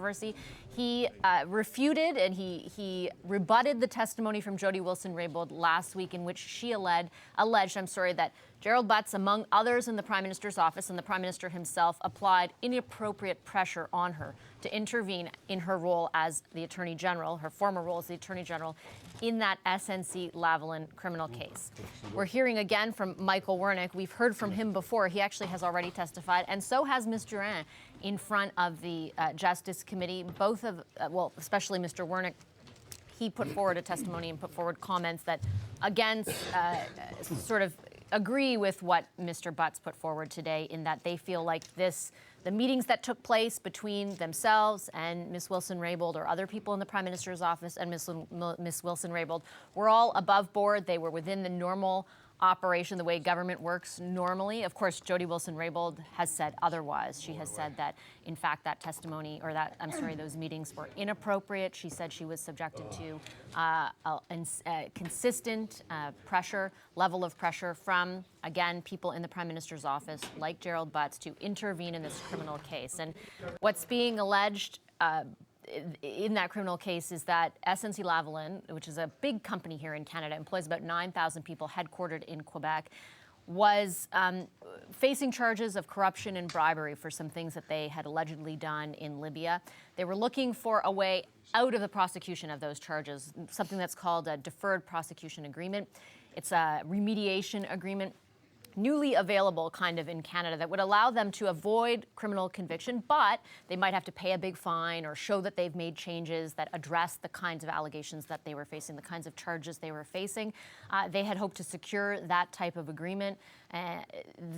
controversy. He refuted and he rebutted the testimony from Jody Wilson-Raybould last week, in which she alleged that Gerald Butts, among others in the Prime Minister's office, and the Prime Minister himself, applied inappropriate pressure on her to intervene in her role as the Attorney General, her former role as the Attorney General, in that SNC-Lavalin criminal case. We're hearing again from Michael Wernick. We've heard from him before. He actually has already testified, and so has Ms. Drouin in front of the Justice Committee. Both of, especially Mr. Wernick, he put forward a testimony and put forward comments that, again, sort of agree with what Mr. Butts put forward today, in that they feel like the meetings that took place between themselves and Ms. Wilson-Raybould or other people in the Prime Minister's office and Ms. Wilson-Raybould were all above board. They were within the normal operation, the way government works normally. Of course, Jody Wilson-Raybould has said otherwise. She has said that, in fact, that testimony, or that, those meetings were inappropriate. She said she was subjected to consistent level of pressure from, again, people in the Prime Minister's office, like Gerald Butts, to intervene in this criminal case. And what's being alleged in that criminal case is that SNC-Lavalin, which is a big company here in Canada, employs about 9,000 people, headquartered in Quebec, was facing charges of corruption and bribery for some things that they had allegedly done in Libya. They were looking for a way out of the prosecution of those charges, something that's called a deferred prosecution agreement. It's a remediation agreement, newly available kind of in Canada, that would allow them to avoid criminal conviction, but they might have to pay a big fine or show that they've made changes that address the kinds of allegations that they were facing, the kinds of charges they were facing. They had hoped to secure that type of agreement.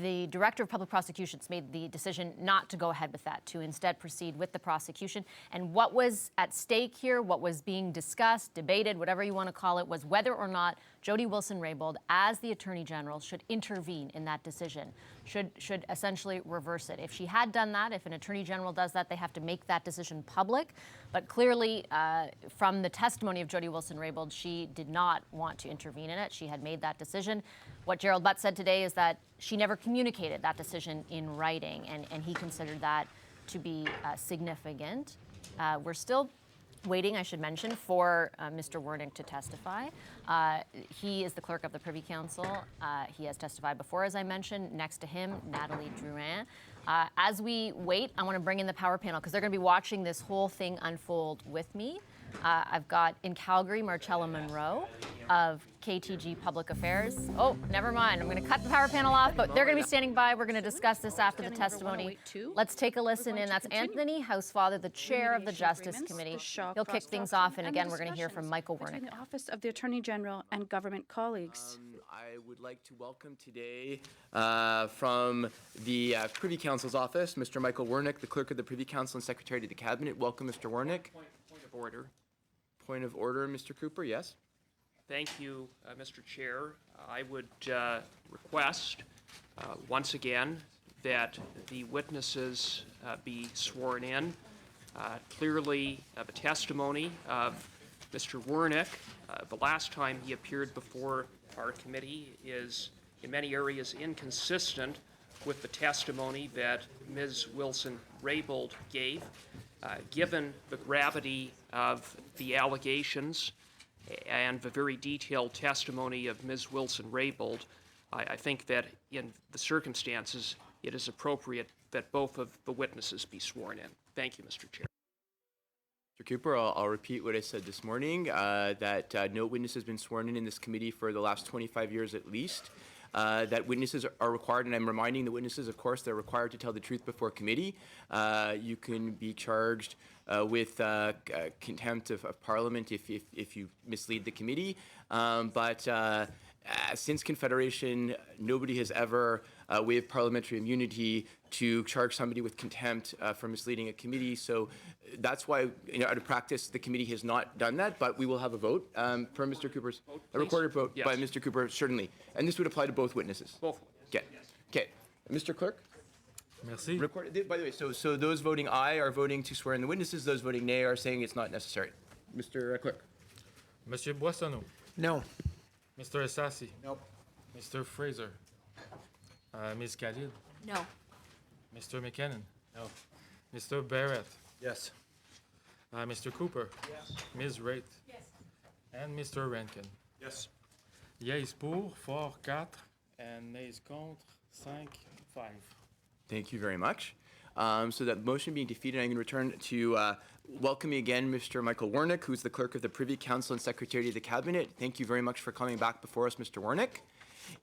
The Director of Public Prosecutions made the decision not to go ahead with that, to instead proceed with the prosecution. And what was at stake here, what was being discussed, debated, whatever you want to call it, was whether or not Jody Wilson-Raybould, as the Attorney General, should intervene in that decision, should essentially reverse it. If she had done that, if an Attorney General does that, they have to make that decision public. But clearly, from the testimony of Jody Wilson-Raybould, she did not want to intervene in it. She had made that decision. What Gerald Butts said today is that she never communicated that decision in writing, and he considered that to be significant. We're still waiting, I should mention, for Mr. Wernick to testify. He is the clerk of the Privy Council. He has testified before, as I mentioned. Next to him, Natalie Drouin. As we wait, I want to bring in the power panel, because they're going to be watching this whole thing unfold with me. I've got in Calgary, Marcella Monroe of KTG Public Affairs. Oh, never mind. I'm going to cut the power panel off, but they're going to be standing by. We're going to discuss this after the testimony. Let's take a listen in. That's Anthony Housefather, the chair of the Justice Committee. He'll kick things off, and again, we're going to hear from Michael Wernick. The Office of the Attorney General and government colleagues. I would like to welcome today from the Privy Council's office, Mr. Michael Wernick, the Clerk of the Privy Council and Secretary to the Cabinet. Welcome, Mr. Wernick. Point of order. Point of order, Mr. Cooper, yes? Thank you, Mr. Chair. I would request once again that the witnesses be sworn in. Clearly, the testimony of Mr. Wernick, the last time he appeared before our committee, is in many areas inconsistent with the testimony that Ms. Wilson-Raybould gave. Given the gravity of the allegations and the very detailed testimony of Ms. Wilson-Raybould, I think that in the circumstances, it is appropriate that both of the witnesses be sworn in. Thank you, Mr. Chair. Mr. Cooper, I'll repeat what I said this morning, that no witness has been sworn in this committee for the last 25 years at least. That witnesses are required, and I'm reminding the witnesses, of course, they're required to tell the truth before committee. You can be charged with contempt of Parliament if you mislead the committee. But since Confederation, nobody has ever waived parliamentary immunity to charge somebody with contempt for misleading a committee. So that's why, out of practice, the committee has not done that, but we will have a vote for Mr. Cooper's, a recorded vote yes. by Mr. Cooper, certainly. And this would apply to both witnesses. Both. Okay. Okay. Mr. Clerk? Merci. By the way, so those voting aye are voting to swear in the witnesses. Those voting nay are saying it's not necessary. Mr. Clerk? Monsieur Boissonneau. No. Mr. Assassi. Nope. Mr. Fraser. Ms. Khalid. No. Mr. McKinnon. No. Mr. Barrett. Yes. Mr. Cooper? Yes. Ms. Raitt? Yes. And Mr. Rankin? Yes. Yeas pour, 4, 4, and nays contre, 5, 5. Thank you very much. So that motion being defeated, I'm going to return to welcoming again Mr. Michael Wernick, who's the Clerk of the Privy Council and Secretary of the Cabinet. Thank you very much for coming back before us, Mr. Wernick.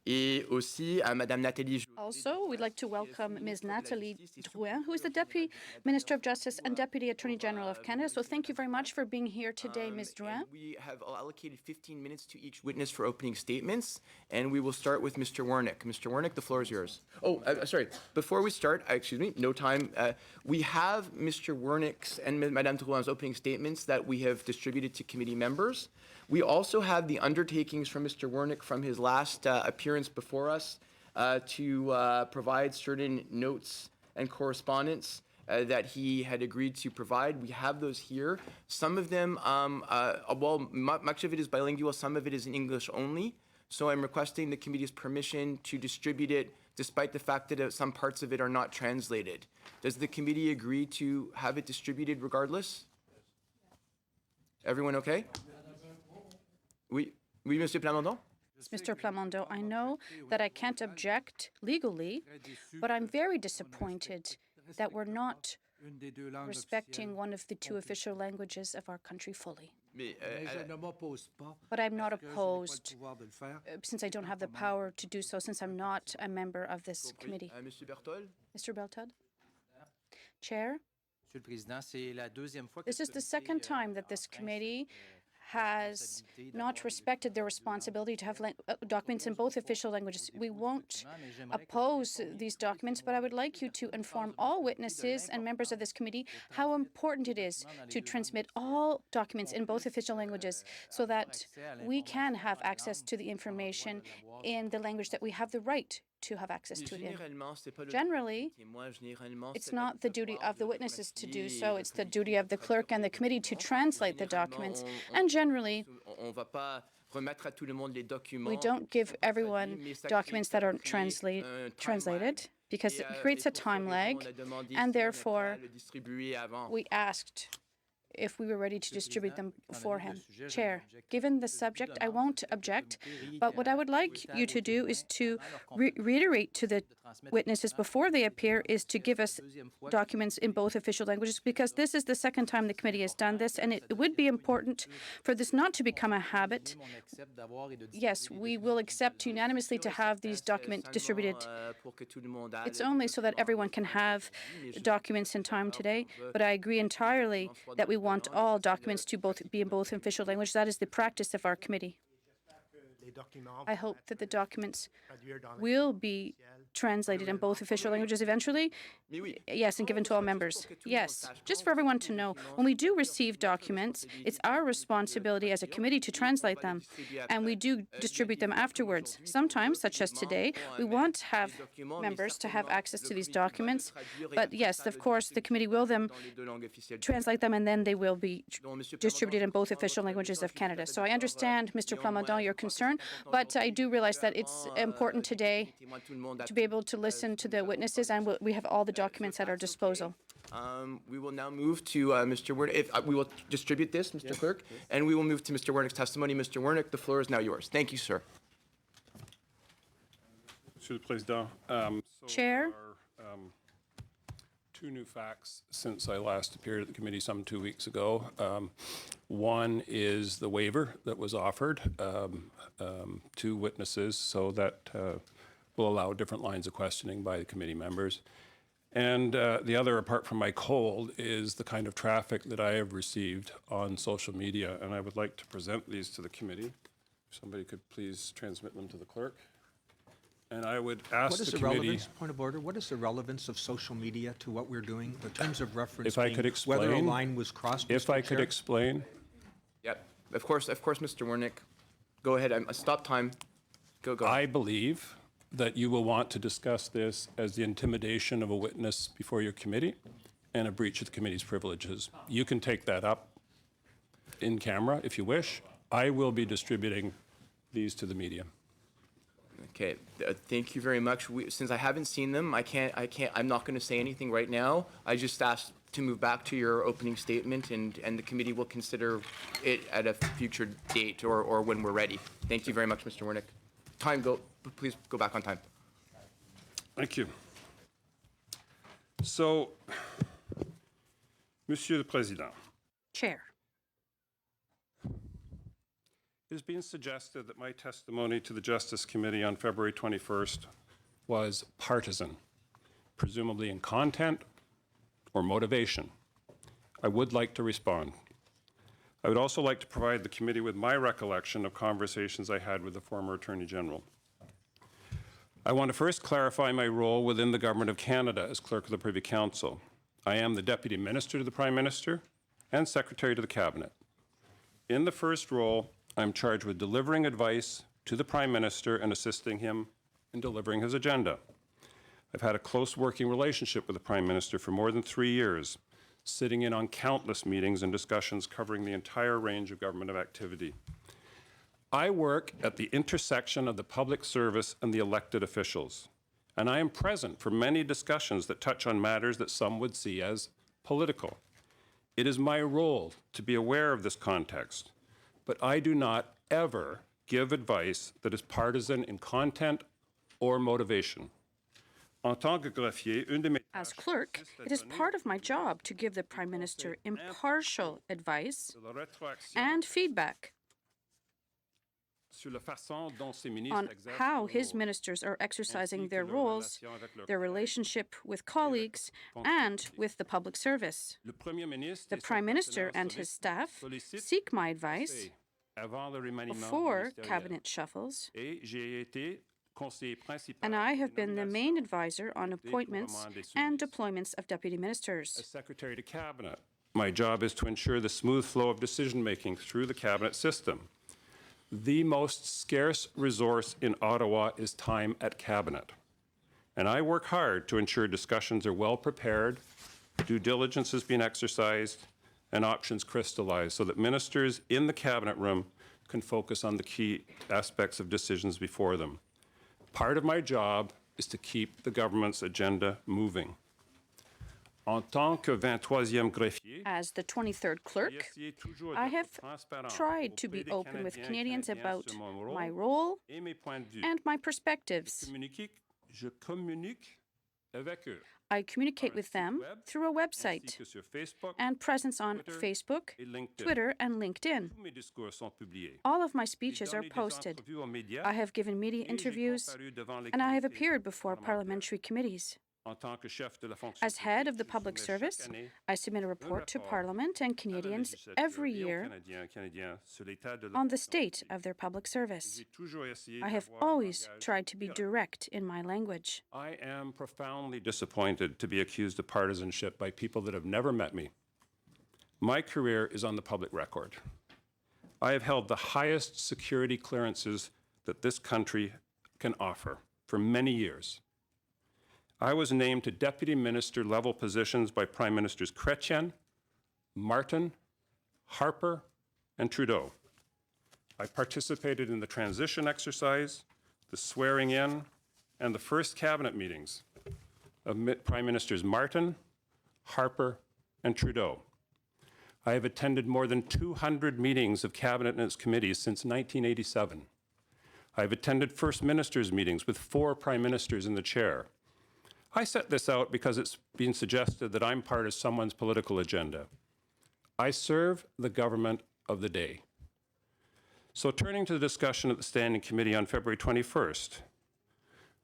Et aussi à Madame Nathalie G. Also, we'd like to welcome Ms. Natalie Drouin, who is the Deputy Minister of Justice and Deputy Attorney General of Canada. So thank you very much for being here today, Ms. Drouin. We have allocated 15 minutes to each witness for opening statements, and we will start with Mr. Wernick. Mr. Wernick, the floor is yours. Oh, sorry. Before we start, excuse me, no time. We have Mr. Wernick's and Madame Drouin's opening statements that we have distributed to committee members. We also have the undertakings from Mr. Wernick from his last appearance before us to provide certain notes and correspondence that he had agreed to provide. We have those here. Some of them, much of it is bilingual, some of it is in English only. So I'm requesting the committee's permission to distribute it despite the fact that some parts of it are not translated. Does the committee agree to have it distributed regardless? Everyone okay? Oui, Monsieur Plamondon? Mr. Plamondon, I know that I can't object legally, but I'm very disappointed that we're not respecting one of the two official languages of our country fully. But I'm not opposed, since I don't have the power to do so, since I'm not a member of this committee. Mr. Berthold? Chair? This is the second time that this committee has not respected their responsibility to have documents in both official languages. We won't oppose these documents, but I would like you to inform all witnesses and members of this committee how important it is to transmit all documents in both official languages so that we can have access to the information in the language that we have the right to have access to it in. Generally, it's not the duty of the witnesses to do so, it's the duty of the clerk and the committee to translate the documents. And generally, we don't give everyone documents that aren't translated because it creates a time lag, and therefore we asked if we were ready to distribute them beforehand. Chair, given the subject, I won't object, but what I would like you to do is to reiterate to the witnesses before they appear is to give us documents in both official languages, because this is the second time the committee has done this, and it would be important for this not to become a habit. Yes, we will accept unanimously to have these documents distributed. It's only so that everyone can have documents in time today, but I agree entirely that we want all documents to be in both official languages. That is the practice of our committee. I hope that the documents will be translated in both official languages eventually. Yes, and given to all members. Yes, just for everyone to know, when we do receive documents, it's our responsibility as a committee to translate them, and we do distribute them afterwards. Sometimes, such as today, we want to have members to have access to these documents, but yes, of course, the committee will then translate them, and then they will be distributed in both official languages of Canada. So I understand, Mr. Plamondon, your concern, but I do realize that it's important today to be able to listen to the witnesses, and we have all the documents at our disposal. We will now move to Mr. Wernick. We will distribute this, Mr. Clerk, and we will move to Mr. Wernick's testimony. Mr. Wernick, the floor is now yours. Thank you, sir. Monsieur le Président. Chair. There are, two new facts since I last appeared at the committee some 2 weeks ago. One is the waiver that was offered to witnesses so that will allow different lines of questioning by the committee members. And the other, apart from my cold, is the kind of traffic that I have received on social media. And I would like to present these to the committee. If somebody could please transmit them to the clerk. And I would ask the committee... Point of order, what is the relevance of social media to what we're doing? The terms of reference If I could explain, whether a line was crossed, If Mr. I could Chair? explain. Yep, of course, Mr. Wernick. Go ahead. Stop time. Go. I believe that you will want to discuss this as the intimidation of a witness before your committee and a breach of the committee's privileges. You can take that up in camera if you wish. I will be distributing these to the media. Okay, thank you very much. Since I haven't seen them, I'm not going to say anything right now. I just asked to move back to your opening statement, and the committee will consider it at a future date or when we're ready. Thank you very much, Mr. Wernick. Please go back on time. Thank you. So, Monsieur le Président, Chair. it has been suggested that my testimony to the Justice Committee on February 21st was partisan, presumably in content or motivation. I would like to respond. I would also like to provide the committee with my recollection of conversations I had with the former Attorney General. I want to first clarify my role within the Government of Canada as Clerk of the Privy Council. I am the Deputy Minister to the Prime Minister and Secretary to the Cabinet. In the first role, I'm charged with delivering advice to the Prime Minister and assisting him in delivering his agenda. I've had a close working relationship with the Prime Minister for more than 3 years, sitting in on countless meetings and discussions covering the entire range of government activity. I work at the intersection of the public service and the elected officials, and I am present for many discussions that touch on matters that some would see as political. It is my role to be aware of this context, but I do not ever give advice that is partisan in content or motivation. As clerk, it is part of my job to give the Prime Minister impartial advice and feedback on how his ministers are exercising their roles, their relationship with colleagues, and with the public service. The Prime Minister and his staff seek my advice before cabinet shuffles, and I have been the main advisor on appointments and deployments of deputy ministers. As Secretary to Cabinet, my job is to ensure the smooth flow of decision-making through the cabinet system. The most scarce resource in Ottawa is time at Cabinet, and I work hard to ensure discussions are well prepared, due diligence is being exercised, and options crystallized so that ministers in the Cabinet room can focus on the key aspects of decisions before them. Part of my job is to keep the government's agenda moving. En tant que 23e greffier, as the 23rd clerk, I have tried to be open with Canadians about my role and my perspectives. I communicate with them through a website and presence on Facebook, Twitter, and LinkedIn. All of my speeches are posted. I have given media interviews, and I have appeared before parliamentary committees. As head of the public service, I submit a report to Parliament and Canadians every year on the state of their public service. I have always tried to be direct in my language. I am profoundly disappointed to be accused of partisanship by people that have never met me. My career is on the public record. I have held the highest security clearances that this country can offer for many years. I was named to deputy minister level positions by Prime Ministers Chrétien, Martin, Harper, and Trudeau. I participated in the transition exercise, the swearing in, and the first cabinet meetings of Prime Ministers Martin, Harper, and Trudeau. I have attended more than 200 meetings of cabinet and its committees since 1987. I have attended First Ministers meetings with 4 prime ministers in the chair. I set this out because it's been suggested that I'm part of someone's political agenda. I serve the government of the day. So turning to the discussion at the Standing Committee on February 21st,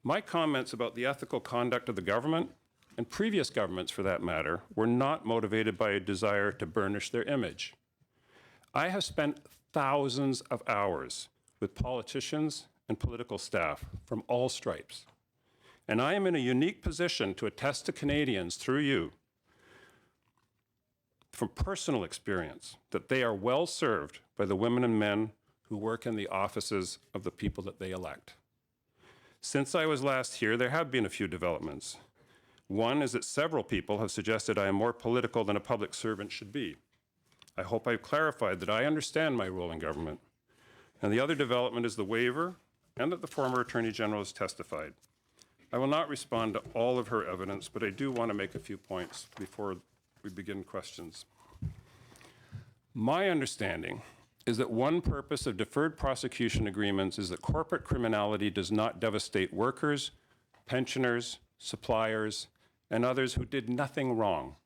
my comments about the ethical conduct of the government, and previous governments for that matter, were not motivated by a desire to burnish their image. I have spent thousands of hours with politicians and political staff from all stripes. And I am in a unique position to attest to Canadians through you, from personal experience, that they are well served by the women and men who work in the offices of the people that they elect. Since I was last here, there have been a few developments. One is that several people have suggested I am more political than a public servant should be. I hope I've clarified that I understand my role in government. And the other development is the waiver, and that the former Attorney General has testified. I will not respond to all of her evidence, but I do want to make a few points before we begin questions. My understanding is that one purpose of deferred prosecution agreements is that corporate criminality does not devastate workers, pensioners, suppliers, and others who did nothing wrong.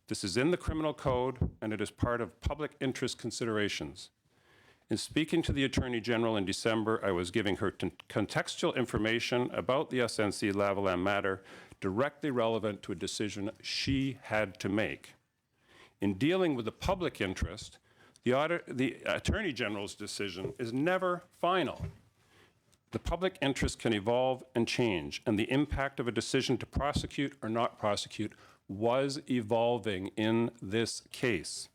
This is in the criminal code, and it is part of public interest considerations. In speaking to the Attorney General in December, I was giving her contextual information about the SNC-Lavalin matter directly relevant to a decision she had to make. In dealing with the public interest, the Attorney General's decision is never final. The public interest can evolve and change, and the impact of a decision to prosecute or not prosecute was evolving in this case.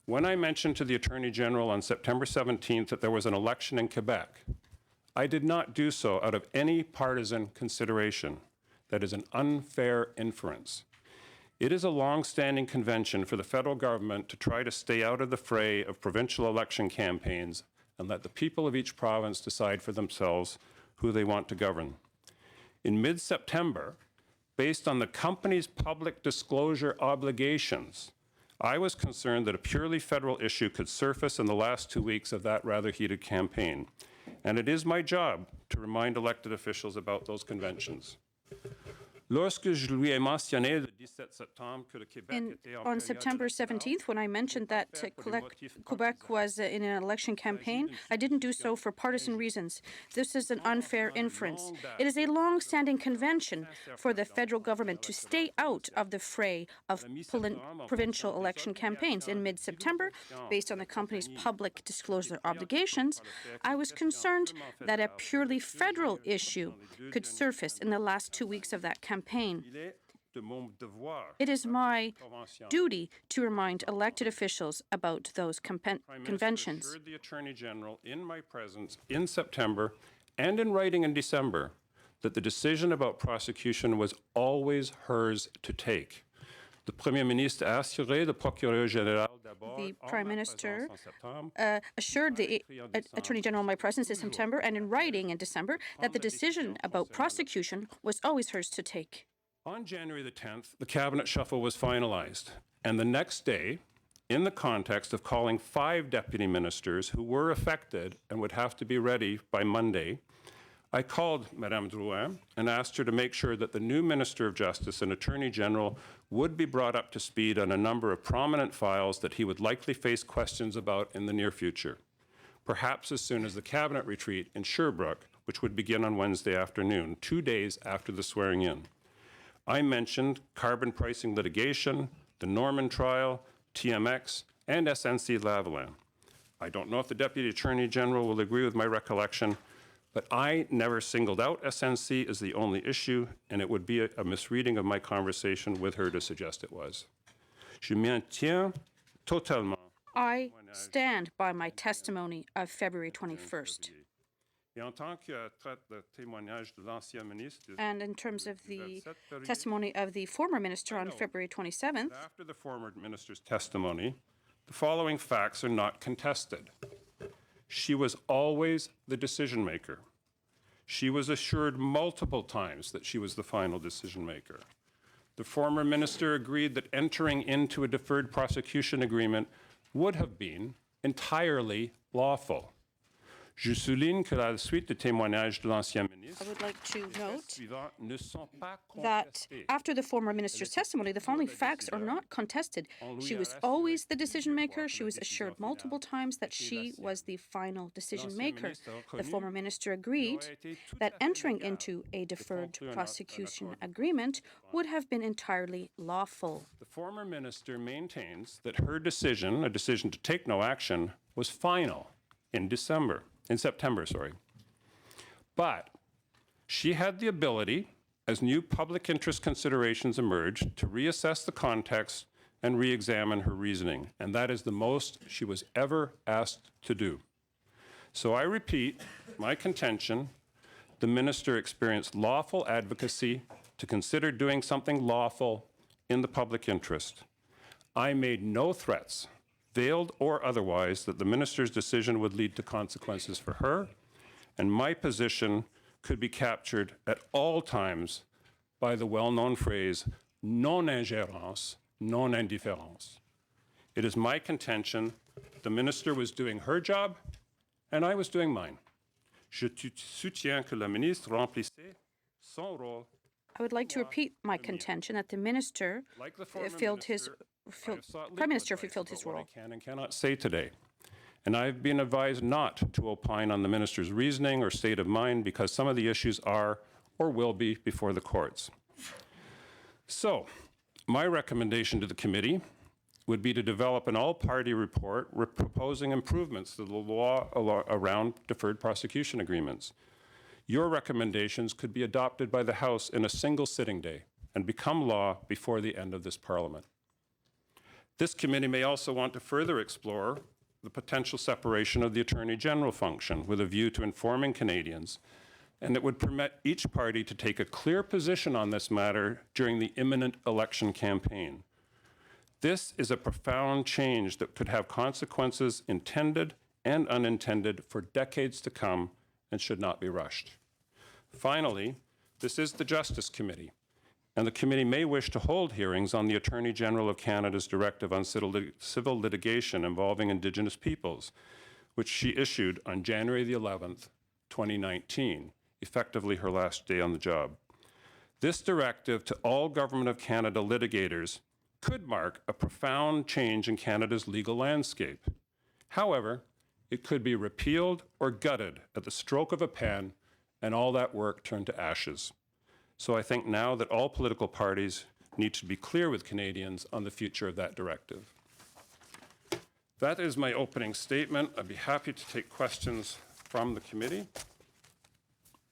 When I mentioned to the Attorney General on September 17th that there was an election in Quebec, I did not do so out of any partisan consideration. That is an unfair inference. It is a long-standing convention for the federal government to try to stay out of the fray of provincial election campaigns and let the people of each province decide for themselves who they want to govern. In mid-September, based on the company's public disclosure obligations, I was concerned that a purely federal issue could surface in the last 2 weeks of that rather heated campaign. And it is my job to remind elected officials about those conventions. Lorsque je lui ai mentionné le 17 septembre que le Québec était en On période September électorale, 17th, when I mentioned that Quebec was in an election campaign, I didn't do so for partisan reasons. This is an unfair inference. It is a long-standing convention for the federal government to stay out of the fray of provincial election campaigns. In mid-September, based on the company's public disclosure obligations, I was concerned that a purely federal issue could surface in the last 2 weeks of that campaign. It is my duty to remind elected officials about those conventions. I assured the Attorney General in my presence in September and in writing in December that the decision about prosecution was always hers to take. The Premier Ministre a assuré le Procureur Général d'abord. The Prime Minister assured the Attorney General in my presence in September and in writing in December that the decision about prosecution was always hers to take. On January the 10th, the cabinet shuffle was finalized, and the next day, in the context of calling 5 deputy ministers who were affected and would have to be ready by Monday, I called Madame Drouin and asked her to make sure that the new Minister of Justice and Attorney General would be brought up to speed on a number of prominent files that he would likely face questions about in the near future, perhaps as soon as the cabinet retreat in Sherbrooke, which would begin on Wednesday afternoon, 2 days after the swearing-in. I mentioned carbon pricing litigation, the Norman trial, TMX, and SNC-Lavalin. I don't know if the Deputy Attorney General will agree with my recollection, but I never singled out SNC as the only issue, and it would be a misreading of my conversation with her to suggest it was. Je maintiens totalement. I stand by my testimony of February 21st. And in terms of the testimony of the former minister on February 27th, after the former minister's testimony, the following facts are not contested. She was always the decision maker. She was assured multiple times that she was the final decision maker. The former minister agreed that entering into a deferred prosecution agreement would have been entirely lawful. Je souligne que la suite des témoignages de l'ancien ministre, I would like to note ne sont pas that after the former minister's testimony, the following facts are not contested. She was always the decision maker. She was assured multiple times that she was the final decision maker. The former minister agreed that entering into a deferred prosecution agreement would have been entirely lawful. The former minister maintains that her decision, a decision to take no action, was final in September. But she had the ability, as new public interest considerations emerged, to reassess the context and re-examine her reasoning, and that is the most she was ever asked to do. So I repeat my contention: the minister experienced lawful advocacy to consider doing something lawful in the public interest. I made no threats, veiled or otherwise, that the minister's decision would lead to consequences for her, and my position could be captured at all times by the well-known phrase non-ingérence non-indifférence. It is my contention the minister was doing her job and I was doing mine. Je soutiens que la ministre remplissait son rôle. I would like to repeat my contention that the minister Like the former fulfilled his Prime Minister fulfilled his role. What I can and cannot say today. And I've been advised not to opine on the minister's reasoning or state of mind because some of the issues are or will be before the courts. So, my recommendation to the committee would be to develop an all-party report proposing improvements to the law around deferred prosecution agreements. Your recommendations could be adopted by the House in a single sitting day and become law before the end of this Parliament. This committee may also want to further explore the potential separation of the Attorney General function with a view to informing Canadians, and it would permit each party to take a clear position on this matter during the imminent election campaign. This is a profound change that could have consequences intended and unintended for decades to come and should not be rushed. Finally, this is the Justice Committee, and the committee may wish to hold hearings on the Attorney General of Canada's Directive on Civil Litigation involving Indigenous peoples, which she issued on January the 11th, 2019, effectively her last day on the job. This directive to all Government of Canada litigators could mark a profound change in Canada's legal landscape. However, it could be repealed or gutted at the stroke of a pen and all that work turned to ashes. So I think now that all political parties need to be clear with Canadians on the future of that directive. That is my opening statement. I'd be happy to take questions from the committee.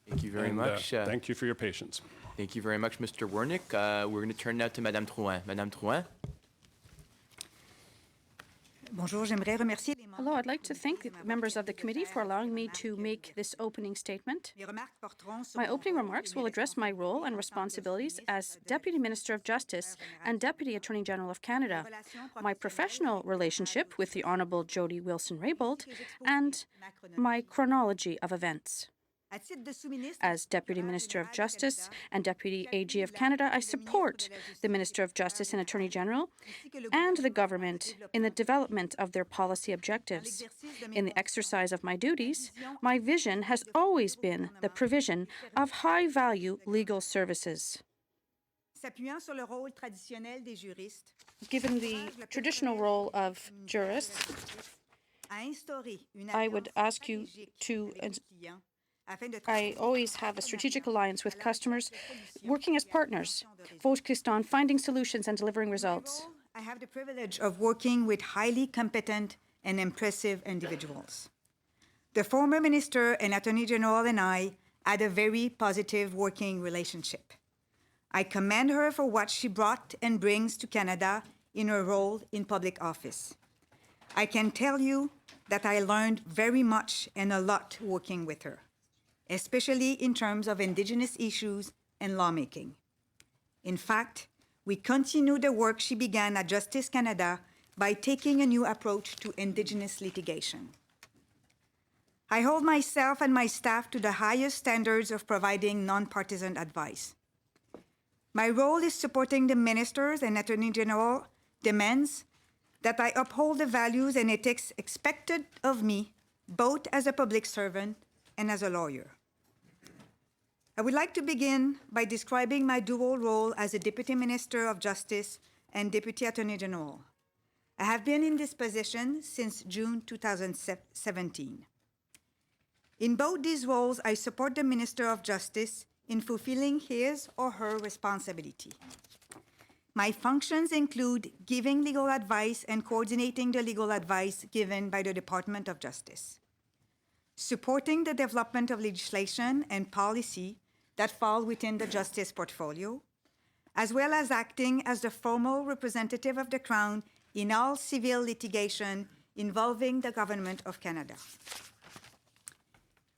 Thank you very much. Thank you for your patience. Thank you very much, Mr. Wernick. We're going to turn now to Madame Drouin. Madame Drouin. Hello, I'd like to thank the members of the committee for allowing me to make this opening statement. My opening remarks will address my role and responsibilities as Deputy Minister of Justice and Deputy Attorney General of Canada, my professional relationship with the Honourable Jody Wilson-Raybould, and my chronology of events. As Deputy Minister of Justice and Deputy AG of Canada, I support the Minister of Justice and Attorney General and the government in the development of their policy objectives. In the exercise of my duties, my vision has always been the provision of high-value legal services. Given the traditional role of jurists, I would ask you to I always have a strategic alliance with customers, working as partners, focused on finding solutions and delivering results. I have the privilege of working with highly competent and impressive individuals. The former Minister and Attorney General and I had a very positive working relationship. I commend her for what she brought and brings to Canada in her role in public office. I can tell you that I learned very much and a lot working with her, especially in terms of Indigenous issues and lawmaking. In fact, we continue the work she began at Justice Canada by taking a new approach to Indigenous litigation. I hold myself and my staff to the highest standards of providing nonpartisan advice. My role is supporting the ministers and Attorney General demands that I uphold the values and ethics expected of me, both as a public servant and as a lawyer. I would like to begin by describing my dual role as a Deputy Minister of Justice and Deputy Attorney General. I have been in this position since June 2017. In both these roles, I support the Minister of Justice in fulfilling his or her responsibility. My functions include giving legal advice and coordinating the legal advice given by the Department of Justice, supporting the development of legislation and policy that fall within the justice portfolio, as well as acting as the formal representative of the Crown in all civil litigation involving the Government of Canada.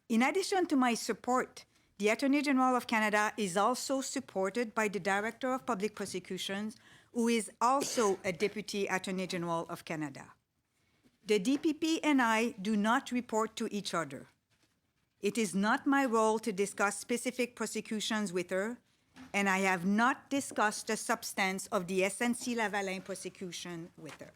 In addition to my support, the Attorney General of Canada is also supported by the Director of Public Prosecutions, who is also a Deputy Attorney General of Canada. The DPP and I do not report to each other. It is not my role to discuss specific prosecutions with her, and I have not discussed the substance of the SNC-Lavalin prosecution with her.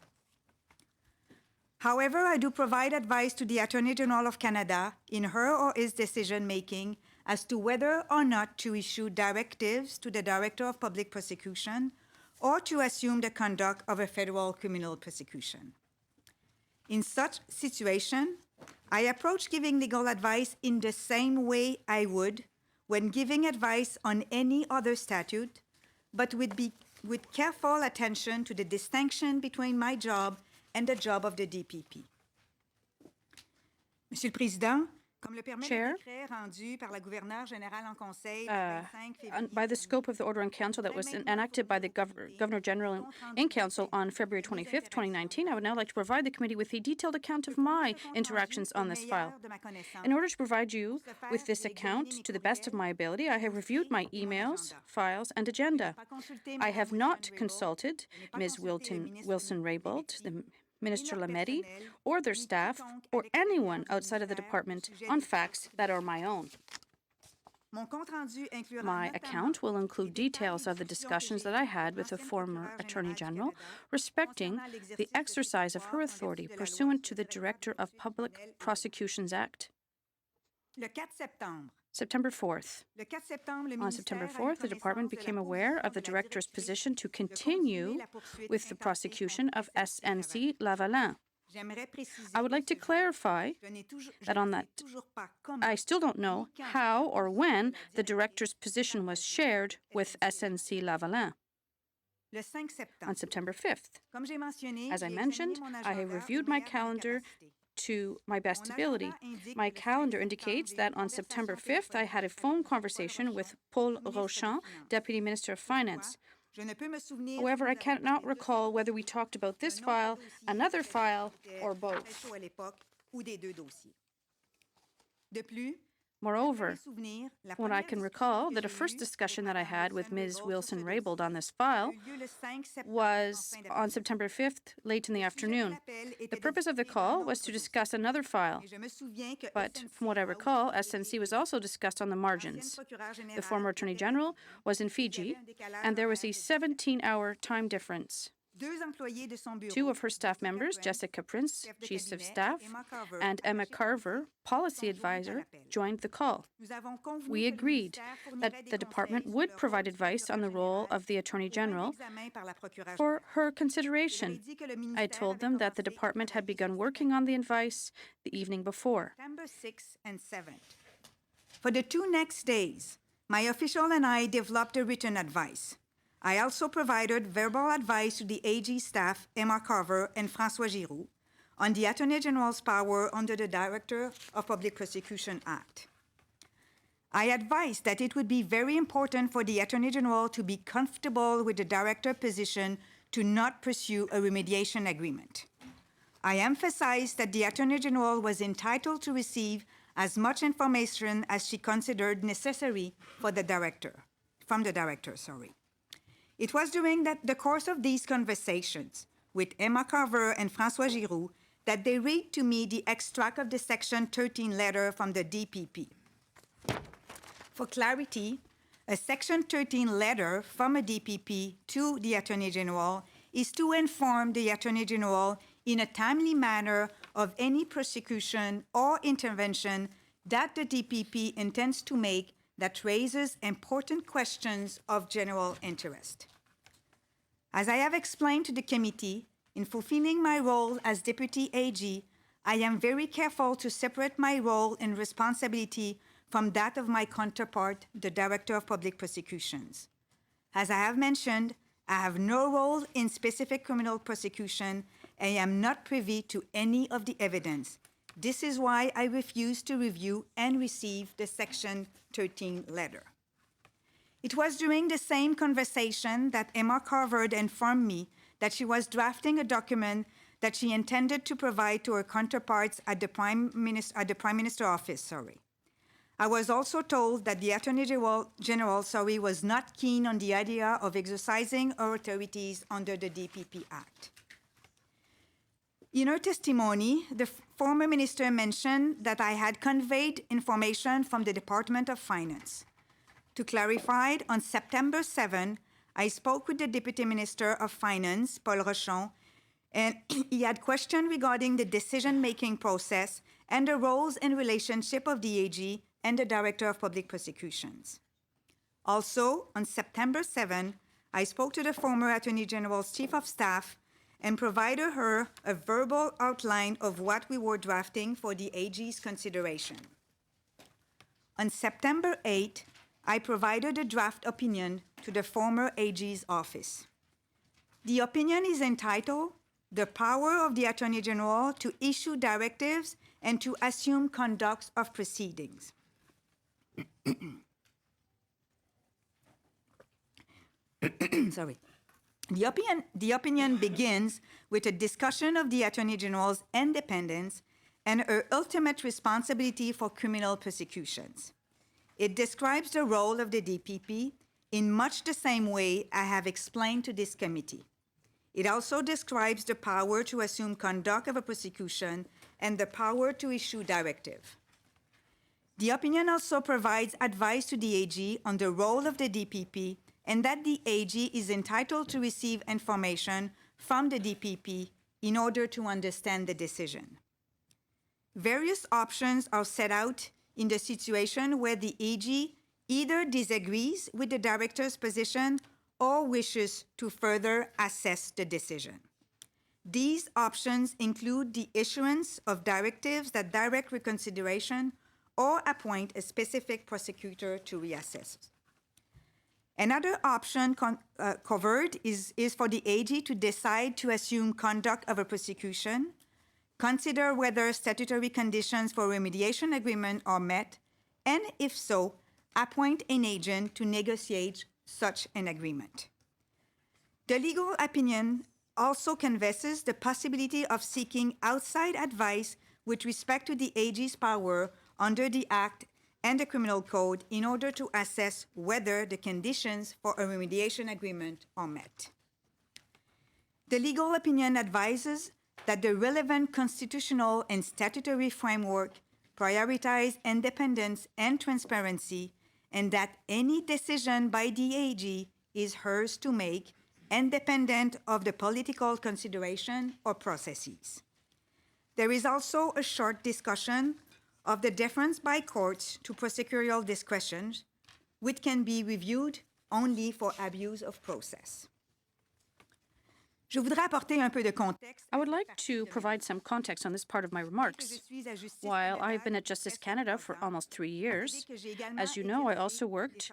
However, I do provide advice to the Attorney General of Canada in her or his decision-making as to whether or not to issue directives to the Director of Public Prosecution or to assume the conduct of a federal criminal prosecution. In such situation, I approach giving legal advice in the same way I would when giving advice on any other statute, but with careful attention to the distinction between my job and the job of the DPP. Monsieur le Président, comme le permet Chair, le décret rendu par la gouverneure générale en conseil le 25 février, by the scope of the order in council that was enacted by the Governor General in council on February 25th, 2019, I would now like to provide the committee with a detailed account of my interactions on this file. In order to provide you with this account to the best of my ability, I have reviewed my emails, files, and agenda. I have not consulted Ms. Wilson-Raybould, the Minister Lametti, or their staff, or anyone outside of the department on facts that are my own. My account will include details of the discussions that I had with the former Attorney General respecting the exercise of her authority pursuant to the Director of Public Prosecutions Act. September 4th. On September 4th, the department became aware of the director's position to continue with the prosecution of SNC-Lavalin. I would like to clarify that on that, I still don't know how or when the director's position was shared with SNC-Lavalin. On September 5th, as I mentioned, I have reviewed my calendar to my best ability. My calendar indicates that on September 5th, I had a phone conversation with Paul Rochon, Deputy Minister of Finance. However, I cannot recall whether we talked about this file, another file, or both. Moreover, when I can recall that a first discussion that I had with Ms. Wilson-Raybould on this file was on September 5th, late in the afternoon. The purpose of the call was to discuss another file, but from what I recall, SNC was also discussed on the margins. The former Attorney General was in Fiji, and there was a 17-hour time difference. Two of her staff members, Jessica Prince, Chief of Staff, and Emma Carver, Policy Advisor, joined the call. We agreed that the department would provide advice on the role of the Attorney General for her consideration. I told them that the department had begun working on the advice the evening before. September 6th and 7th. For the two next days, my official and I developed a written advice. I also provided verbal advice to the AG staff, Emma Carver and François Giroux, on the Attorney General's power under the Director of Public Prosecution Act. I advised that it would be very important for the Attorney General to be comfortable with the Director position to not pursue a remediation agreement. I emphasized that the Attorney General was entitled to receive as much information as she considered necessary for the Director, from the Director. It was during the course of these conversations with Emma Carver and François Giroux that they read to me the extract of the Section 13 letter from the DPP. For clarity, a Section 13 letter from a DPP to the Attorney General is to inform the Attorney General in a timely manner of any prosecution or intervention that the DPP intends to make that raises important questions of general interest. As I have explained to the committee, in fulfilling my role as Deputy AG, I am very careful to separate my role and responsibility from that of my counterpart, the Director of Public Prosecutions. As I have mentioned, I have no role in specific criminal prosecution and I am not privy to any of the evidence. This is why I refuse to review and receive the Section 13 letter. It was during the same conversation that Emma Carver informed me that she was drafting a document that she intended to provide to her counterparts at the Prime Minister office. I was also told that the Attorney General was not keen on the idea of exercising her authorities under the DPP Act. In her testimony, the former minister mentioned that I had conveyed information from the Department of Finance. To clarify, on September 7, I spoke with the Deputy Minister of Finance, Paul Rochon, and he had questions regarding the decision-making process and the roles and relationship of the AG and the Director of Public Prosecutions. Also, on September 7, I spoke to the former Attorney General's Chief of Staff and provided her a verbal outline of what we were drafting for the AG's consideration. On September 8, I provided a draft opinion to the former AG's office. The opinion is entitled, "The Power of the Attorney General to Issue Directives and to Assume Conduct of Proceedings." Sorry. The opinion begins with a discussion of the Attorney General's independence and her ultimate responsibility for criminal prosecutions. It describes the role of the DPP in much the same way I have explained to this committee. It also describes the power to assume conduct of a prosecution and the power to issue directive. The opinion also provides advice to the AG on the role of the DPP and that the AG is entitled to receive information from the DPP in order to understand the decision. Various options are set out in the situation where the AG either disagrees with the director's position or wishes to further assess the decision. These options include the issuance of directives that direct reconsideration or appoint a specific prosecutor to reassess. Another option covered is for the AG to decide to assume conduct of a prosecution, consider whether statutory conditions for remediation agreement are met, and if so, appoint an agent to negotiate such an agreement. The legal opinion also canvasses the possibility of seeking outside advice with respect to the AG's power under the Act and the Criminal Code in order to assess whether the conditions for a remediation agreement are met. The legal opinion advises that the relevant constitutional and statutory framework prioritize independence and transparency, and that any decision by the AG is hers to make, independent of the political consideration or processes. There is also a short discussion of the deference by courts to prosecutorial discretion, which can be reviewed only for abuse of process. Je voudrais apporter un peu de contexte. I would like to provide some context on this part of my remarks. While I've been at Justice Canada for almost 3 years, as you know, I also worked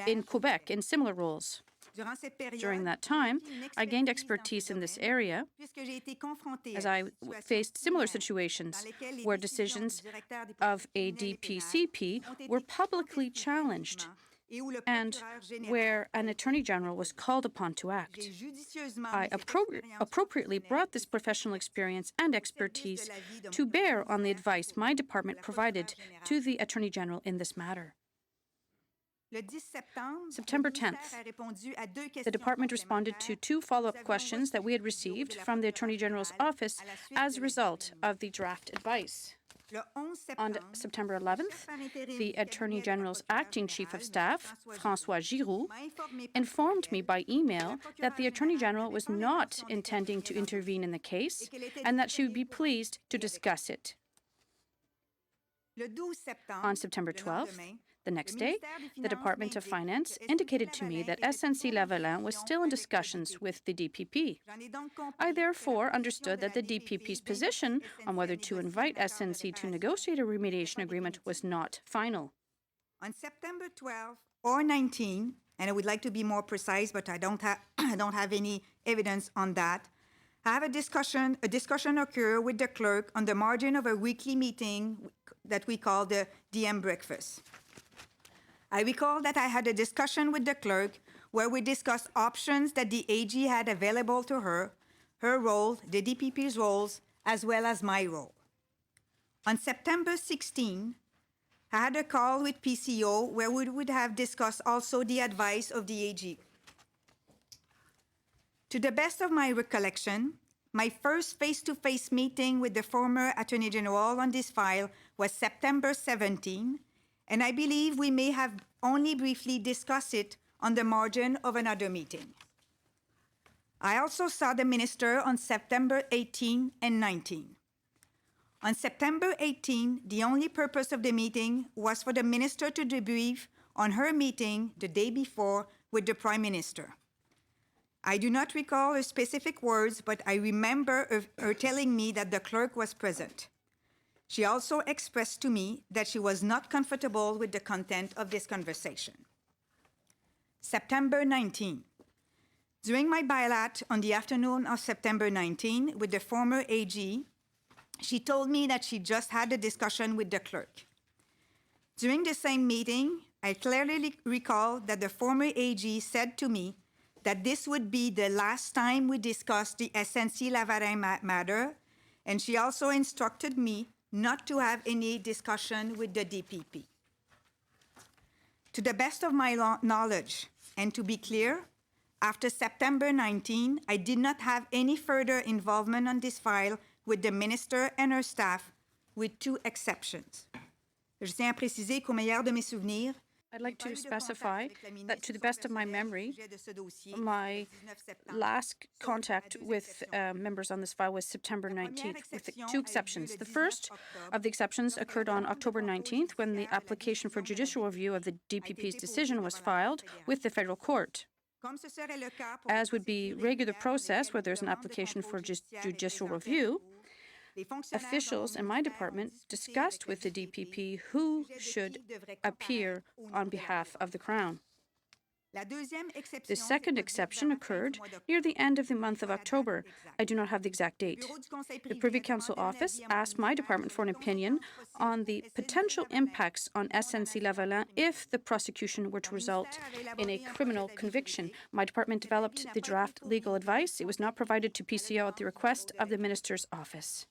in Quebec in similar roles. During that time, I gained expertise in this area as I faced similar situations where decisions of a DPCP were publicly challenged and where an Attorney General was called upon to act. I appropriately brought this professional experience and expertise to bear on the advice my department provided to the Attorney General in this matter. September 10th, the department responded to 2 follow-up questions that we had received from the Attorney General's office as a result of the draft advice. On September 11th, the Attorney General's acting Chief of Staff, François Giroux, informed me by email that the Attorney General was not intending to intervene in the case and that she would be pleased to discuss it. On September 12th, the next day, the Department of Finance indicated to me that SNC-Lavalin was still in discussions with the DPP. I therefore understood that the DPP's position on whether to invite SNC to negotiate a remediation agreement was not final. On September 12 or 19, and I would like to be more precise, but I don't have any evidence on that, I have a discussion occurred with the clerk on the margin of a weekly meeting that we call the DM breakfast. I recall that I had a discussion with the clerk where we discussed options that the AG had available to her role, the DPP's roles, as well as my role. On September 16, I had a call with PCO where we would have discussed also the advice of the AG. To the best of my recollection, my first face-to-face meeting with the former Attorney General on this file was September 17, and I believe we may have only briefly discussed it on the margin of another meeting. I also saw the minister on September 18 and 19. On September 18, the only purpose of the meeting was for the minister to debrief on her meeting the day before with the Prime Minister. I do not recall her specific words, but I remember her telling me that the clerk was present. She also expressed to me that she was not comfortable with the content of this conversation. September 19. During my bilat on the afternoon of September 19 with the former AG, she told me that she just had a discussion with the clerk. During the same meeting, I clearly recall that the former AG said to me that this would be the last time we discussed the SNC-Lavalin matter, and she also instructed me not to have any discussion with the DPP. To the best of my knowledge, and to be clear, after September 19, I did not have any further involvement on this file with the minister and her staff, with 2 exceptions. Je tiens à préciser qu'au meilleur de mes souvenirs, I'd like to specify that, to the best of my memory, my last contact with members on this file was September 19th, with 2 exceptions. The first of the exceptions occurred on October 19th, when the application for judicial review of the DPP's decision was filed with the federal court. As would be regular process where there's an application for judicial review, officials in my department discussed with the DPP who should appear on behalf of the Crown. The second exception occurred near the end of the month of October. I do not have the exact date. The Privy Council office asked my department for an opinion on the potential impacts on SNC-Lavalin if the prosecution were to result in a criminal conviction. My department developed the draft legal advice. It was not provided to PCO at the request of the Minister's office.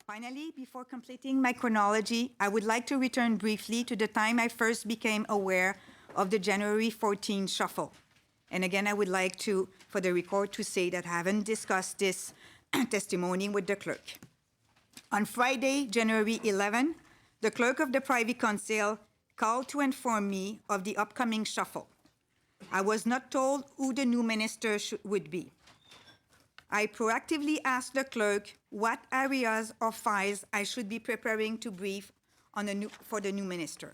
Finally, before completing my chronology, I would like to return briefly to the time I first became aware of the January 14 shuffle. And again, I would like to, for the record, to say that I haven't discussed this testimony with the clerk. On Friday, January 11, the clerk of the Privy Council called to inform me of the upcoming shuffle. I was not told who the new minister would be. I proactively asked the clerk what areas or files I should be preparing to brief on for the new minister.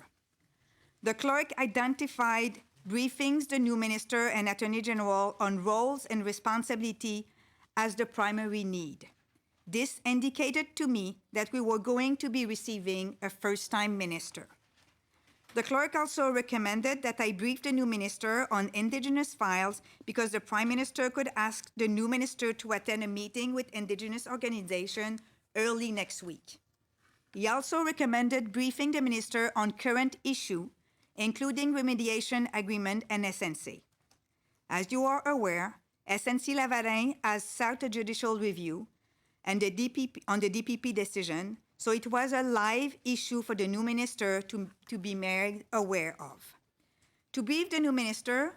The clerk identified briefings the new minister and Attorney General on roles and responsibility as the primary need. This indicated to me that we were going to be receiving a first-time minister. The clerk also recommended that I brief the new minister on Indigenous files because the Prime Minister could ask the new minister to attend a meeting with Indigenous organizations early next week. He also recommended briefing the minister on current issue, including remediation agreement and SNC. As you are aware, SNC-Lavalin has sought a judicial review and the DPP decision, so it was a live issue for the new minister to be made aware of. To brief the new minister,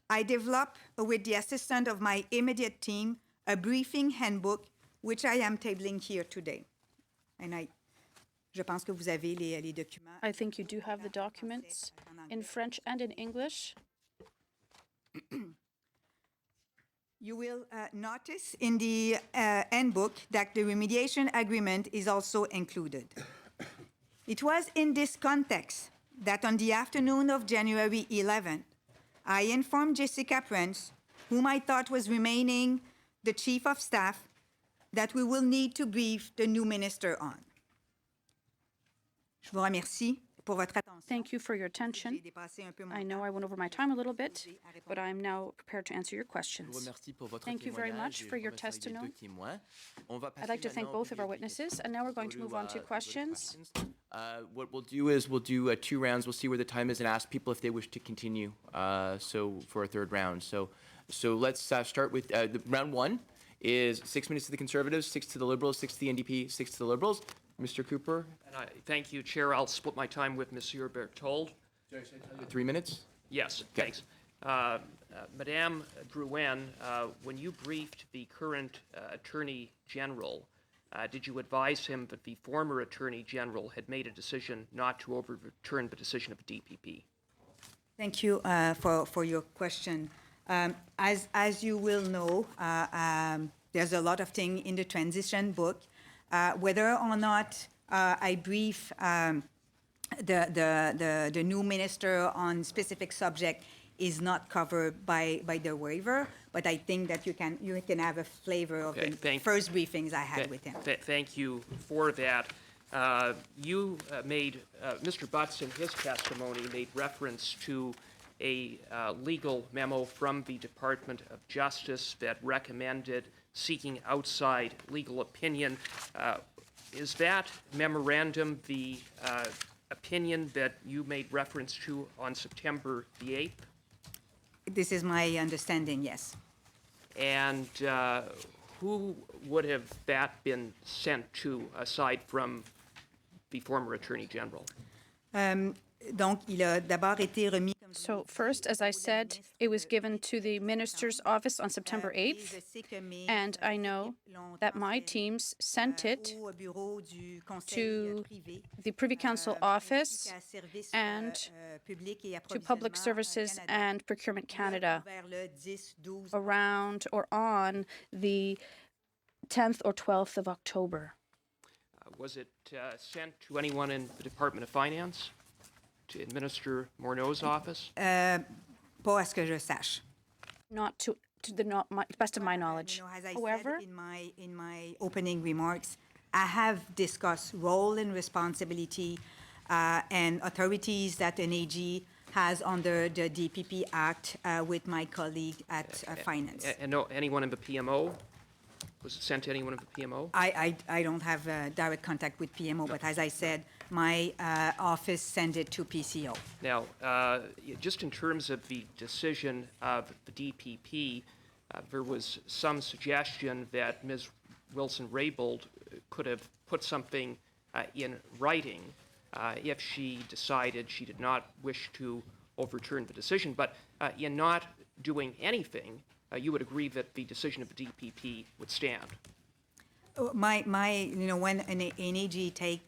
I developed, with the assistance of my immediate team, a briefing handbook, which I am tabling here today. And je pense que vous avez les documents. I think you do have the documents in French and in English. You will notice in the handbook that the remediation agreement is also included. It was in this context that on the afternoon of January 11, I informed Jessica Prince, whom I thought was remaining the Chief of Staff, that we will need to brief the new minister on. Je vous remercie pour votre attention. Thank you for your attention. I know I went over my time a little bit, but I'm now prepared to answer your questions. Thank you very much for your testimony. I'd like to thank both of our witnesses, and now we're going to move on to questions. What we'll do is we'll do 2 rounds. We'll see where the time is and ask people if they wish to continue. So for a 3rd round. So let's start with round 1 is 6 minutes to the Conservatives, 6 to the Liberals, 6 to the NDP, 6 to the Liberals. Mr. Cooper? Thank you, Chair. I'll split my time with Monsieur Berthold. 3 minutes? Yes, Okay. thanks. Madame Drouin, when you briefed the current Attorney General, did you advise him that the former Attorney General had made a decision not to overturn the decision of the DPP? Thank you for your question. As you will know, there's a lot of things in the transition book. Whether or not I brief the new minister on specific subject is not covered by the waiver, but I think that you can have a flavor of the first briefings I had with him. Thank you for that. You made, Mr. Butts in his testimony made reference to a legal memo from the Department of Justice that recommended seeking outside legal opinion. Is that memorandum the opinion that you made reference to on September the 8th? This is my understanding, yes. And who would have that been sent to, aside from the former Attorney General? Donc, il a d'abord été remis. So first, as I said, it was given to the Minister's office on September 8th, and I know that my teams sent it to the Privy Council office and to Public Services and Procurement Canada around or on the 10th or 12th of October. Was it sent to anyone in the Department of Finance? To Minister Morneau's office? Pas à ce que je sache. Not to the best of my knowledge. As I However, said in my opening remarks, I have discussed role and responsibility and authorities that an AG has under the DPP Act with my colleague at Finance. And no, anyone in the PMO? Was it sent to anyone in the PMO? I don't have direct contact with PMO, but as I said, my office sent it to PCO. Now, just in terms of the decision of the DPP, there was some suggestion that Ms. Wilson-Raybould could have put something in writing if she decided she did not wish to overturn the decision. But in not doing anything, you would agree that the decision of the DPP would stand. When an AG take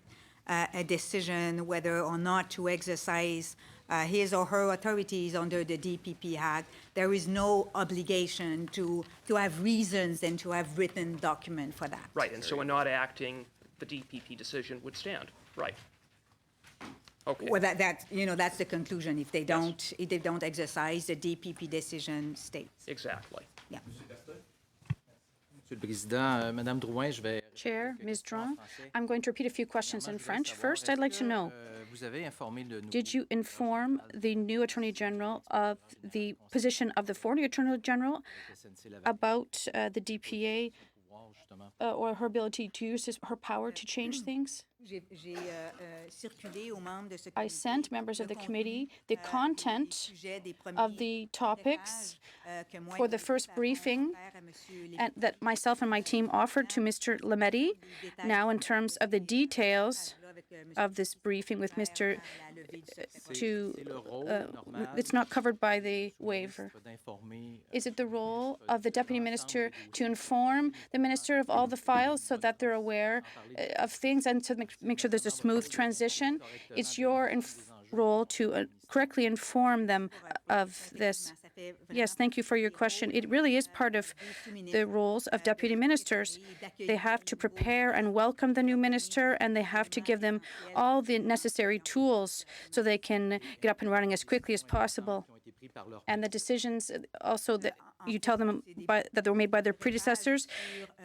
a decision whether or not to exercise his or her authorities under the DPP Act, there is no obligation to have reasons and to have written document for that. Right, and so in not acting, the DPP decision would stand. Right. Okay. Well, that's the conclusion. If they don't, if they don't exercise, the DPP decision states. Exactly. Yeah. Monsieur le Président, Madame Drouin, je vais... Chair, Ms. Drouin, I'm going to repeat a few questions in French. First, I'd like to know, did you inform the new Attorney General of the position of the former Attorney General about the DPA or her ability to use her power to change things? I sent members of the committee the content of the topics for the first briefing and that myself and my team offered to Mr. Lametti. Now, in terms of the details of this briefing with Mr. It's not covered by the waiver. Is it the role of the Deputy Minister to inform the Minister of all the files so that they're aware of things and to make sure there's a smooth transition? It's your role to correctly inform them of this. Yes, thank you for your question. It really is part of the roles of deputy ministers. They have to prepare and welcome the new minister, and they have to give them all the necessary tools so they can get up and running as quickly as possible. And the decisions also that you tell them that they were made by their predecessors,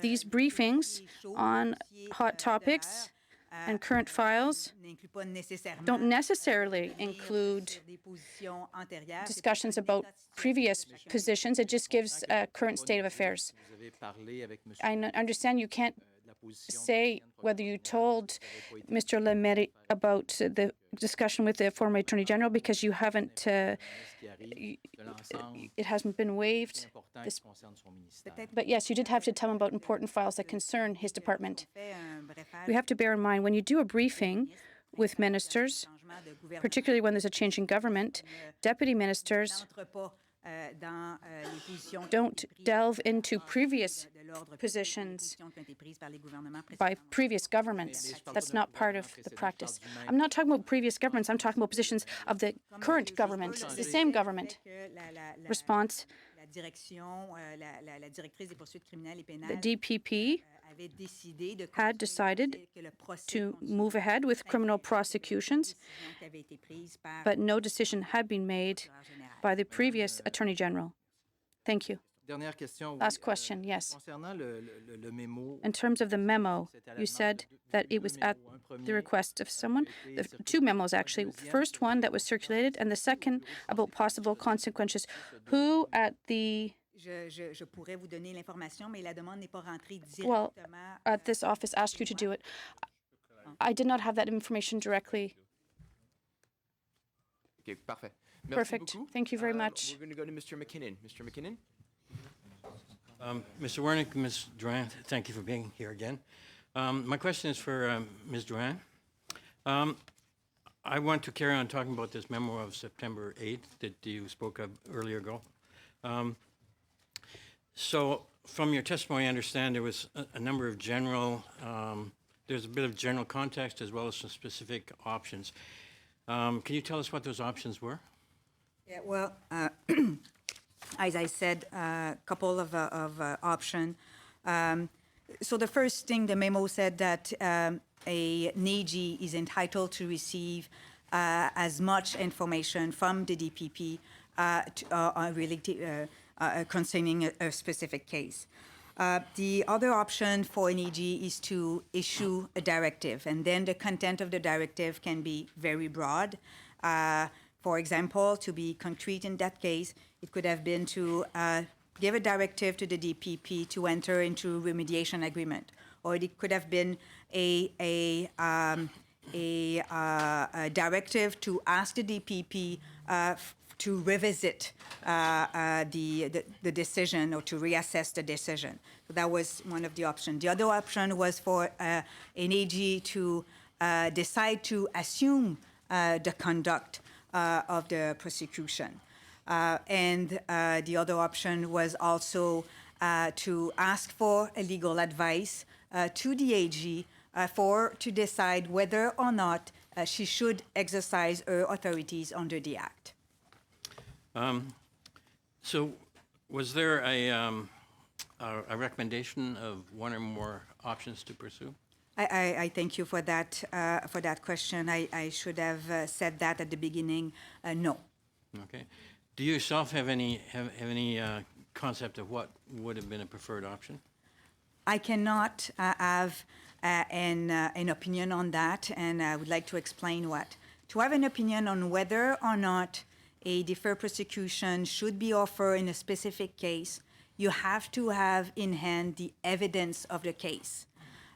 these briefings on hot topics and current files don't necessarily include discussions about previous positions. It just gives a current state of affairs. I understand you can't say whether you told Mr. Lametti about the discussion with the former Attorney General because you haven't, it hasn't been waived. But yes, you did have to tell him about important files that concern his department. We have to bear in mind when you do a briefing with ministers, particularly when there's a change in government, deputy ministers dans les positions don't delve into previous positions by previous governments. That's not part of the practice. I'm not talking about previous governments. I'm talking about positions of the current government, the same government. Response, la direction, la directrice des poursuites criminelles et pénales the DPP had decided to move ahead with criminal prosecutions, but no decision had been made by the previous Attorney General. Thank you. Dernière question. Last question, yes. Concernant le mémo, In terms of the memo, you said that it was at the request of someone. Two memos, actually. First one that was circulated, and the second about possible consequences. Who at the Je pourrais vous donner l'information, mais la demande n'est pas rentrée well, directement. at this office asked you to do it. I did not have that information directly. Okay, parfait. Merci Perfect. beaucoup. Thank you very much. We're going to go to Mr. McKinnon. Mr. McKinnon? Mr. Wernick, Ms. Drouin, thank you for being here again. My question is for Ms. Drouin. I want to carry on talking about this memo of September 8th that you spoke of earlier ago. So from your testimony, I understand there was a number of general, there's a bit of general context as well as some specific options. Can you tell us what those options were? Yeah, well, as I said, a couple of options. So the first thing, the memo said that an AG is entitled to receive as much information from the DPP concerning a specific case. The other option for an AG is to issue a directive, and then the content of the directive can be very broad. For example, to be concrete in that case, it could have been to give a directive to the DPP to enter into remediation agreement, or it could have been a directive to ask the DPP to revisit the decision or to reassess the decision. So that was one of the options. The other option was for an AG to decide to assume the conduct of the prosecution. And the other option was also to ask for a legal advice to the AG to decide whether or not she should exercise her authorities under the Act. So was there a recommendation of one or more options to pursue? I thank you for that question. I should have said that at the beginning. No. Okay. Do you yourself have any concept of what would have been a preferred option? I cannot have an opinion on that, and I would like to explain what. To have an opinion on whether or not a deferred prosecution should be offered in a specific case, you have to have in hand the evidence of the case.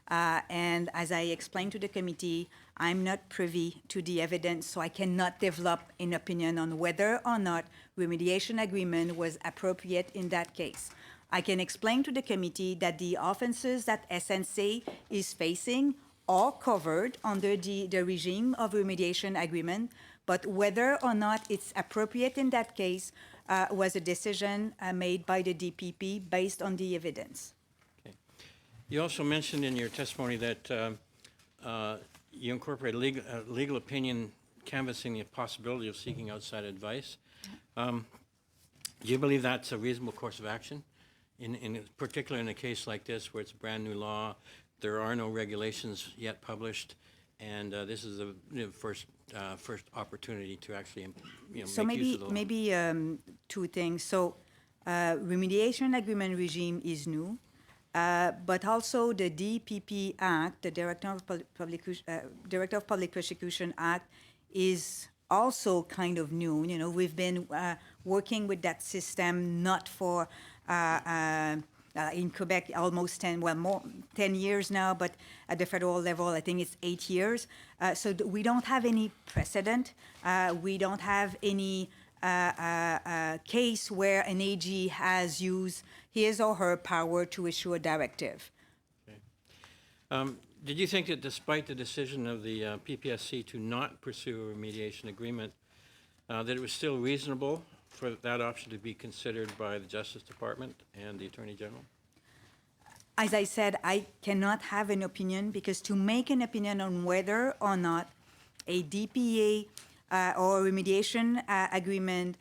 And as I explained to the committee, I'm not privy to the evidence, so I cannot develop an opinion on whether or not remediation agreement was appropriate in that case. I can explain to the committee that the offenses that SNC is facing are covered under the regime of remediation agreement, but whether or not it's appropriate in that case was a decision made by the DPP based on the evidence. Okay. You also mentioned in your testimony that you incorporate legal opinion canvassing the possibility of seeking outside advice. Do you believe that's a reasonable course of action? In particular in a case like this where it's a brand new law, there are no regulations yet published, and this is the first opportunity to actually So make use of the law. maybe two things. So remediation agreement regime is new, but also the DPP Act, the Director of Public Prosecution Act, is also kind of new. You know, we've been working with that system not for in Quebec almost 10 years now, but at the federal level, I think it's 8 years. So we don't have any precedent. We don't have any case where an AG has used his or her power to issue a directive. Okay. Did you think that despite the decision of the PPSC to not pursue a remediation agreement, that it was still reasonable for that option to be considered by the Justice Department and the Attorney General? As I said, I cannot have an opinion because to make an opinion on whether or not a DPA or remediation agreement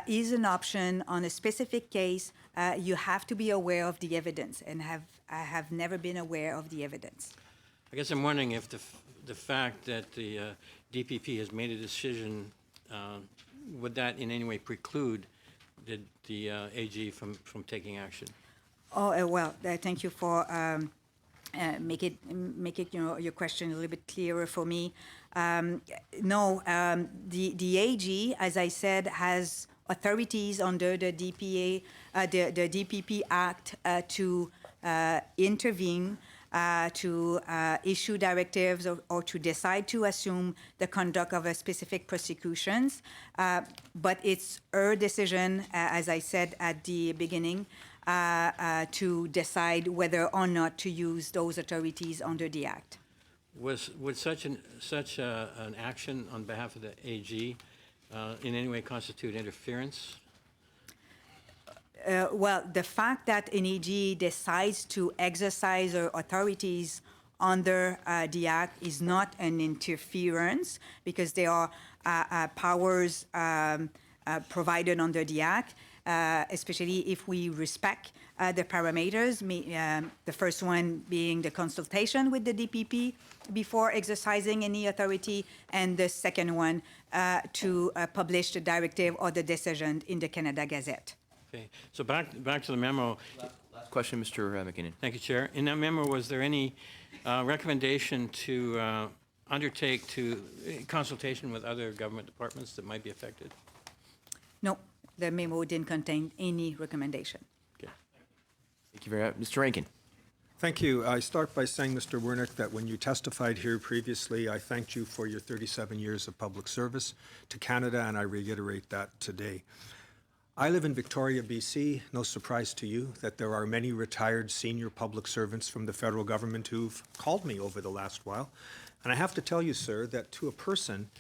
is an option on a specific case, you have to be aware of the evidence, and I have never been aware of the evidence. I guess I'm wondering if the fact that the DPP has made a decision, would that in any way preclude the AG from taking action? Oh, well, thank you for make it your question a little bit clearer for me. No, the AG, as I said, has authorities under the DPA, the DPP Act to intervene, to issue directives or to decide to assume the conduct of a specific prosecutions. But it's her decision, as I said at the beginning, to decide whether or not to use those authorities under the Act. Would such an action on behalf of the AG in any way constitute interference? Well, the fact that an AG decides to exercise her authorities under the Act is not an interference because there are powers provided under the Act, especially if we respect the parameters, the first one being the consultation with the DPP before exercising any authority, and the second one to publish the directive or the decision in the Canada Gazette. Okay, so back to the memo. Last question, Mr. McKinnon. Thank you, Chair. In that memo, was there any recommendation to undertake consultation with other government departments that might be affected? No, the memo didn't contain any recommendation. Okay. Thank you very much. Mr. Rankin. Thank you. I start by saying, Mr. Wernick, that when you testified here previously, I thanked you for your 37 years of public service to Canada, and I reiterate that today. I live in Victoria, BC. No surprise to you that there are many retired senior public servants from the federal government who've called me over the last while. And I have to tell you, sir, that to a person,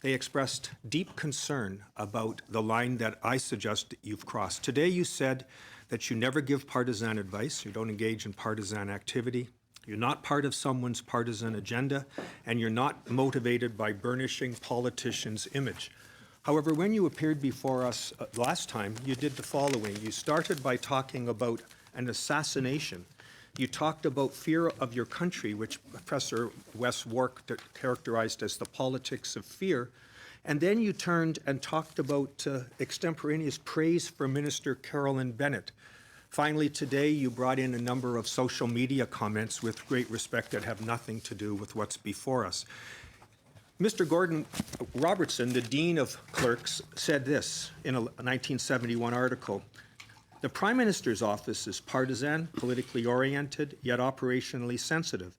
they expressed deep concern about the line that I suggest that you've crossed. Today you said that you never give partisan advice, you don't engage in partisan activity, you're not part of someone's partisan agenda, and you're not motivated by burnishing politicians' image. However, when you appeared before us last time, you did the following. You started by talking about an assassination. You talked about fear of your country, which Professor Wes Wark characterized as the politics of fear. And then you turned and talked about extemporaneous praise for Minister Carolyn Bennett. Finally, today, you brought in a number of social media comments with great respect that have nothing to do with what's before us. Mr. Gordon Robertson, the Dean of Clerks, said this in a 1971 article. The Prime Minister's office is partisan, politically oriented, yet operationally sensitive.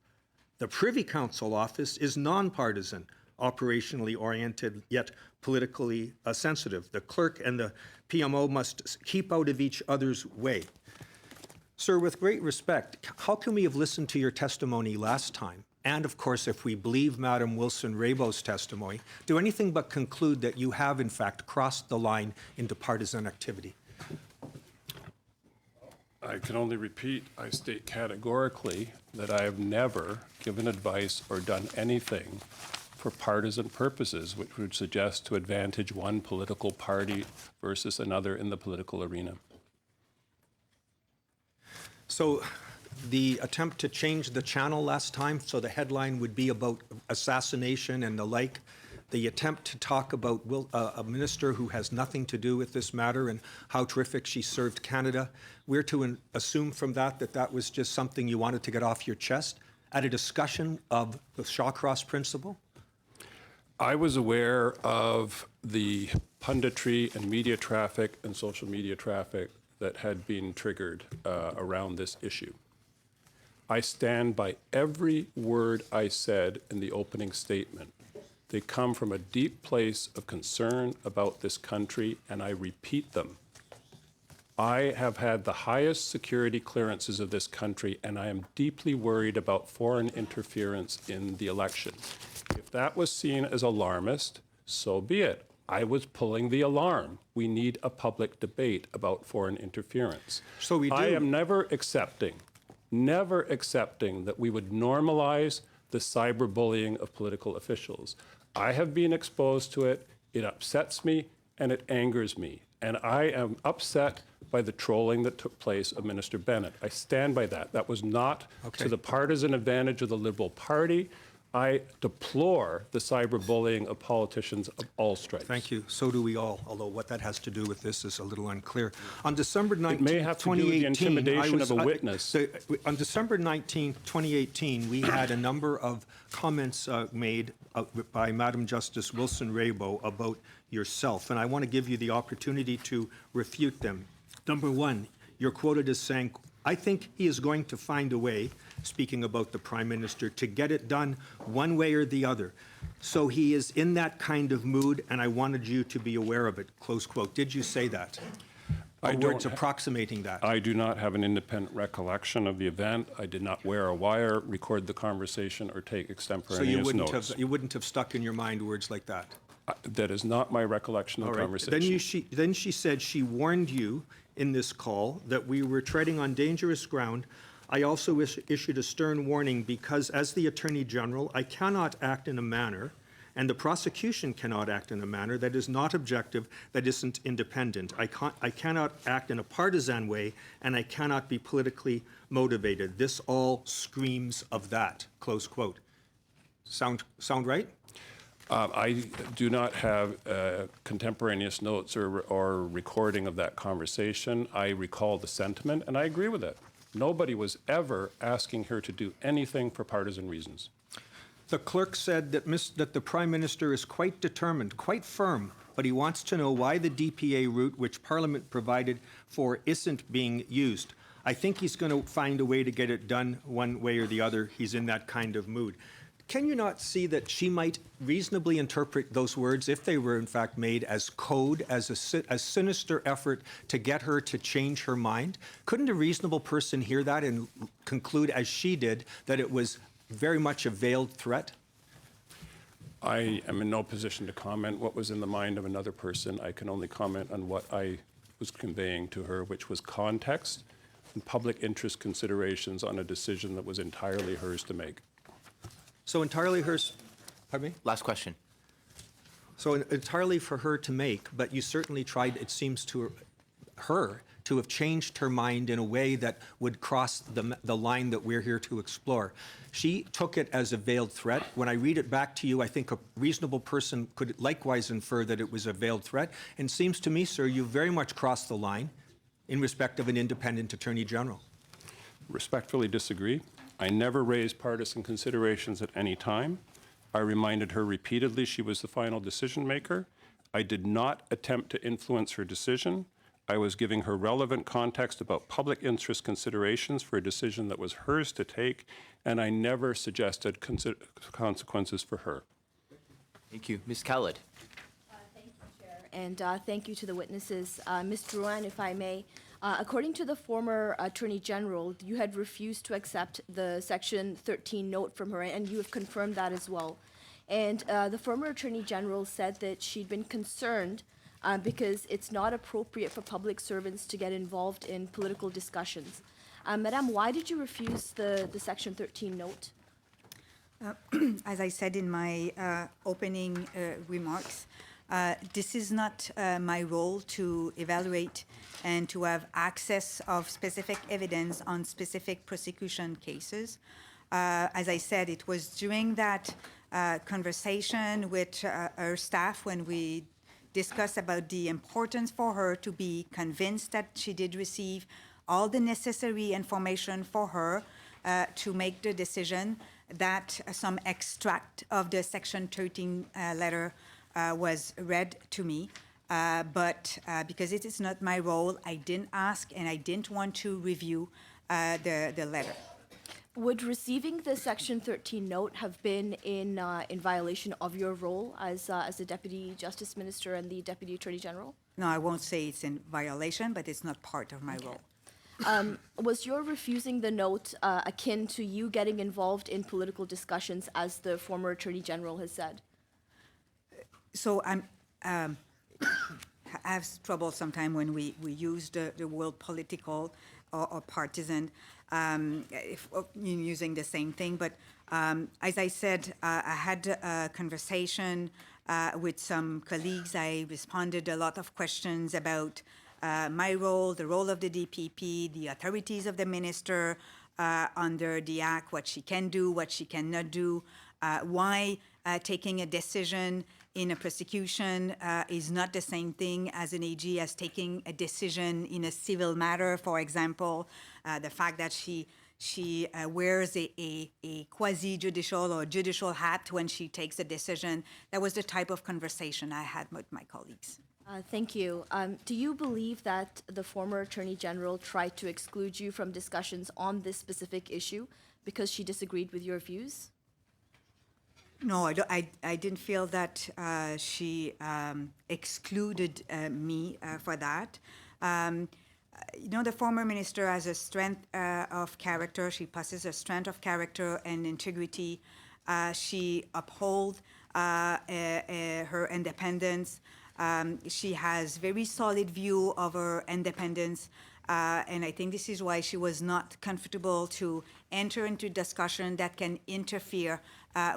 The Privy Council office is non-partisan, operationally oriented, yet politically sensitive. The Clerk and the PMO must keep out of each other's way. Sir, with great respect, how can we have listened to your testimony last time? And of course, if we believe Madam Wilson-Raybould's testimony, do anything but conclude that you have in fact crossed the line into partisan activity? I can only repeat, I state categorically that I have never given advice or done anything for partisan purposes, which would suggest to advantage one political party versus another in the political arena. So the attempt to change the channel last time, so the headline would be about assassination and the like, the attempt to talk about a minister who has nothing to do with this matter and how terrific she served Canada, we're to assume from that that that was just something you wanted to get off your chest at a discussion of the Shawcross principle? I was aware of the punditry and media traffic and social media traffic that had been triggered around this issue. I stand by every word I said in the opening statement. They come from a deep place of concern about this country, and I repeat them. I have had the highest security clearances of this country, and I am deeply worried about foreign interference in the election. If that was seen as alarmist, so be it. I was pulling the alarm. We need a public debate about foreign interference. So we do. I am never accepting that we would normalize the cyberbullying of political officials. I have been exposed to it. It upsets me and it angers me. And I am upset by the trolling that took place of Minister Bennett. I stand by that. That was not to the partisan advantage of the Liberal Party. I deplore the cyberbullying of politicians of all stripes. Thank you. So do we all, although what that has to do with this is a little unclear. On December 19, It may have to do with the intimidation of a witness. On December 19, 2018, we had a number of comments made by Madam Justice Wilson-Raybould about yourself, and I want to give you the opportunity to refute them. Number one, you're quoted as saying, I think he is going to find a way, speaking about the Prime Minister, to get it done one way or the other. So he is in that kind of mood, and I wanted you to be aware of it, close quote. Did you say that? Or words approximating that? I do not have an independent recollection of the event. I did not wear a wire, record the conversation, or take extemporaneous notes. So you wouldn't have stuck in your mind words like that? That is not my recollection of the conversation. Then she said she warned you in this call that we were treading on dangerous ground. I also issued a stern warning because as the Attorney General, I cannot act in a manner, and the prosecution cannot act in a manner that is not objective, that isn't independent. I cannot act in a partisan way, and I cannot be politically motivated. This all screams of that, close quote. Sound right? I do not have contemporaneous notes or recording of that conversation. I recall the sentiment, and I agree with it. Nobody was ever asking her to do anything for partisan reasons. The clerk said that the Prime Minister is quite determined, quite firm, but he wants to know why the DPA route, which Parliament provided for, isn't being used. I think he's going to find a way to get it done one way or the other. He's in that kind of mood. Can you not see that she might reasonably interpret those words, if they were in fact made, as code, as a sinister effort to get her to change her mind? Couldn't a reasonable person hear that and conclude, as she did, that it was very much a veiled threat? I am in no position to comment what was in the mind of another person. I can only comment on what I was conveying to her, which was context and public interest considerations on a decision that was entirely hers to make. So entirely hers, pardon me? Last question. So entirely for her to make, but you certainly tried, it seems to her, to have changed her mind in a way that would cross the line that we're here to explore. She took it as a veiled threat. When I read it back to you, I think a reasonable person could likewise infer that it was a veiled threat. And it seems to me, sir, you very much crossed the line in respect of an independent Attorney General. Respectfully disagree. I never raised partisan considerations at any time. I reminded her repeatedly she was the final decision maker. I did not attempt to influence her decision. I was giving her relevant context about public interest considerations for a decision that was hers to take, and I never suggested consequences for her. Thank you. Ms. Khaled. Thank you, Chair, and thank you to the witnesses. Ms. Drouin, if I may, according to the former Attorney General, you had refused to accept the Section 13 note from her, and you have confirmed that as well. And the former Attorney General said that she'd been concerned because it's not appropriate for public servants to get involved in political discussions. Madame, why did you refuse the Section 13 note? As I said in my opening remarks, this is not my role to evaluate and to have access of specific evidence on specific prosecution cases. As I said, it was during that conversation with our staff when we discussed about the importance for her to be convinced that she did receive all the necessary information for her to make the decision, that some extract of the Section 13 letter was read to me. But because it is not my role, I didn't ask and I didn't want to review the letter. Would receiving the Section 13 note have been in violation of your role as the Deputy Justice Minister and the Deputy Attorney General? No, I won't say it's in violation, but it's not part of my role. Was your refusing the note akin to you getting involved in political discussions, as the former Attorney General has said? So have trouble sometimes when we use the word political or partisan, using the same thing. But as I said, I had a conversation with some colleagues. I responded a lot of questions about my role, the role of the DPP, the authorities of the minister under the Act, what she can do, what she cannot do, why taking a decision in a prosecution is not the same thing as an AG as taking a decision in a civil matter, for example. The fact that she wears a quasi-judicial or judicial hat when she takes a decision. That was the type of conversation I had with my colleagues. Thank you. Do you believe that the former Attorney General tried to exclude you from discussions on this specific issue because she disagreed with your views? No, I didn't feel that she excluded me for that. The former minister has a strength of character. She possesses a strength of character and integrity. She upholds her independence. She has very solid view of her independence. And I think this is why she was not comfortable to enter into discussion that can interfere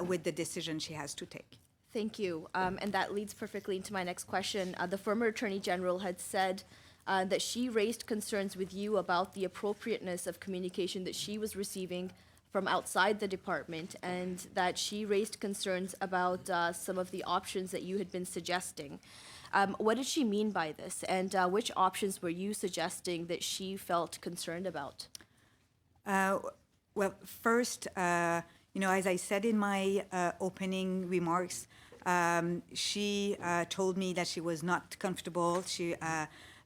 with the decision she has to take. Thank you. And that leads perfectly into my next question. The former Attorney General had said that she raised concerns with you about the appropriateness of communication that she was receiving from outside the department, and that she raised concerns about some of the options that you had been suggesting. What did she mean by this, and which options were you suggesting that she felt concerned about? Well, first, as I said in my opening remarks, she told me that she was not comfortable.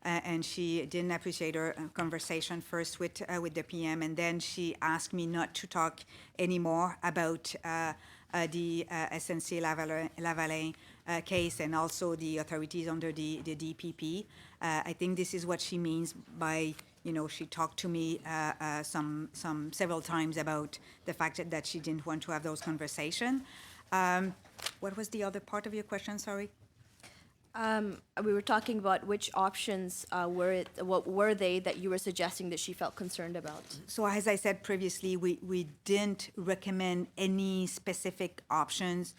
And she didn't appreciate her conversation first with the PM, and then she asked me not to talk anymore about the SNC-Lavalin case and also the authorities under the DPP. I think this is what she means by, she talked to me several times about the fact that she didn't want to have those conversations. What was the other part of your question, sorry? We were talking about which options what were they that you were suggesting that she felt concerned about? So as I said previously, we didn't recommend any specific options.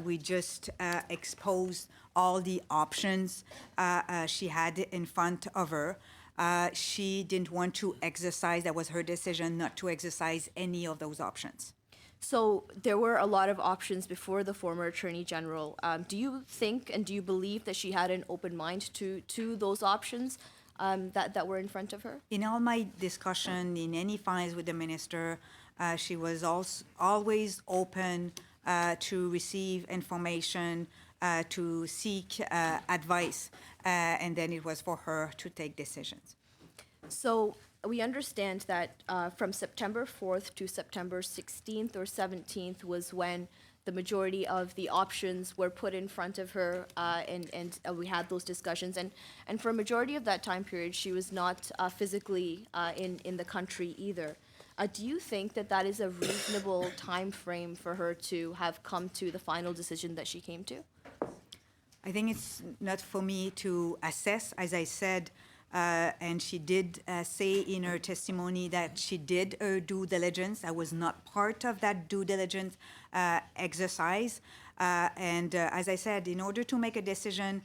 We just exposed all the options she had in front of her. She didn't want to exercise, that was her decision not to exercise any of those options. So there were a lot of options before the former Attorney General. Do you think and do you believe that she had an open mind to those options that were in front of her? In all my discussion, in any files with the minister, she was always open to receive information, to seek advice, and then it was for her to take decisions. So we understand that from September 4th to September 16th or 17th was when the majority of the options were put in front of her, and we had those discussions. And for a majority of that time period, she was not physically in the country either. Do you think that that is a reasonable time frame for her to have come to the final decision that she came to? I think it's not for me to assess. As I said, and she did say in her testimony that she did her due diligence. I was not part of that due diligence exercise. And as I said, in order to make a decision,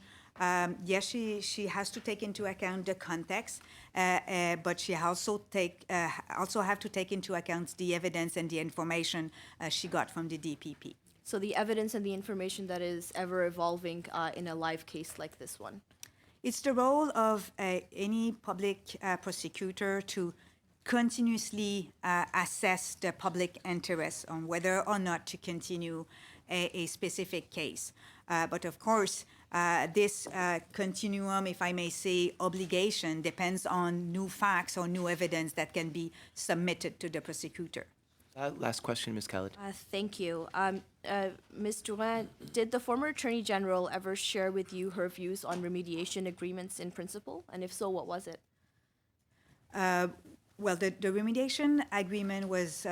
yes, she has to take into account the context, but she also have to take into account the evidence and the information she got from the DPP. So the evidence and the information that is ever evolving in a live case like this one. It's the role of any public prosecutor to continuously assess the public interest on whether or not to continue a specific case. But of course, this continuum, if I may say, obligation depends on new facts or new evidence that can be submitted to the prosecutor. Last question, Ms. Khaled. Thank you. Ms. Drouin, did the former Attorney General ever share with you her views on remediation agreements in principle? And if so, what was it? Well, the remediation agreement was,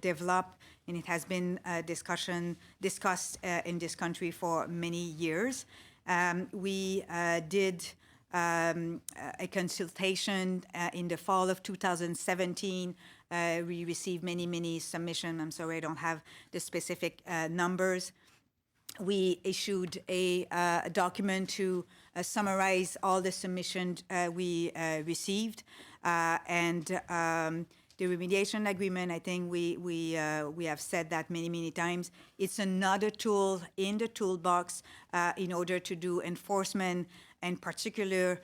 developed and it has been discussed in this country for many years. We did a consultation in the fall of 2017. We received many submissions. I'm sorry, I don't have the specific numbers. We issued a document to summarize all the submissions we received, and the remediation agreement. I think we have said that many times. It's another tool in the toolbox in order to do enforcement, in particular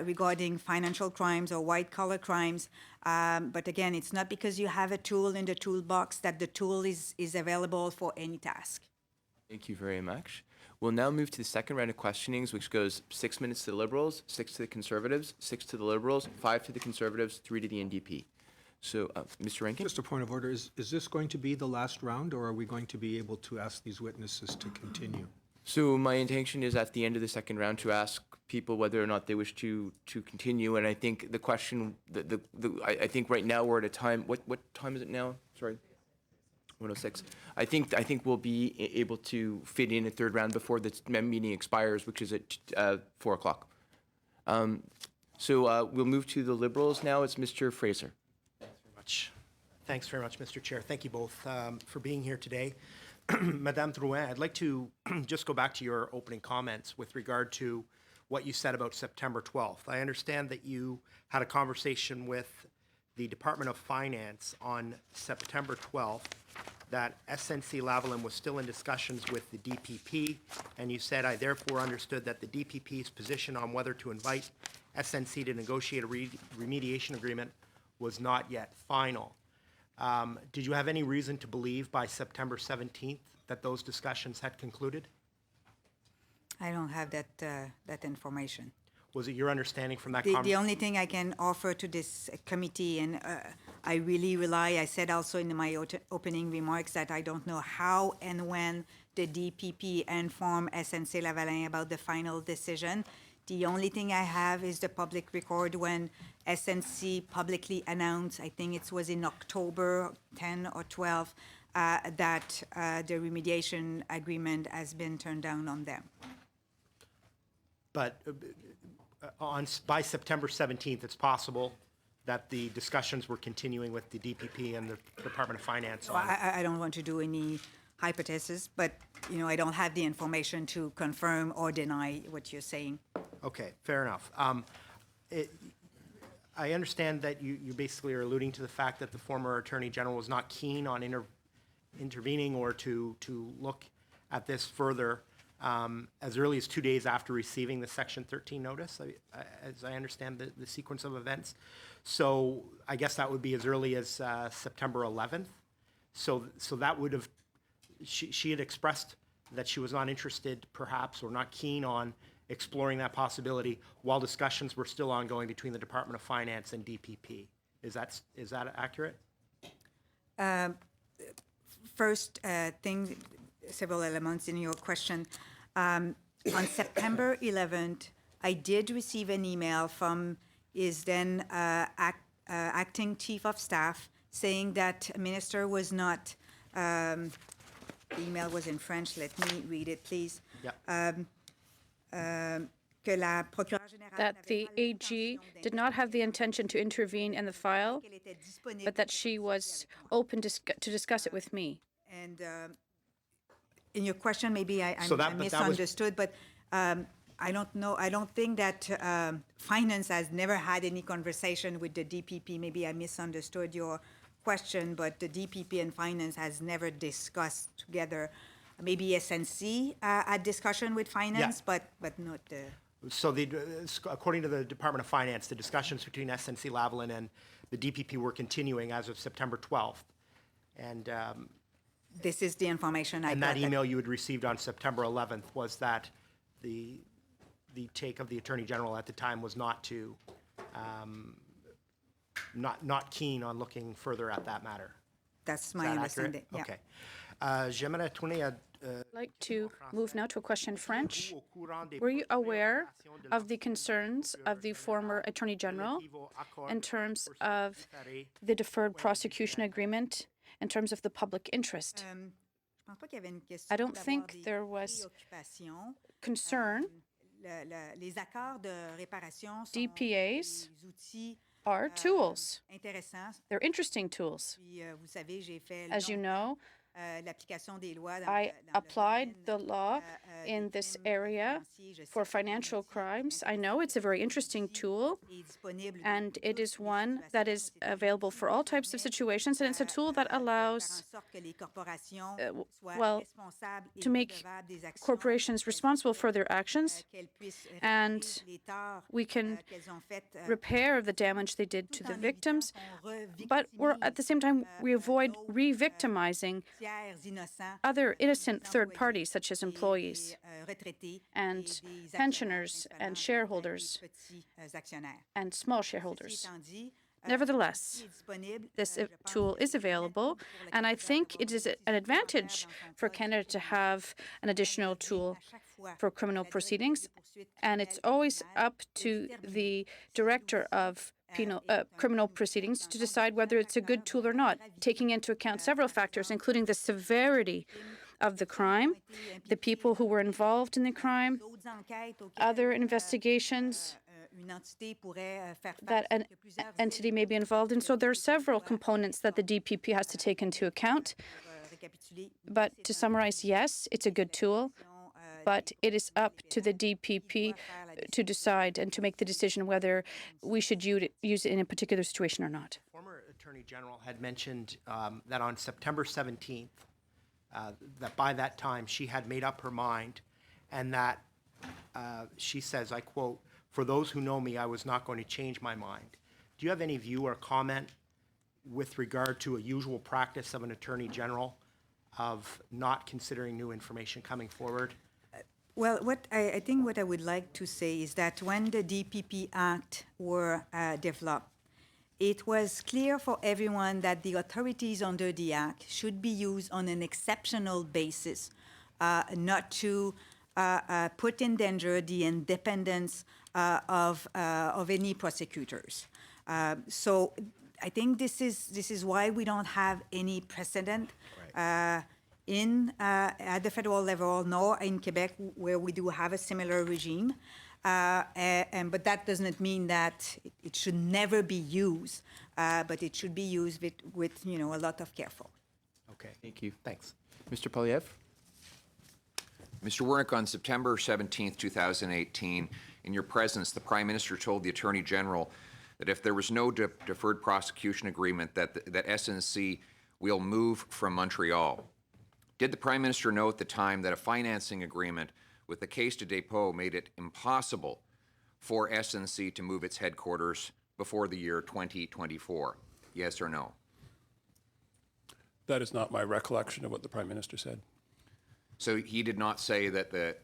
regarding financial crimes or white-collar crimes. But again, it's not because you have a tool in the toolbox that the tool is available for any task. Thank you very much. We'll now move to the second round of questionings, which goes 6 minutes to the Liberals, 6 to the Conservatives, 6 to the Liberals, 5 to the Conservatives, 3 to the NDP. So, Mr. Rankin? Just a point of order. Is this going to be the last round, or are we going to be able to ask these witnesses to continue? So my intention is at the end of the second round to ask people whether or not they wish to continue. And I think the question, I think right now we're at a time, what time is it now? Sorry. 1:06. I think we'll be able to fit in a third round before the meeting expires, which is at 4 o'clock. So we'll move to the Liberals now. It's Mr. Fraser. Thanks very much, Mr. Chair. Thank you both for being here today. Madame Drouin, I'd like to just go back to your opening comments with regard to what you said about September 12th. I understand that you had a conversation with the Department of Finance on September 12th, that SNC-Lavalin was still in discussions with the DPP, and you said, I therefore understood that the DPP's position on whether to invite SNC to negotiate a remediation agreement was not yet final. Did you have any reason to believe by September 17th that those discussions had concluded? I don't have that information. Was it your understanding from that The only thing I can offer to this committee, and I really rely, I said also in my opening remarks that I don't know how and when the DPP informed SNC-Lavalin about the final decision. The only thing I have is the public record when SNC publicly announced, I think it was in October 10 or 12, that the remediation agreement has been turned down on them. But by September 17th, it's possible that the discussions were continuing with the DPP and the Department of Finance. I don't want to do any hypothesis, but I don't have the information to confirm or deny what you're saying. Okay, fair enough. I understand that you basically are alluding to the fact that the former Attorney General was not keen on intervening or to look at this further as early as 2 days after receiving the Section 13 notice, as I understand the sequence of events. So I guess that would be as early as September 11th. So that would have, she had expressed that she was not interested, perhaps, or not keen on exploring that possibility while discussions were still ongoing between the Department of Finance and DPP. Is that accurate? First thing, several elements in your question. On September 11th, I did receive an email from his then acting chief of staff saying that minister was not, the email was in French, let me read it, please. Yeah. That the AG did not have the intention to intervene in the file, but that she was open to discuss it with me. And in your question, maybe I But misunderstood, but I don't know. I don't think that finance has never had any conversation with the DPP. Maybe I misunderstood your question, but the DPP and finance has never discussed together. Maybe SNC had discussion with finance, Yeah. but not the... So according to the Department of Finance, the discussions between SNC-Lavalin and the DPP were continuing as of September 12th. And this is the information I got. And that email you had received on September 11th was that the take of the Attorney General at the time was not to, not keen on looking further at that matter. That's my understanding. Yeah. Okay. J'aimerais tourner à I'd like to move now to a question in French. Were you aware of the concerns of the former Attorney General in terms of the deferred prosecution agreement in terms of the public interest. Je pense pas qu'il y avait une question I don't d'avoir think des there was préoccupations. concern. Les accords de réparation sont DPAs des outils are tools. intéressants. They're interesting tools. Puis, vous savez, j'ai fait As you know, l'application des lois dans I le applied domaine, the law in this area for financial crimes. I know it's a very interesting tool, est disponible and it is one that is available for all types of situations, and it's a tool that faire en allows sorte que les corporations soient well, responsables et to make redevables des actions corporations responsible for their actions, qu'elles puissent and réparer les torts we can qu'elles ont fait repair the damage they did to tout the en victims, évitant qu'on but we're at the same time we avoid d'autres, re-victimizing tiers innocents other innocent third parties such as employees retraités and et des pensioners actionnaires and principalement, shareholders des petits actionnaires. and small Ceci shareholders. étant dit, Nevertheless, l'outil est disponible. this Je pense tool que is c'est bénéfique available, pour le and I Canada think d'avoir it is un an outil advantage supplémentaire for dans son Canada to have an additional tool à chaque fois for criminal la proceedings, directive de poursuite and it's criminelle always pénale up to déterminer the si director l'outil, of criminal est un proceedings to dans decide whether it's a good tool or not, taking into account several factors, including the severity of the crime, the people who were involved in the crime, d'autres enquêtes auxquelles, other investigations une entité pourrait faire that face, an que plusieurs entity may be involved in. So there are several components that the DPP has to take into account. récapituler. But to summarize, yes, it's a good tool, but it is up to the DPP to decide and to make the decision whether we should use it in a particular situation or not. Former Attorney General had mentioned that on September 17th, that by that time she had made up her mind, and that she says, I quote, "For those who know me, I was not going to change my mind." Do you have any view or comment with regard to a usual practice of an Attorney General of not considering new information coming forward? Well, what I think what I would like to say is that when the DPP Act were developed, it was clear for everyone that the authorities under the Act should be used on an exceptional basis, not to put in danger the independence of any prosecutors. So I think this is why we don't have any precedent at the federal level, nor in Quebec, where we do have a similar regime. But that doesn't mean that it should never be used, but it should be used with a lot of careful. Okay. Thank you. Thanks. Mr. Polyev? Mr. Wernick, on September 17, 2018, in your presence, the Prime Minister told the Attorney General that if there was no deferred prosecution agreement, that SNC will move from Montreal. Did the Prime Minister know at the time that a financing agreement with the Caisse de dépôt made it impossible for SNC to move its headquarters before the year 2024? Yes or no? That is not my recollection of what the Prime Minister said. So he did not say that the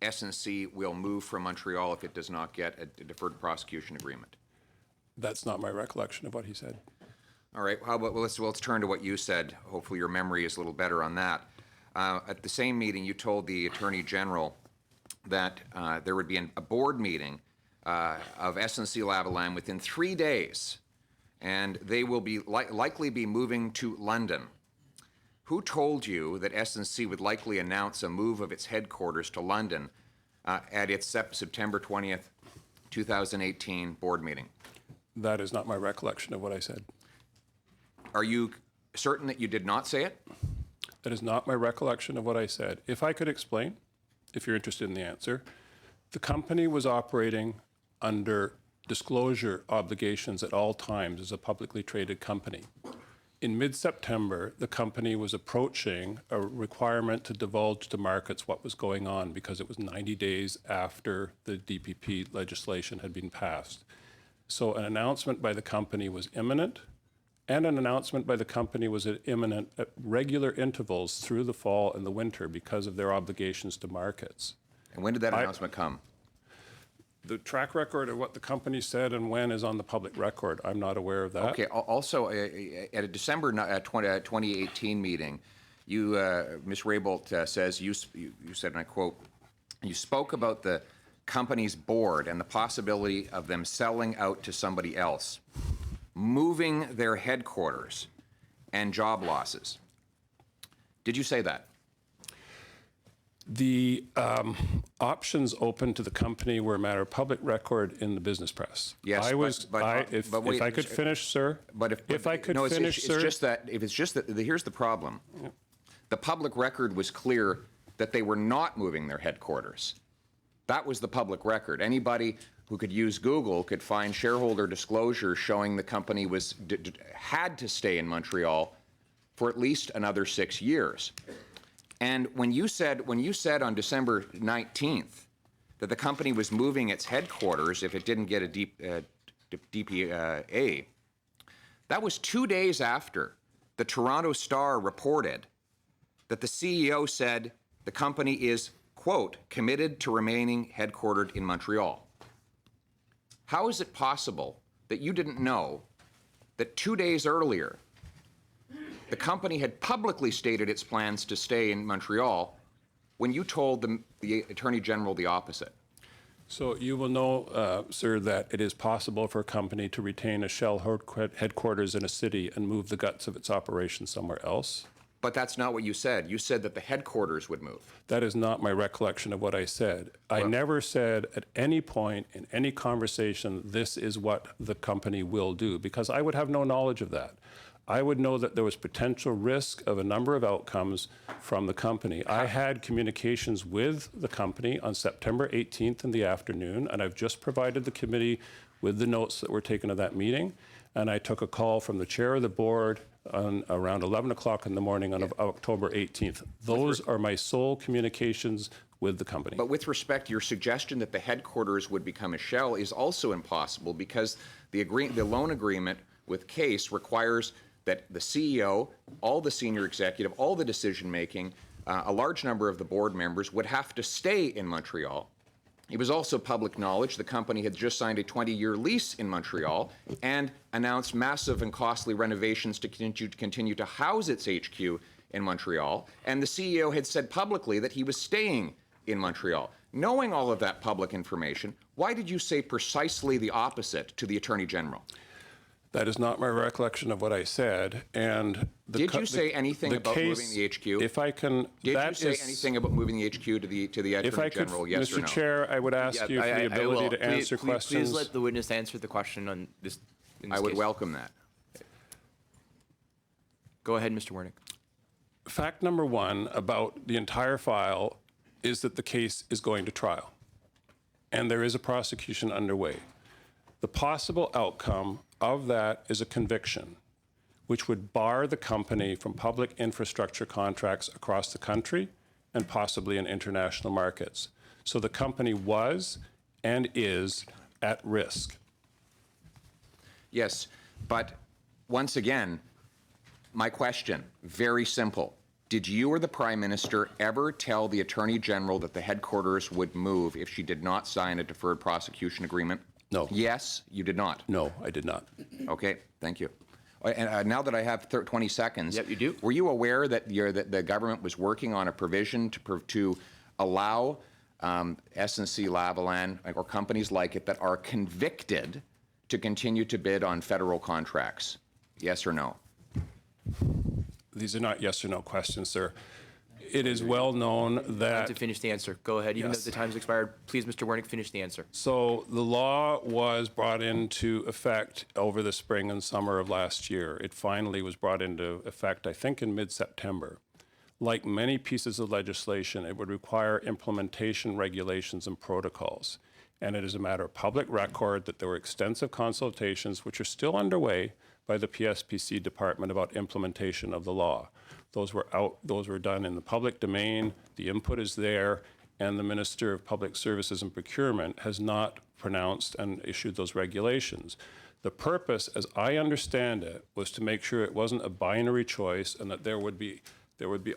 SNC will move from Montreal if it does not get a deferred prosecution agreement? That's not my recollection of what he said. All right, how about, let's turn to what you said. Hopefully your memory is a little better on that. At the same meeting, you told the Attorney General that there would be a board meeting of SNC-Lavalin within 3 days, and they will be likely be moving to London. Who told you that SNC would likely announce a move of its headquarters to London at its September 20th, 2018 board meeting? That is not my recollection of what I said. Are you certain that you did not say it? That is not my recollection of what I said. If I could explain, if you're interested in the answer, the company was operating under disclosure obligations at all times as a publicly traded company. In mid-September, the company was approaching a requirement to divulge to markets what was going on because it was 90 days after the DPP legislation had been passed. So an announcement by the company was imminent, and an announcement by the company was imminent at regular intervals through the fall and the winter because of their obligations to markets. And when did that announcement come? The track record of what the company said and when is on the public record. I'm not aware of that. Okay. Also, at a December 2018 meeting, you, Ms. Raybould says, you said, and I quote, you spoke about the company's board and the possibility of them selling out to somebody else, moving their headquarters. and job losses. Did you say that? The options open to the company were a matter of public record in the business press. Yes, If I could finish, sir. If I could finish, sir. It's just that here's the problem. The public record was clear that they were not moving their headquarters. That was the public record. Anybody who could use Google could find shareholder disclosure showing the company had to stay in Montreal for at least another 6 years. And when you said on December 19th that the company was moving its headquarters if it didn't get a DPA, that was 2 days after the Toronto Star reported that the CEO said the company is, quote, committed to remaining headquartered in Montreal. How is it possible that you didn't know that 2 days earlier the company had publicly stated its plans to stay in Montreal when you told the Attorney General the opposite? So you will know, sir, that it is possible for a company to retain a shell headquarters in a city and move the guts of its operation somewhere else. But that's not what you said. You said that the headquarters would move. That is not my recollection of what I said. I never said at any point in any conversation, this is what the company will do, because I would have no knowledge of that. I would know that there was potential risk of a number of outcomes from the company. I had communications with the company on September 18th in the afternoon, and I've just provided the committee with the notes that were taken of that meeting. And I took a call from the chair of the board on around 11 o'clock in the morning on October 18th. Those are my sole communications with the company. But with respect, your suggestion that the headquarters would become a shell is also impossible because the loan agreement with Case requires that the CEO, all the senior executive, all the decision-making, a large number of the board members would have to stay in Montreal. It was also public knowledge the company had just signed a 20-year lease in Montreal and announced massive and costly renovations to continue to house its HQ in Montreal. And the CEO had said publicly that he was staying in Montreal. Knowing all of that public information, why did you say precisely the opposite to the Attorney General? That is not my recollection of what I said. And did you say anything about moving the HQ? If I can, did you say anything about moving the HQ to the Attorney General? Yes or no? Mr. Chair, I would ask you for the ability to answer questions. Please let the witness answer the question on this. I would welcome that. Go ahead, Mr. Wernick. Fact number one about the entire file is that the case is going to trial, and there is a prosecution underway. The possible outcome of that is a conviction, which would bar the company from public infrastructure contracts across the country and possibly in international markets. So the company was and is at risk. Yes, but once again, my question, very simple. Did you or the Prime Minister ever tell the Attorney General that the headquarters would move if she did not sign a deferred prosecution agreement? No. Yes, you did not? No, I did not. Okay, thank you. And now that I have 20 seconds, yep, you do. Were you aware that the government was working on a provision to allow SNC-Lavalin or companies like it that are convicted to continue to bid on federal contracts? Yes or no? These are not yes or no questions, sir. It is well known that... To finish the answer. Go ahead. Even though the time's expired, please, Mr. Wernick, finish the answer. So the law was brought into effect over the spring and summer of last year. It finally was brought into effect, I think, in mid-September. Like many pieces of legislation, it would require implementation regulations and protocols. And it is a matter of public record that there were extensive consultations, which are still underway, by the PSPC department about implementation of the law. Those were done in the public domain, the input is there, and the Minister of Public Services and Procurement has not pronounced and issued those regulations. The purpose, as I understand it, was to make sure it wasn't a binary choice and that there would be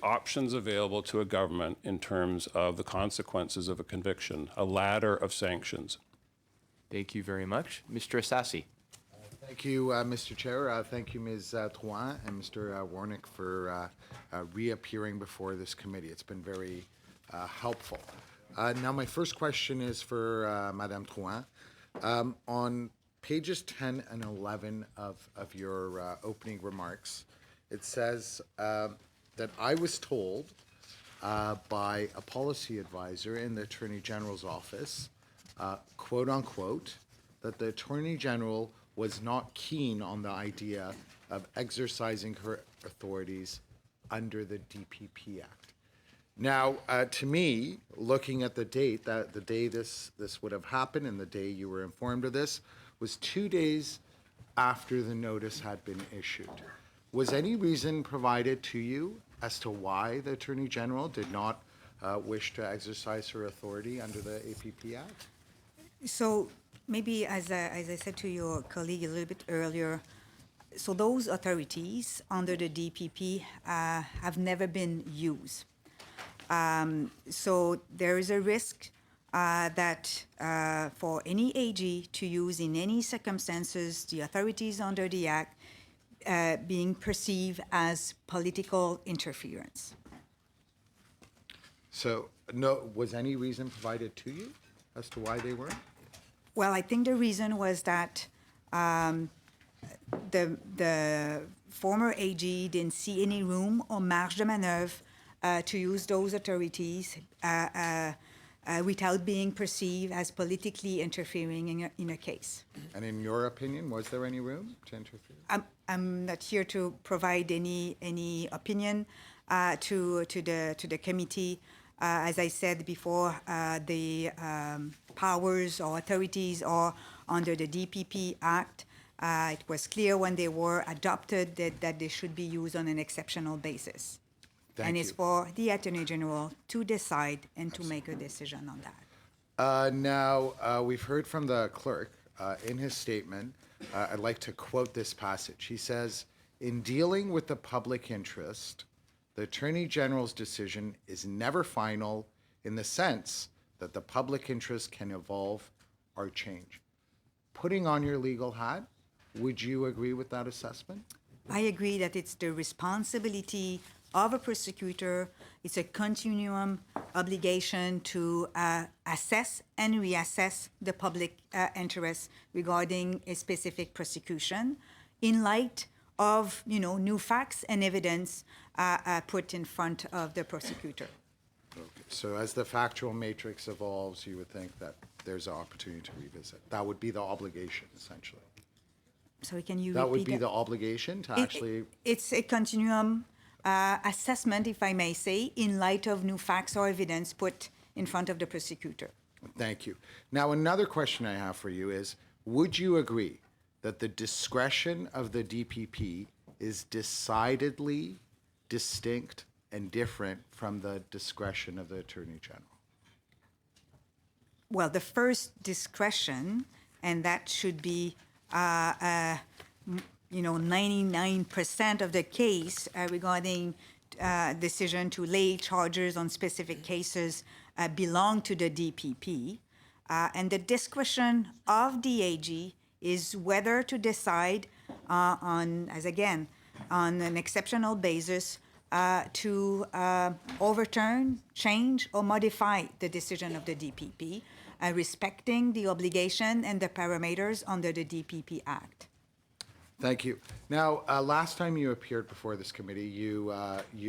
options available to a government in terms of the consequences of a conviction, a ladder of sanctions. Thank you very much. Mr. Assassi. Thank you, Mr. Chair. Thank you, Ms. Drouin and Mr. Wernick for reappearing before this committee. It's been very helpful. Now, my first question is for Madame Drouin. On pages 10 and 11 of your opening remarks, it says that I was told by a policy advisor in the Attorney General's office, quote unquote, that the Attorney General was not keen on the idea of exercising her authorities under the DPP Act. Now, to me, looking at the date, that the day this would have happened and the day you were informed of this was 2 days after the notice had been issued. Was any reason provided to you as to why the Attorney General did not wish to exercise her authority under the APP Act? So maybe as I said to your colleague a little bit earlier, so those authorities under the DPP have never been used. So there is a risk that for any AG to use in any circumstances the authorities under the Act being perceived as political interference. So, no, was any reason provided to you as to why they weren't? Well, I think the reason was that the former AG didn't see any room or marge de manœuvre to use those authorities without being perceived as politically interfering in a case. And in your opinion, was there any room to interfere? I'm not here to provide any opinion to the committee. As I said before, the powers or authorities are under the DPP Act. It was clear when they were adopted that they should be used on an exceptional basis. Thank It's you. for the Attorney General to decide and to make a decision on that. Now, we've heard from the clerk in his statement. I'd like to quote this passage. He says, "In dealing with the public interest, the Attorney General's decision is never final in the sense that the public interest can evolve or change." Putting on your legal hat, would you agree with that assessment? I agree that it's the responsibility of a prosecutor. It's a continuum obligation to assess and reassess the public interest regarding a specific prosecution in light of new facts and evidence put in front of the prosecutor. Okay. So as the factual matrix evolves, you would think that there's an opportunity to revisit. That would be the obligation, essentially. So can you That would repeat be the obligation to actually... It's a continuum assessment, if I may say, in light of new facts or evidence put in front of the prosecutor. Thank you. Now, another question I have for you is, would you agree that the discretion of the DPP is decidedly distinct and different from the discretion of the Attorney General? Well, the first discretion, and that should be 99% of the case regarding decision to lay charges on specific cases belong to the DPP. And the discretion of the AG is whether to decide on an exceptional basis to overturn, change, or modify the decision of the DPP, respecting the obligation and the parameters under the DPP Act. Thank you. Now, last time you appeared before this committee, you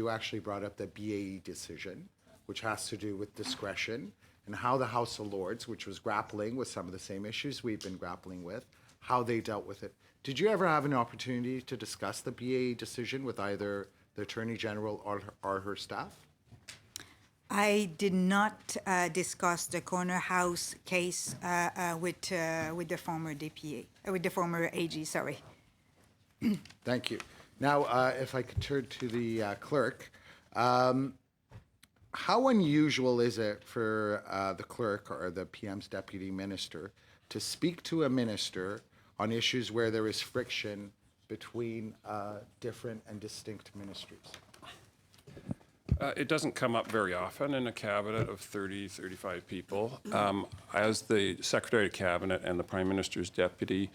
actually brought up the BAE decision, which has to do with discretion and how the House of Lords, which was grappling with some of the same issues we've been grappling with, how they dealt with it. Did you ever have an opportunity to discuss the BAE decision with either the Attorney General or her staff? I did not discuss the Corner House case with the former DPA, with the former AG. Sorry. Thank you. Now, if I could turn to the clerk, how unusual is it for the clerk or the PM's deputy minister to speak to a minister on issues where there is friction between different and distinct ministries? It doesn't come up very often in a cabinet of 30, 35 people. As the Secretary of Cabinet and the Prime Minister's deputy,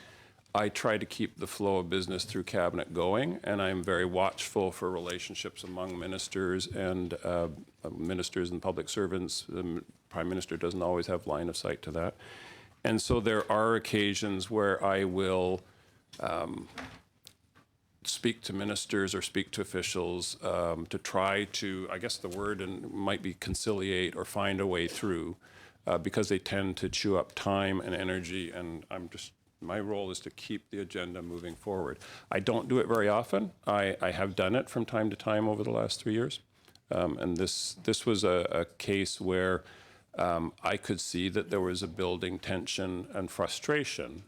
I try to keep the flow of business through Cabinet going, and I'm very watchful for relationships among ministers and public servants. The Prime Minister doesn't always have line of sight to that. And so there are occasions where I will speak to ministers or speak to officials to try to, I guess the word might be conciliate or find a way through, because they tend to chew up time and energy, and my role is to keep the agenda moving forward. I don't do it very often. I have done it from time to time over the last 3 years. And this was a case where I could see that there was a building tension and frustration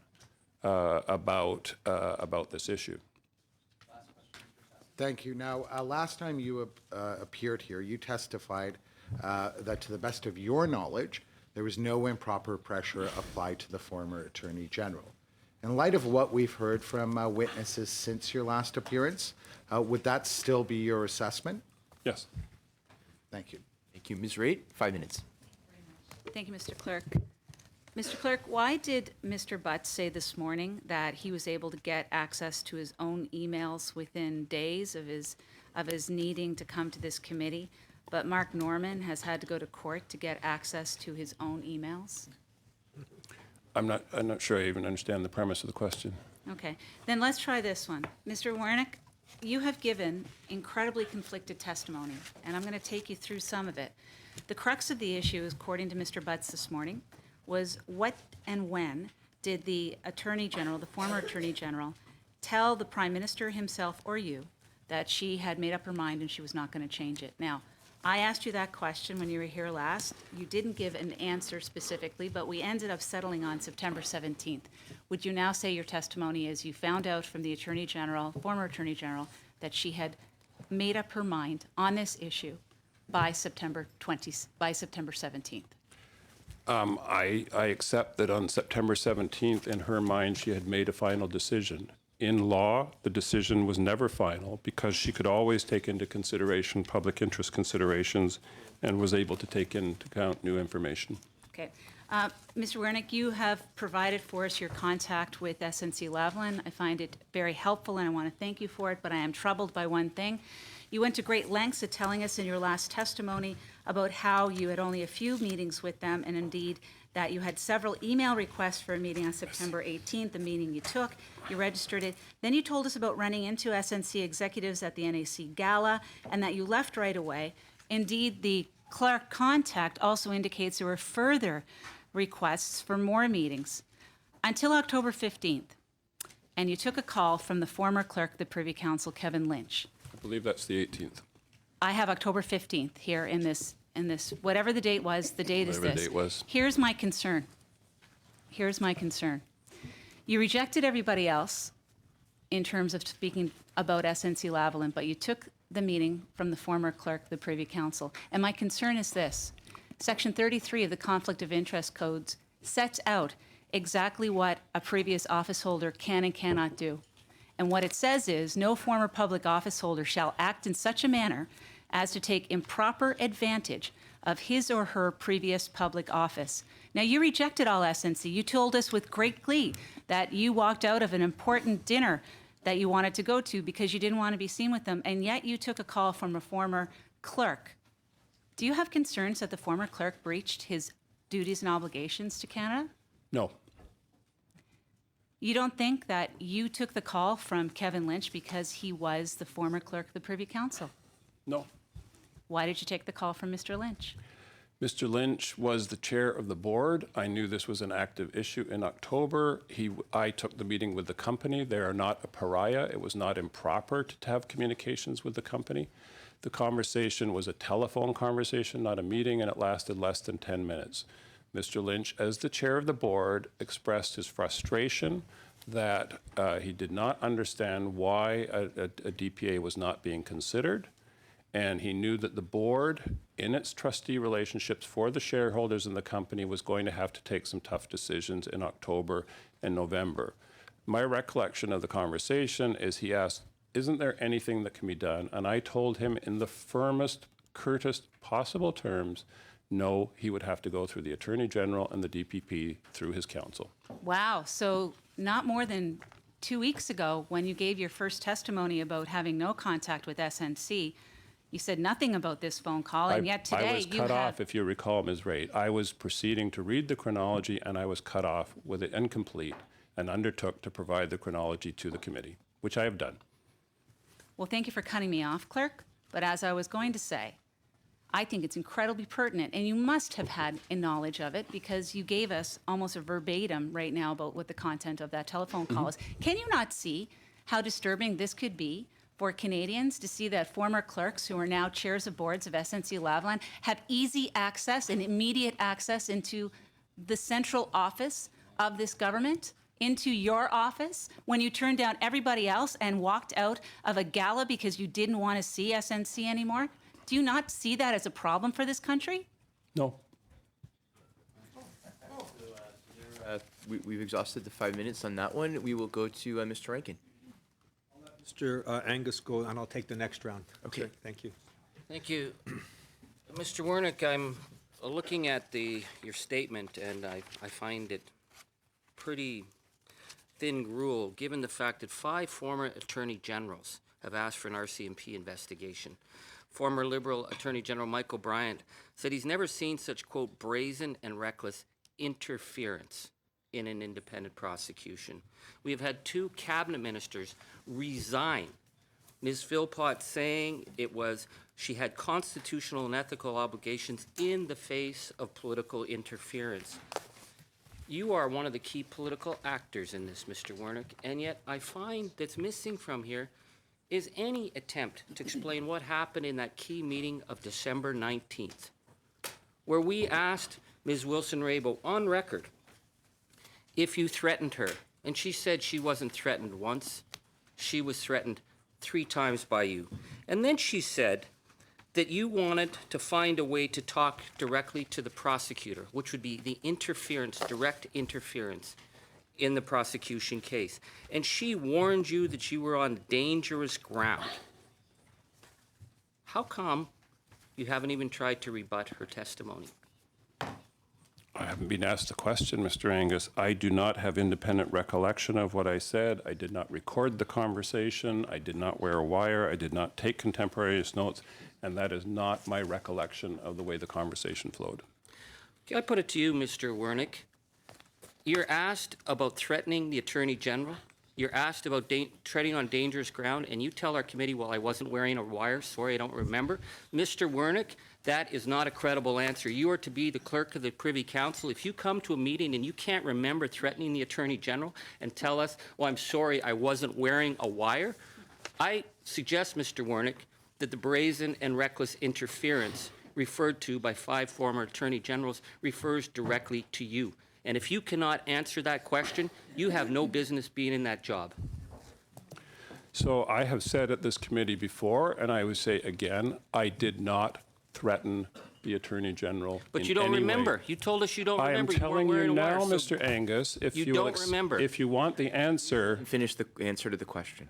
about this issue. Thank you. Now, last time you appeared here, you testified that to the best of your knowledge, there was no improper pressure applied to the former Attorney General. In light of what we've heard from witnesses since your last appearance, would that still be your assessment? Yes. Thank you. Thank you. Ms. Raitt, 5 minutes. Thank you, Mr. Clerk. Mr. Clerk, why did Mr. Butts say this morning that he was able to get access to his own emails within days of his needing to come to this committee, but Mark Norman has had to go to court to get access to his own emails? I'm not sure I even understand the premise of the question. Okay, then let's try this one. Mr. Wernick, you have given incredibly conflicted testimony, and I'm going to take you through some of it. The crux of the issue, according to Mr. Butts this morning, was what and when did the Attorney General, the former Attorney General, tell the Prime Minister himself or you that she had made up her mind and she was not going to change it? Now, I asked you that question when you were here last. You didn't give an answer specifically, but we ended up settling on September 17th. Would you now say your testimony is you found out from the Attorney General, former Attorney General, that she had made up her mind on this issue by September 17th? I accept that on September 17th, in her mind, she had made a final decision. In law, the decision was never final because she could always take into consideration public interest considerations and was able to take into account new information. Okay. Mr. Wernick, you have provided for us your contact with SNC-Lavalin. I find it very helpful and I want to thank you for it, but I am troubled by one thing. You went to great lengths at telling us in your last testimony about how you had only a few meetings with them, and indeed that you had several email requests for a meeting on September 18th, the meeting you took, you registered it. Then you told us about running into SNC executives at the NAC Gala and that you left right away. Indeed, the Clerk contact also indicates there were further requests for more meetings until October 15th. And you took a call from the former Clerk of the Privy Council, Kevin Lynch. I believe that's the 18th. I have October 15th here in this, whatever the date was, the date is this. Whatever the date was. Here's my concern. Here's my concern. You rejected everybody else in terms of speaking about SNC-Lavalin, but you took the meeting from the former Clerk of the Privy Council. And my concern is this. Section 33 of the Conflict of Interest Codes sets out exactly what a previous office holder can and cannot do. And what it says is, no former public office holder shall act in such a manner as to take improper advantage of his or her previous public office. Now, you rejected all SNC. You told us with great glee that you walked out of an important dinner that you wanted to go to because you didn't want to be seen with them, and yet you took a call from a former clerk. Do you have concerns that the former clerk breached his duties and obligations to Canada? No. You don't think that you took the call from Kevin Lynch because he was the former Clerk of the Privy Council? No. Why did you take the call from Mr. Lynch? Mr. Lynch was the chair of the board. I knew this was an active issue in October. I took the meeting with the company. They are not a pariah. It was not improper to have communications with the company. The conversation was a telephone conversation, not a meeting, and it lasted less than 10 minutes. Mr. Lynch, as the chair of the board, expressed his frustration that he did not understand why a DPA was not being considered, and he knew that the board, in its trustee relationships for the shareholders in the company, was going to have to take some tough decisions in October and November. My recollection of the conversation is he asked, isn't there anything that can be done? And I told him in the firmest, curtest possible terms, no, he would have to go through the Attorney General and the DPP through his counsel. Wow. So not more than 2 weeks ago, when you gave your first testimony about having no contact with SNC, you said nothing about this phone call, and yet today I was cut off, if you recall, Ms. Raitt. I was proceeding to read the chronology, and I was cut off with it incomplete and undertook to provide the chronology to the committee, which I have done. Well, thank you for cutting me off, Clerk. But as I was going to say, I think it's incredibly pertinent, and you must have had a knowledge of it because you gave us almost a verbatim right now about what the content of that telephone call is. Can you not see how disturbing this could be for Canadians to see that former clerks who are now chairs of boards of SNC-Lavalin have easy access and immediate access into the central office of this government, into your office, when you turned down everybody else and walked out of a gala because you didn't want to see SNC anymore? Do you not see that as a problem for this country? No. We've exhausted the 5 minutes on that one. We will go to Mr. Rankin. Mr. Angus go, and I'll take the next round. Okay. Sure, thank you. Thank you. Mr. Wernick, I'm looking at your statement, and I find it pretty thin gruel, given the fact that 5 former attorney generals have asked for an RCMP investigation. Former Liberal Attorney General Michael Bryant said he's never seen such, quote, brazen and reckless interference in an independent prosecution. We have had 2 cabinet ministers resign. Ms. Philpott saying she had constitutional and ethical obligations in the face of political interference. You are one of the key political actors in this, Mr. Wernick, and yet I find that's missing from here is any attempt to explain what happened in that key meeting of December 19th, where we asked Ms. Wilson-Raybould on record if you threatened her, and she said she wasn't threatened once, she was threatened 3 times by you. And then she said that you wanted to find a way to talk directly to the prosecutor, which would be the interference, direct interference in the prosecution case. And she warned you that you were on dangerous ground. How come you haven't even tried to rebut her testimony? I haven't been asked a question, Mr. Angus. I do not have independent recollection of what I said. I did not record the conversation. I did not wear a wire. I did not take contemporaneous notes. And that is not my recollection of the way the conversation flowed. Can I put it to you, Mr. Wernick? You're asked about threatening the Attorney General. You're asked about treading on dangerous ground, and you tell our committee, well, I wasn't wearing a wire. Sorry, I don't remember. Mr. Wernick, that is not a credible answer. You are to be the clerk of the Privy Council. If you come to a meeting and you can't remember threatening the Attorney General and tell us, well, I'm sorry, I wasn't wearing a wire, I suggest, Mr. Wernick, that the brazen and reckless interference referred to by 5 former Attorney Generals refers directly to you. And if you cannot answer that question, you have no business being in that job. So I have said at this committee before, and I would say again, I did not threaten the Attorney General. But you don't remember. You told us you don't remember. I am telling you now, wire, Mr. Angus, if you don't remember. If you want the answer, finish the answer to the question.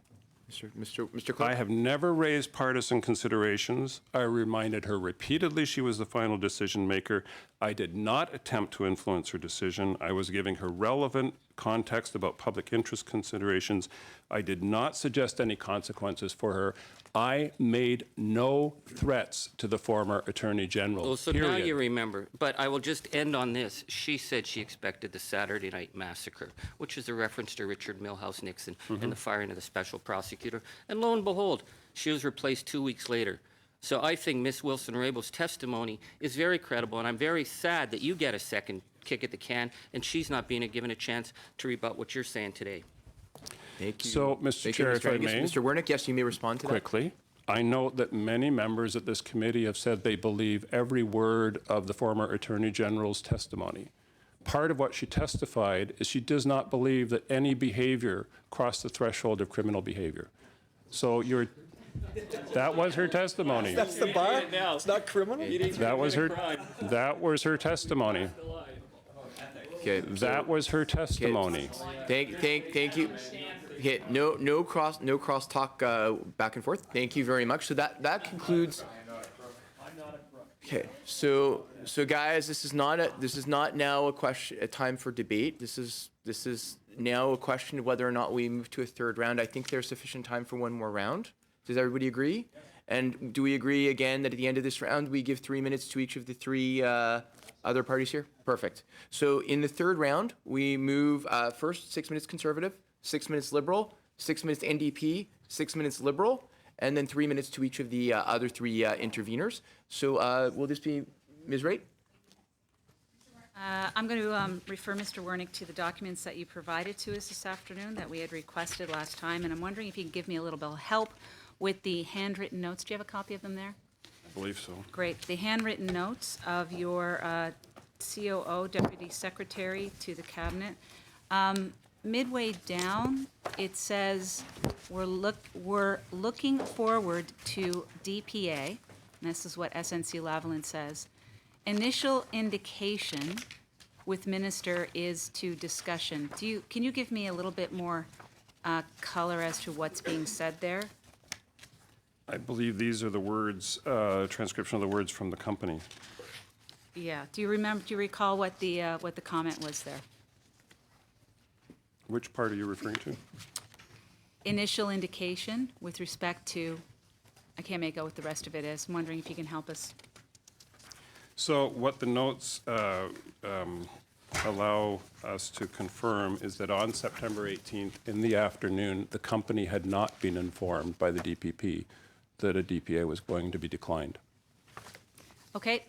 Mr. Clerk? I have never raised partisan considerations. I reminded her repeatedly she was the final decision maker. I did not attempt to influence her decision. I was giving her relevant context about public interest considerations. I did not suggest any consequences for her. I made no threats to the former Attorney General. Well, so period. now you remember. But I will just end on this. She said she expected the Saturday Night Massacre, which is a reference to Richard Milhouse Nixon and the firing of the special prosecutor. And lo and behold, she was replaced 2 weeks later. So I think Ms. Wilson-Raybould's testimony is very credible, and I'm very sad that you get a second kick at the can, and she's not being given a chance to rebut what you're saying today. Thank you. So, Mr. Chair, if I may. Mr. Wernick, yes, you may respond to that. Quickly. I note that many members at this committee have said they believe every word of the former Attorney General's testimony. Part of what she testified is she does not believe that any behavior crossed the threshold of criminal behavior. So that was her testimony. That's the bar? It's not criminal? That was her testimony. Okay, that was her testimony. Thank you. Okay, no cross talk back and forth. Thank you very much. So that concludes. Okay, so guys, this is not now a time for debate. This is now a question of whether or not we move to a third round. I think there's sufficient time for one more round. Does everybody agree? And do we agree again that at the end of this round we give 3 minutes to each of the 3 other parties here? Perfect. So in the third round we move first 6 minutes Conservative, 6 minutes Liberal, 6 minutes NDP, 6 minutes Liberal, and then 3 minutes to each of the other three interveners. So will this be Ms. Wright? I'm going to refer Mr. Wernick to the documents that you provided to us this afternoon that we had requested last time, and I'm wondering if you can give me a little bit of help with the handwritten notes. Do you have a copy of them there? I believe so. Great. The handwritten notes of your COO, Deputy Secretary to the Cabinet. Midway down, it says we're looking forward to DPA, and this is what SNC-Lavalin says. Initial indication with Minister is to discussion. Can you give me a little bit more color as to what's being said there? I believe these are the words, transcription of the words from the company. Yeah. Do you recall what the comment was there? Which part are you referring to? Initial indication with respect to, I can't make out what the rest of it is. I'm wondering if you can help us. So what the notes allow us to confirm is that on September 18th in the afternoon, the company had not been informed by the DPP that a DPA was going to be declined. Okay.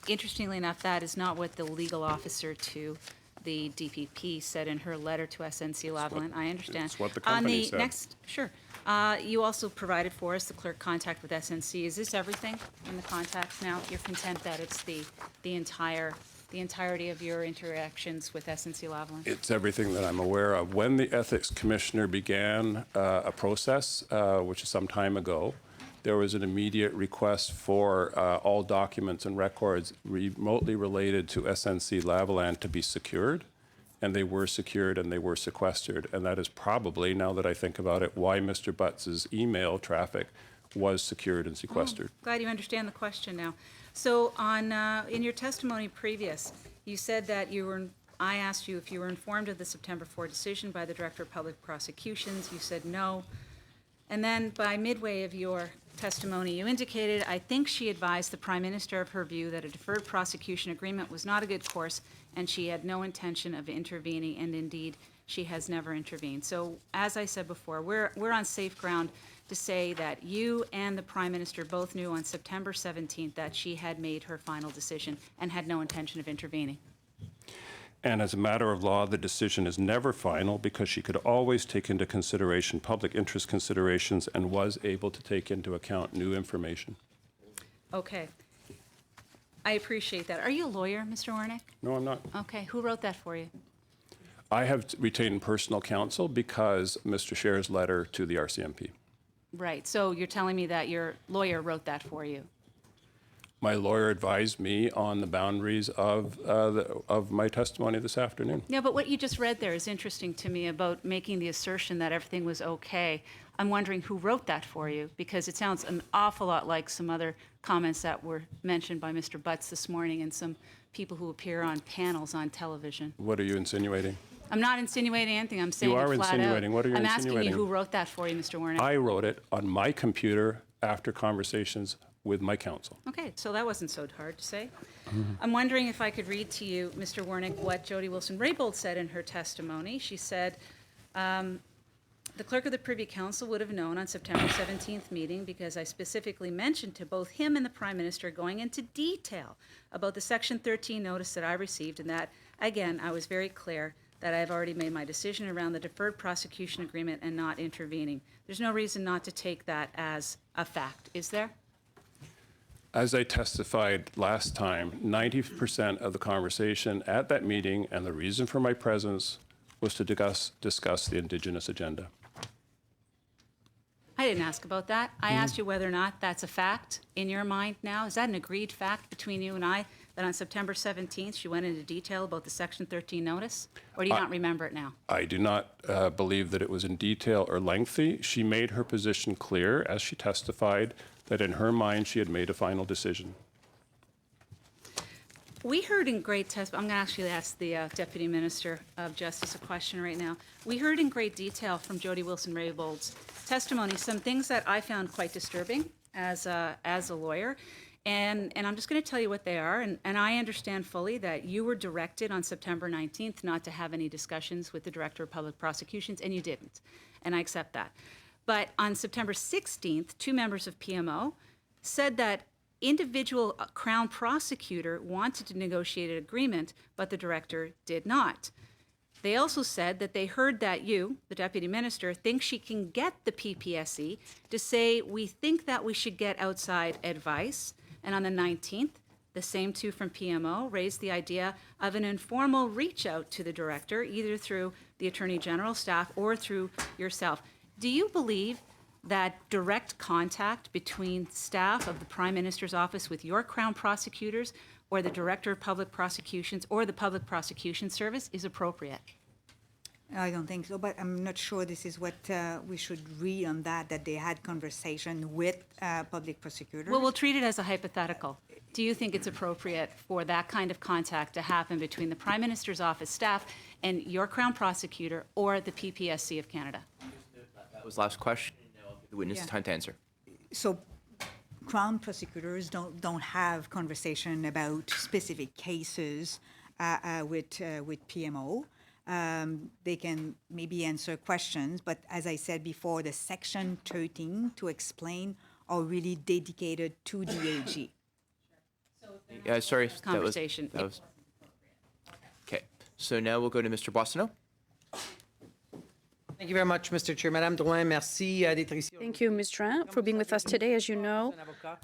Interestingly enough, that is not what the legal officer to the DPP said in her letter to SNC-Lavalin. I understand. It's what the company said. Sure. You also provided for us the clerk contact with SNC. Is this everything in the contacts now? You're content that it's the entirety of your interactions with SNC-Lavalin? It's everything that I'm aware of. When the ethics commissioner began a process, which is some time ago, there was an immediate request for all documents and records remotely related to SNC-Lavalin to be secured, and they were secured and they were sequestered. And that is probably, now that I think about it, why Mr. Butts's email traffic was secured and sequestered. Glad you understand the question now. So in your testimony previous, you said that I asked you if you were informed of the September 4 decision by the Director of Public Prosecutions. You said no. And then by midway of your testimony, you indicated, I think she advised the Prime Minister of her view that a deferred prosecution agreement was not a good course, and she had no intention of intervening, and indeed, she has never intervened. So, as I said before, we're on safe ground to say that you and the Prime Minister both knew on September 17th that she had made her final decision and had no intention of intervening. And as a matter of law, the decision is never final because she could always take into consideration public interest considerations and was able to take into account new information. Okay. I appreciate that. Are you a lawyer, Mr. Wernick? No, I'm not. Okay. Who wrote that for you? I have retained personal counsel because Mr. Scher's letter to the RCMP. Right. So you're telling me that your lawyer wrote that for you? My lawyer advised me on the boundaries of my testimony this afternoon. Yeah, but what you just read there is interesting to me about making the assertion that everything was okay. I'm wondering who wrote that for you, because it sounds an awful lot like some other comments that were mentioned by Mr. Butts this morning and some people who appear on panels on television. What are you insinuating? I'm not insinuating anything. I'm saying You are it flat insinuating. out. What are you I'm insinuating? asking you who wrote that for you, Mr. Wernick. I wrote it on my computer after conversations with my counsel. Okay, so that wasn't so hard to say. I'm wondering if I could read to you, Mr. Wernick, what Jody Wilson-Raybould said in her testimony. She said, the clerk of the Privy Council would have known on September 17th meeting because I specifically mentioned to both him and the Prime Minister going into detail about the Section 13 notice that I received, and that, again, I was very clear that I've already made my decision around the deferred prosecution agreement and not intervening. There's no reason not to take that as a fact, is there? As I testified last time, 90% of the conversation at that meeting and the reason for my presence was to discuss the Indigenous agenda. I didn't ask about that. I asked you whether or not that's a fact in your mind now. Is that an agreed fact between you and I that on September 17th she went into detail about the Section 13 notice? Or do you not remember it now? I do not believe that it was in detail or lengthy. She made her position clear as she testified that in her mind she had made a final decision. We heard in great I'm going to actually ask the Deputy Minister of Justice a question right now. We heard in great detail from Jody Wilson-Raybould's testimony some things that I found quite disturbing as a lawyer. And I'm just going to tell you what they are. And I understand fully that you were directed on September 19th not to have any discussions with the Director of Public Prosecutions, and you didn't. And I accept that. But on September 16th, two members of PMO said that individual Crown prosecutor wanted to negotiate an agreement, but the director did not. They also said that they heard that you, the deputy minister, think she can get the PPSC to say, we think that we should get outside advice. And on the 19th, the same two from PMO raised the idea of an informal reach out to the director, either through the Attorney General staff or through yourself. Do you believe that direct contact between staff of the Prime Minister's office with your Crown prosecutors or the Director of Public Prosecutions or the Public Prosecution Service is appropriate? I don't think so, but I'm not sure this is what we should read on that they had conversation with public prosecutors. Well, we'll treat it as a hypothetical. Do you think it's appropriate for that kind of contact to happen between the Prime Minister's office staff and your Crown prosecutor or the PPSC of Canada? That was the last question. Now I'll give the witness time to answer. So Crown prosecutors don't have conversation about specific cases with PMO. They can maybe answer questions, but as I said before, the Section 13 to explain are really dedicated to the AG. Yeah, sorry. Conversation. That was okay. So now we'll go to Mr. Boissonneau. Thank you very much, Mr. Chair. Madame Drouin, merci d'être ici. Thank you, Ms. Drouin, for being with us today. As you know,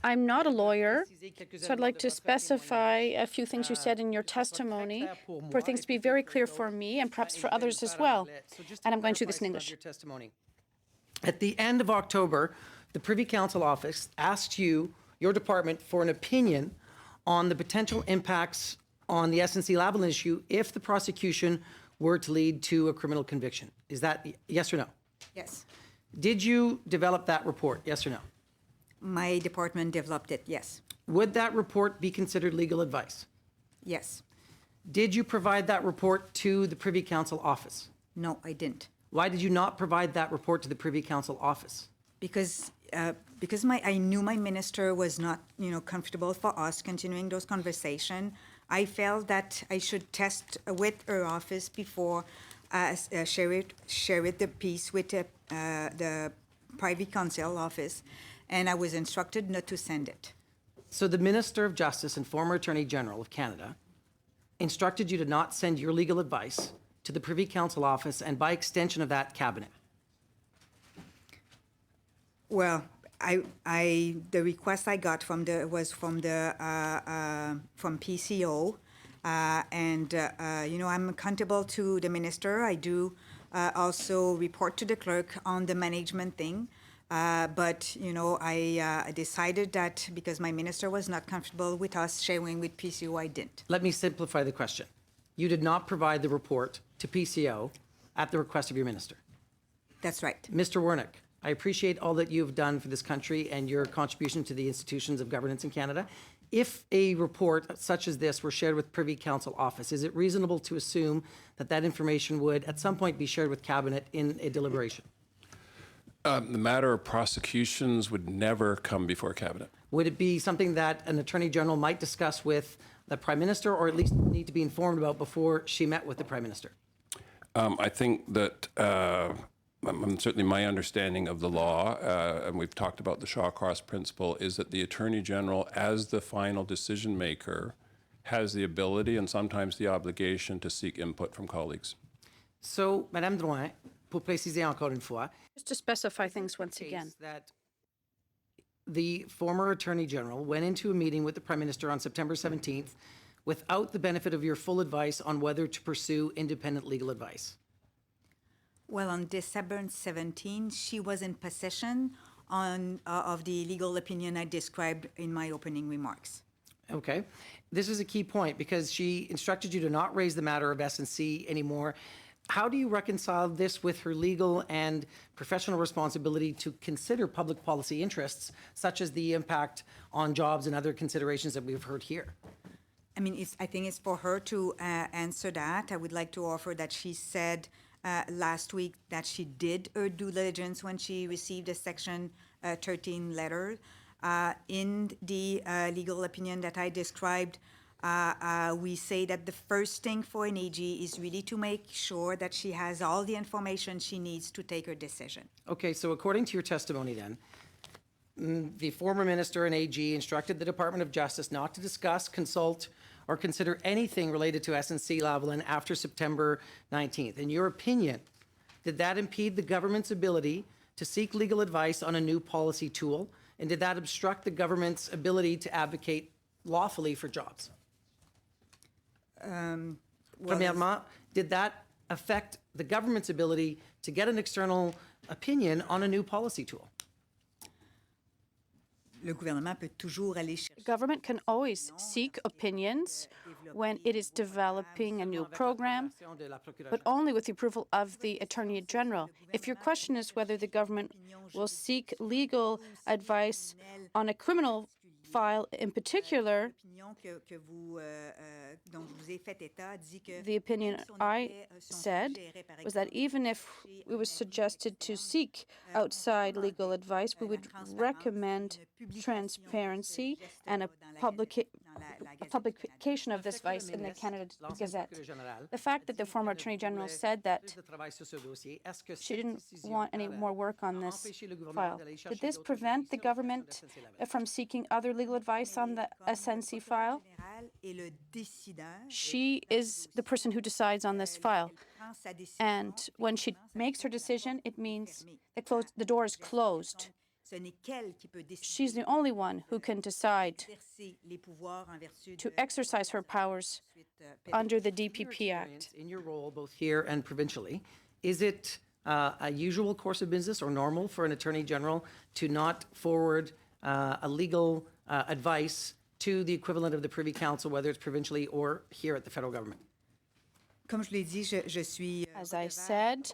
I'm not a lawyer, so I'd like to specify a few things you said in your testimony for things to be very clear for me and perhaps for others as well. And I'm going to do this in English. At the end of October, the Privy Council office asked you, your department, for an opinion on the potential impacts on the SNC-Lavalin issue if the prosecution were to lead to a criminal conviction. Is that yes or no? Yes. Did you develop that report, yes or no? My department developed it, yes. Would that report be considered legal advice? Yes. Did you provide that report to the Privy Council office? No, I didn't. Why did you not provide that report to the Privy Council office? Because I knew my minister was not, comfortable for us continuing those conversations. I felt that I should test with her office before share it the piece with the Privy Council office, and I was instructed not to send it. So the Minister of Justice and former Attorney General of Canada instructed you to not send your legal advice to the Privy Council office and by extension of that cabinet. Well, the request I got from PCO, and I'm accountable to the minister. I do also report to the clerk on the management thing, but I decided that because my minister was not comfortable with us sharing with PCO, I didn't. Let me simplify the question. You did not provide the report to PCO at the request of your minister. That's right. Mr. Wernick, I appreciate all that you've done for this country and your contribution to the institutions of governance in Canada. If a report such as this were shared with Privy Council office, is it reasonable to assume that that information would at some point be shared with Cabinet in a deliberation? The matter of prosecutions would never come before Cabinet. Would it be something that an Attorney General might discuss with the Prime Minister or at least need to be informed about before she met with the Prime Minister? I think that certainly my understanding of the law, and we've talked about the Shawcross principle, is that the Attorney General, as the final decision maker, has the ability and sometimes the obligation to seek input from colleagues. So, Madame Drouin, pour préciser encore une fois, Just to specify things once again. that the former Attorney General went into a meeting with the Prime Minister on September 17th without the benefit of your full advice on whether to pursue independent legal advice. Well, on December 17, she was in possession of the legal opinion I described in my opening remarks. Okay. This is a key point because she instructed you to not raise the matter of SNC anymore. How do you reconcile this with her legal and professional responsibility to consider public policy interests, such as the impact on jobs and other considerations that we've heard here? I mean, I think it's for her to answer that. I would like to offer that she said last week that she did her due diligence when she received a Section 13 letter. In the legal opinion that I described, We say that the first thing for an AG is really to make sure that she has all the information she needs to take her decision. Okay, so according to your testimony then, the former minister and AG instructed the Department of Justice not to discuss, consult, or consider anything related to SNC-Lavalin after September 19th. In your opinion, did that impede the government's ability to seek legal advice on a new policy tool? And did that obstruct the government's ability to advocate lawfully for jobs? Premièrement, did that affect the government's ability to get an external opinion on a new policy tool? Le gouvernement peut toujours aller chercher. Government can always seek opinions when it is developing a new program, but only with the approval of the Attorney General. If your question is whether the government will seek legal advice on a criminal file in particular, the opinion I said was that even if it was suggested to seek outside legal advice, we would recommend transparency and a publication of this advice in the Canada Gazette. The fact that the former Attorney General said that she didn't want any more work on this file, did this prevent the government from seeking other legal advice on the SNC file? She is the person who decides on this file. And when she makes her decision, it means the door is closed. She's the only one who can decide to exercise her powers under the DPP Act. In your role, both here and provincially, is it a usual course of business or normal for an Attorney General to not forward a legal advice to the equivalent of the Privy Council, whether it's provincially or here at the federal government? As I said,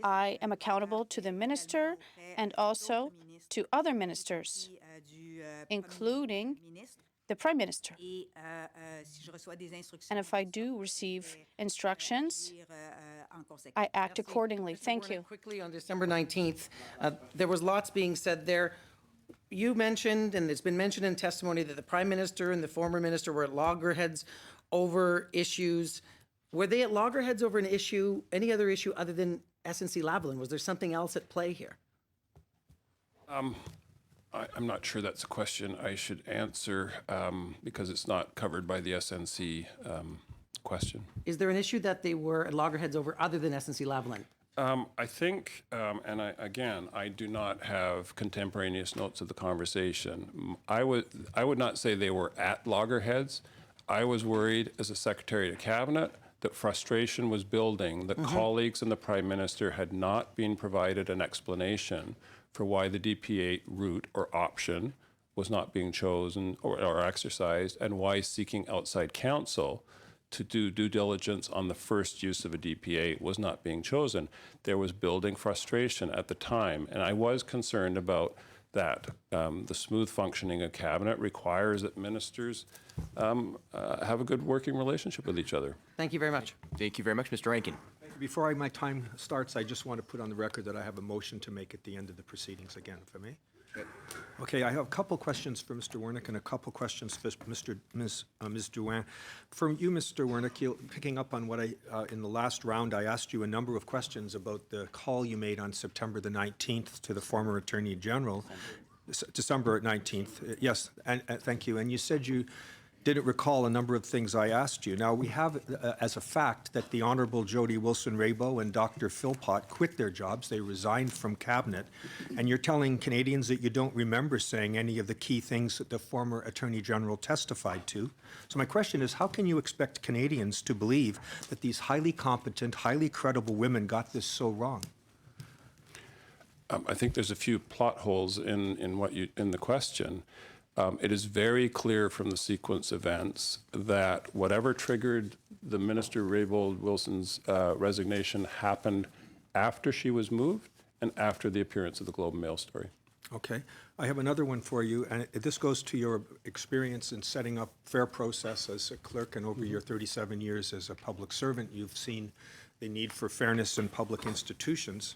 I am accountable to the minister and also to other ministers, including the Prime Minister. And if I do receive instructions, I act accordingly. Thank you. Quickly, on December 19th, there was lots being said there. You mentioned, and it's been mentioned in testimony, that the Prime Minister and the former minister were at loggerheads over issues. Were they at loggerheads over an issue, any other issue other than SNC-Lavalin? Was there something else at play here? I'm not sure that's a question I should answer because it's not covered by the SNC question. Is there an issue that they were at loggerheads over other than SNC-Lavalin? I think, and I do not have contemporaneous notes of the conversation. I would not say they were at loggerheads. I was worried as a Secretary of Cabinet that frustration was building, that colleagues and the Prime Minister had not been provided an explanation for why the DP8 route or option was not being chosen or exercised, and why seeking outside counsel to do due diligence on the first use of a DP8 was not being chosen. There was building frustration at the time, and I was concerned about that. The smooth functioning of Cabinet requires that ministers have a good working relationship with each other. Thank you very much. Thank you very much, Mr. Rankin. Before my time starts, I just want to put on the record that I have a motion to make at the end of the proceedings again, if I may. Okay, I have a couple questions for Mr. Wernick and a couple questions for Ms. Drouin. From you, Mr. Wernick, picking up on what in the last round, I asked you a number of questions about the call you made on September the 19th to the former Attorney General. December 19th, yes, and thank you. And you said you didn't recall a number of things I asked you. Now, we have as a fact that the Honourable Jody Wilson-Raybould and Dr. Philpott quit their jobs. They resigned from Cabinet. And you're telling Canadians that you don't remember saying any of the key things that the former Attorney General testified to. So my question is, how can you expect Canadians to believe that these highly competent, highly credible women got this so wrong? I think there's a few plot holes in the question. It is very clear from the sequence events that whatever triggered the Minister Raybould Wilson's resignation happened after she was moved and after the appearance of the Globe and Mail story. Okay. I have another one for you, and this goes to your experience in setting up fair process as a clerk, and over your 37 years as a public servant, you've seen the need for fairness in public institutions.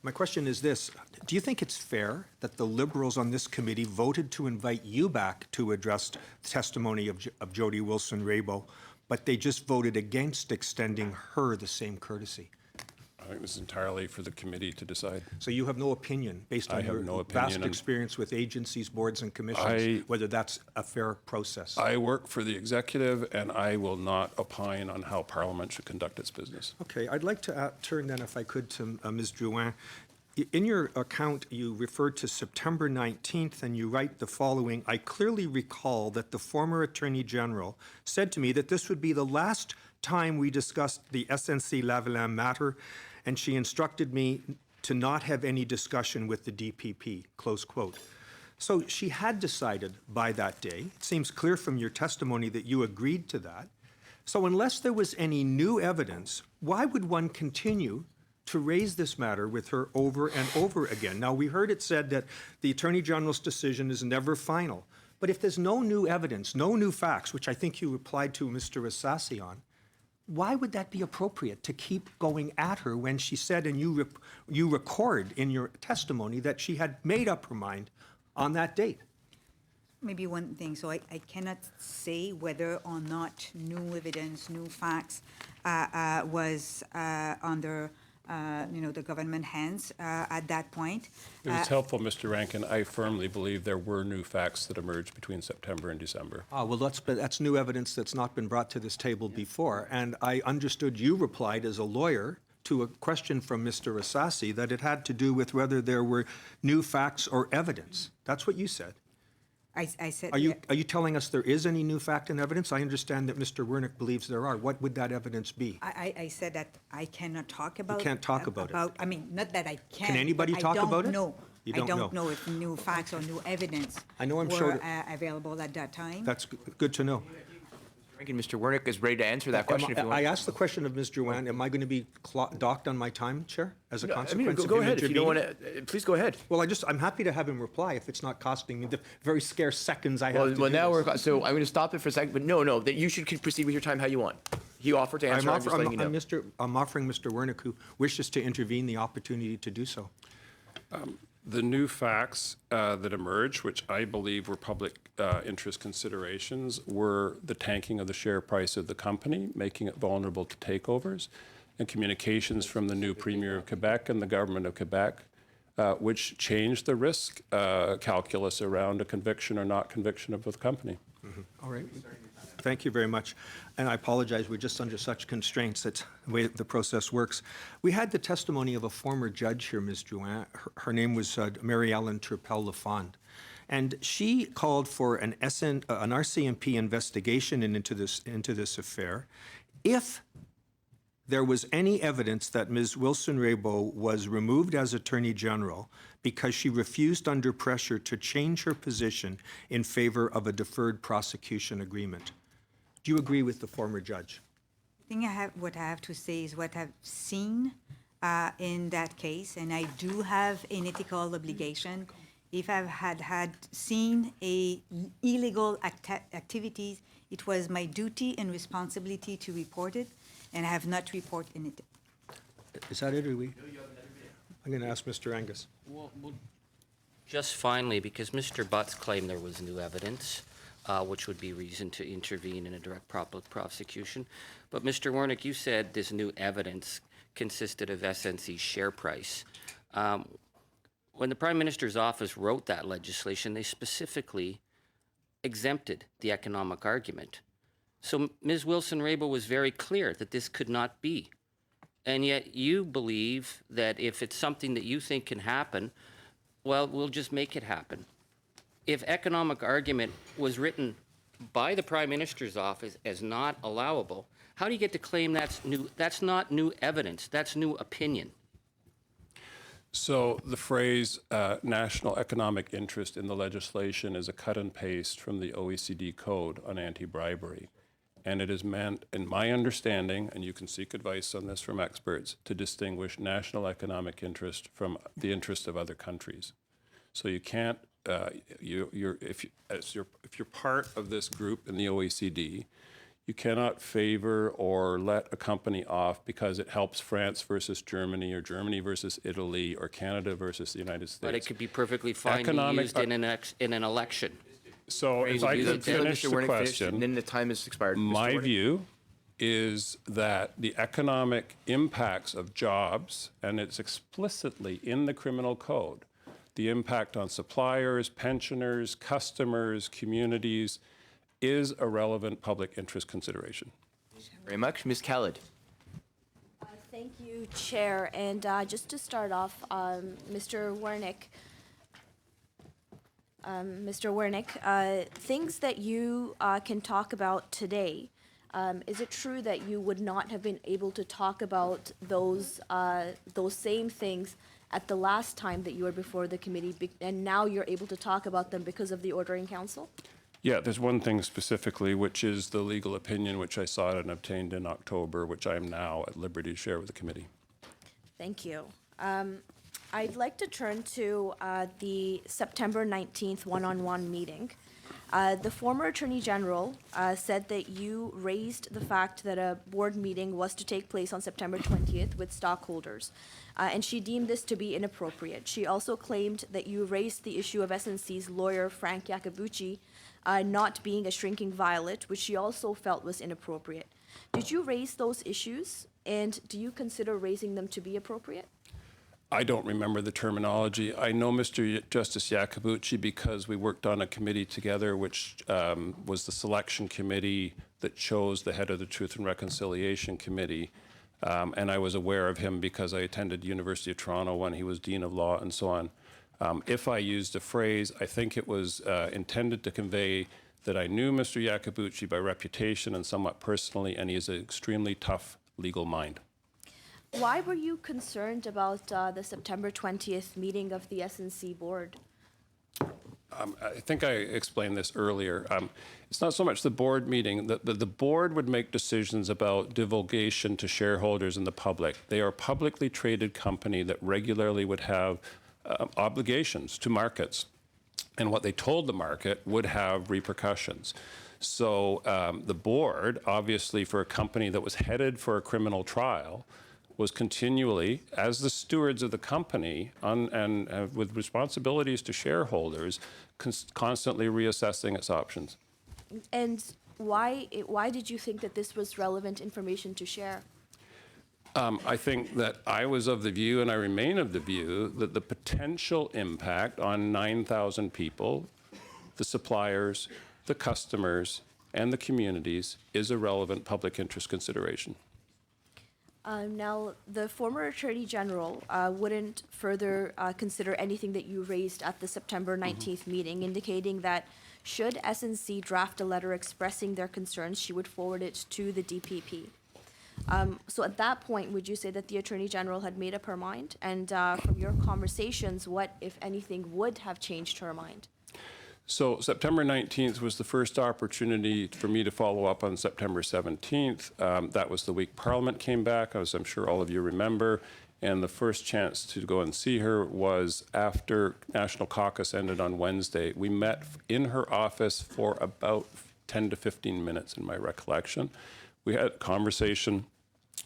My question is this. Do you think it's fair that the Liberals on this committee voted to invite you back to address the testimony of Jody Wilson-Raybould, but they just voted against extending her the same courtesy? I think this is entirely for the committee to decide. So you have no opinion, based on your vast experience with agencies, boards, and commissions, whether that's a fair process? I work for the executive, and I will not opine on how Parliament should conduct its business. Okay, I'd like to turn then, if I could, to Ms. Drouin. In your account, you referred to September 19th, and you write the following: I clearly recall that the former Attorney General said to me that this would be the last time we discussed the SNC-Lavalin matter, and she instructed me to not have any discussion with the DPP, close quote. So she had decided by that day. It seems clear from your testimony that you agreed to that. So unless there was any new evidence, why would one continue to raise this matter with her over and over again? Now, we heard it said that the Attorney General's decision is never final. But if there's no new evidence, no new facts, which I think you replied to Mr. Assassi on, why would that be appropriate to keep going at her when she said, and you record in your testimony, that she had made up her mind on that date? Maybe one thing, so I cannot say whether or not new evidence, new facts was under the government hands at that point. It was helpful, Mr. Rankin. I firmly believe there were new facts that emerged between September and December. Well, that's new evidence that's not been brought to this table before. And I understood you replied as a lawyer to a question from Mr. Assassi that it had to do with whether there were new facts or evidence. That's what you said. I said. Are you telling us there is any new fact and evidence? I understand that Mr. Wernick believes there are. What would that evidence be? I said that I cannot talk about. You can't talk about it. I mean, not that I can't. Can anybody talk about it? No. You I don't don't know. know if new facts or new evidence I know I'm were sure available at that time. That's good to know. Mr. Wernick is ready to answer that question if you want. I asked the question of Ms. Drouin. Am I going to be docked on my time, Chair, as a consequence of go him ahead. If you don't intervening? want to, please go ahead. Well, I'm happy to have him reply if it's not costing me the very scarce seconds I have to do this. So I'm going to stop it for a second, but no, that you should proceed with your time how you want. He offered to answer. I'm just letting you know. I'm offering Mr. Wernick, who wishes to intervene, the opportunity to do so. The new facts that emerged, which I believe were public interest considerations, were the tanking of the share price of the company, making it vulnerable to takeovers, and communications from the new Premier of Quebec and the government of Quebec, which changed the risk calculus around a conviction or not conviction of the company. All right. Thank you very much. And I apologize, we're just under such constraints. That's the way the process works. We had the testimony of a former judge here, Ms. Drouin. Her name was Mary Ellen Turpel-Lafond. And she called for an RCMP investigation into this affair if there was any evidence that Ms. Wilson-Raybould was removed as Attorney General because she refused under pressure to change her position in favor of a deferred prosecution agreement. Do you agree with the former judge? I think what I have to say is what I've seen in that case, and I do have an ethical obligation. If I had seen illegal activities, it was my duty and responsibility to report it, and I have not reported it. Is that it, or we? I'm going to ask Mr. Angus. Well, just finally, because Mr. Butts claimed there was new evidence, which would be reason to intervene in a direct public prosecution. But Mr. Wernick, you said this new evidence consisted of SNC's share price. When the Prime Minister's office wrote that legislation, they specifically exempted the economic argument. So Ms. Wilson-Raybould was very clear that this could not be. And yet you believe that if it's something that you think can happen, well, we'll just make it happen. If economic argument was written by the Prime Minister's office as not allowable, how do you get to claim that's new? That's not new evidence, that's new opinion. So the phrase national economic interest in the legislation is a cut and paste from the OECD code on anti-bribery. And it is meant, in my understanding, and you can seek advice on this from experts, to distinguish national economic interest from the interest of other countries. So you can't, if you're part of this group in the OECD, You cannot favor or let a company off because it helps France versus Germany or Germany versus Italy or Canada versus the United States. But it could be perfectly fine to be used in an election. So if I could finish the question, then the time has expired. my view is that the economic impacts of jobs, and it's explicitly in the criminal code, the impact on suppliers, pensioners, customers, communities, is a relevant public interest consideration. Very much. Ms. Khaled. Thank you, Chair. And just to start off, Mr. Wernick, things that you can talk about today, is it true that you would not have been able to talk about those same things at the last time that you were before the committee, and now you're able to talk about them because of the Order in Council? Yeah, there's one thing specifically, which is the legal opinion which I sought and obtained in October, which I am now at liberty to share with the committee. Thank you. I'd like to turn to the September 19th one-on-one meeting. The former Attorney General said that you raised the fact that a board meeting was to take place on September 20th with stockholders, and she deemed this to be inappropriate. She also claimed that you raised the issue of SNC's lawyer, Frank Iacobucci, not being a shrinking violet, which she also felt was inappropriate. Did you raise those issues, and do you consider raising them to be appropriate? I don't remember the terminology. I know Mr. Justice Iacobucci because we worked on a committee together, which was the selection committee that chose the head of the Truth and Reconciliation Committee. And I was aware of him because I attended University of Toronto when he was Dean of Law and so on. If I used a phrase, I think it was intended to convey that I knew Mr. Iacobucci by reputation and somewhat personally, and he is an extremely tough legal mind. Why were you concerned about the September 20th meeting of the SNC board? I think I explained this earlier. It's not so much the board meeting. The board would make decisions about divulgation to shareholders and the public. They are a publicly traded company that regularly would have obligations to markets. And what they told the market would have repercussions. So the board, obviously for a company that was headed for a criminal trial, was continually, as the stewards of the company and with responsibilities to shareholders, constantly reassessing its options. And why did you think that this was relevant information to share? I think that I was of the view, and I remain of the view, that the potential impact on 9,000 people, the suppliers, the customers, and the communities is a relevant public interest consideration. Now, the former Attorney General wouldn't further consider anything that you raised at the September 19th meeting, indicating that should SNC draft a letter expressing their concerns, she would forward it to the DPP. So at that point, would you say that the Attorney General had made up her mind? And from your conversations, what, if anything, would have changed her mind? So September 19th was the first opportunity for me to follow up on September 17th. That was the week Parliament came back, as I'm sure all of you remember. And the first chance to go and see her was after National Caucus ended on Wednesday. We met in her office for about 10 to 15 minutes, in my recollection. We had a conversation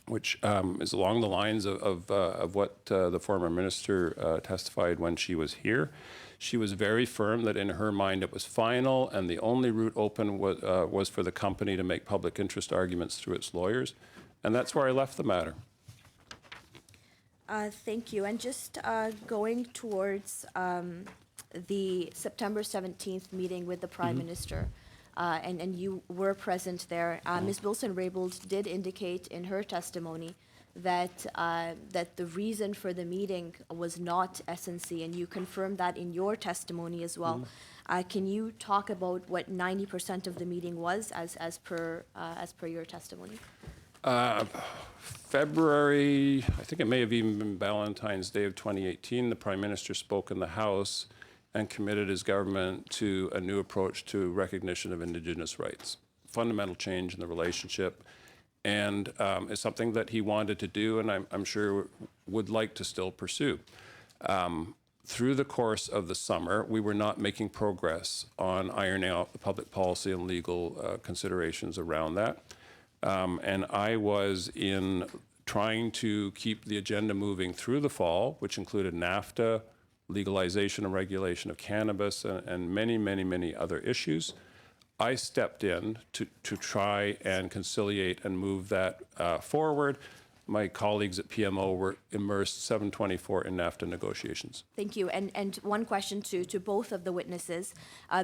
which is along the lines of what the former minister testified when she was here. She was very firm that in her mind it was final, and the only route open was for the company to make public interest arguments through its lawyers. And that's where I left the matter. Thank you. And just going towards the September 17th meeting with the Prime Minister, and you were present there, Ms. Wilson-Raybould did indicate in her testimony that the reason for the meeting was not SNC, and you confirmed that in your testimony as well. Can you talk about what 90% of the meeting was, as per your testimony? February, I think it may have even been Valentine's Day of 2018, the Prime Minister spoke in the House and committed his government to a new approach to recognition of Indigenous rights. Fundamental change in the relationship. And it's something that he wanted to do, and I'm sure would like to still pursue. through the course of the summer, we were not making progress on ironing out the public policy and legal considerations around that. And I was in trying to keep the agenda moving through the fall, which included NAFTA, legalization and regulation of cannabis, and many, many, many other issues. I stepped in to try and conciliate and move that forward. My colleagues at PMO were immersed 7/24 in NAFTA negotiations. Thank you. And one question to both of the witnesses.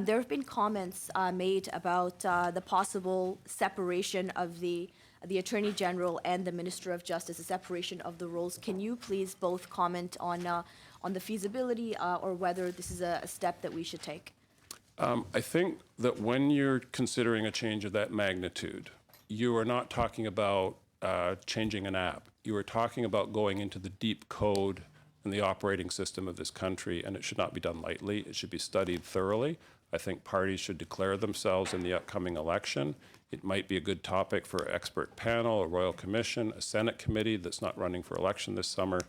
There have been comments made about the possible separation of the Attorney General and the Minister of Justice, the separation of the roles. Can you please both comment on the feasibility or whether this is a step that we should take? I think that when you're considering a change of that magnitude, you are not talking about changing an app. You are talking about going into the deep code and the operating system of this country, and it should not be done lightly. It should be studied thoroughly. I think parties should declare themselves in the upcoming election. It might be a good topic for an expert panel, a royal commission, a Senate committee that's not running for election this summer.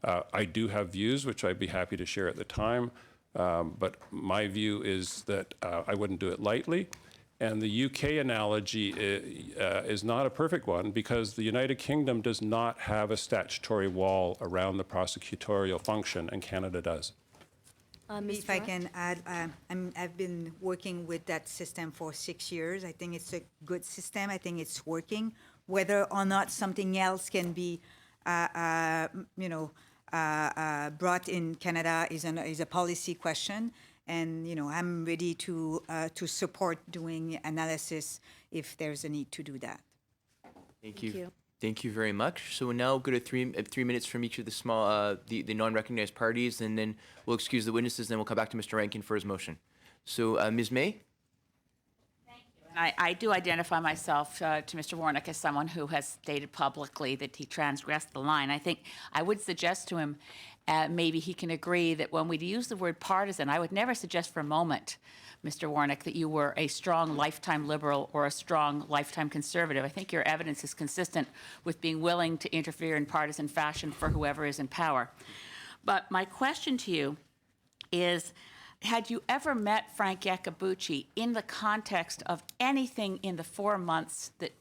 I do have views, which I'd be happy to share at the time, but my view is that I wouldn't do it lightly. And the UK analogy is not a perfect one because the United Kingdom does not have a statutory wall around the prosecutorial function, and Canada does. If I can add, I've been working with that system for 6 years. I think it's a good system. I think it's working. Whether or not something else can be, brought in Canada is a policy question. And I'm ready to support doing analysis if there's a need to do that. Thank you. Thank you very much. So we'll now go to three minutes from each of the the non-recognized parties, and then we'll excuse the witnesses, then we'll come back to Mr. Rankin for his motion. So Ms. May? I do identify myself to Mr. Wernick as someone who has stated publicly that he transgressed the line. I think I would suggest to him maybe he can agree that when we use the word partisan, I would never suggest for a moment, Mr. Wernick, that you were a strong lifetime liberal or a strong lifetime conservative. I think your evidence is consistent with being willing to interfere in partisan fashion for whoever is in power. But my question to you is, had you ever met Frank Iacobucci in the context of anything in the 4 months that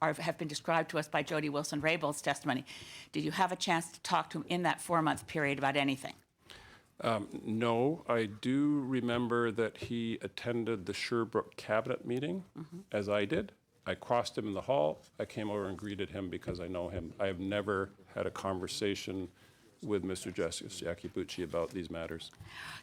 have been described to us by Jody Wilson-Raybould's testimony? Did you have a chance to talk to him in that 4-month period about anything? No, I do remember that he attended the Sherbrooke cabinet meeting, as I did. I crossed him in the hall. I came over and greeted him because I know him. I have never had a conversation with Mr. Justice Iacobucci about these matters.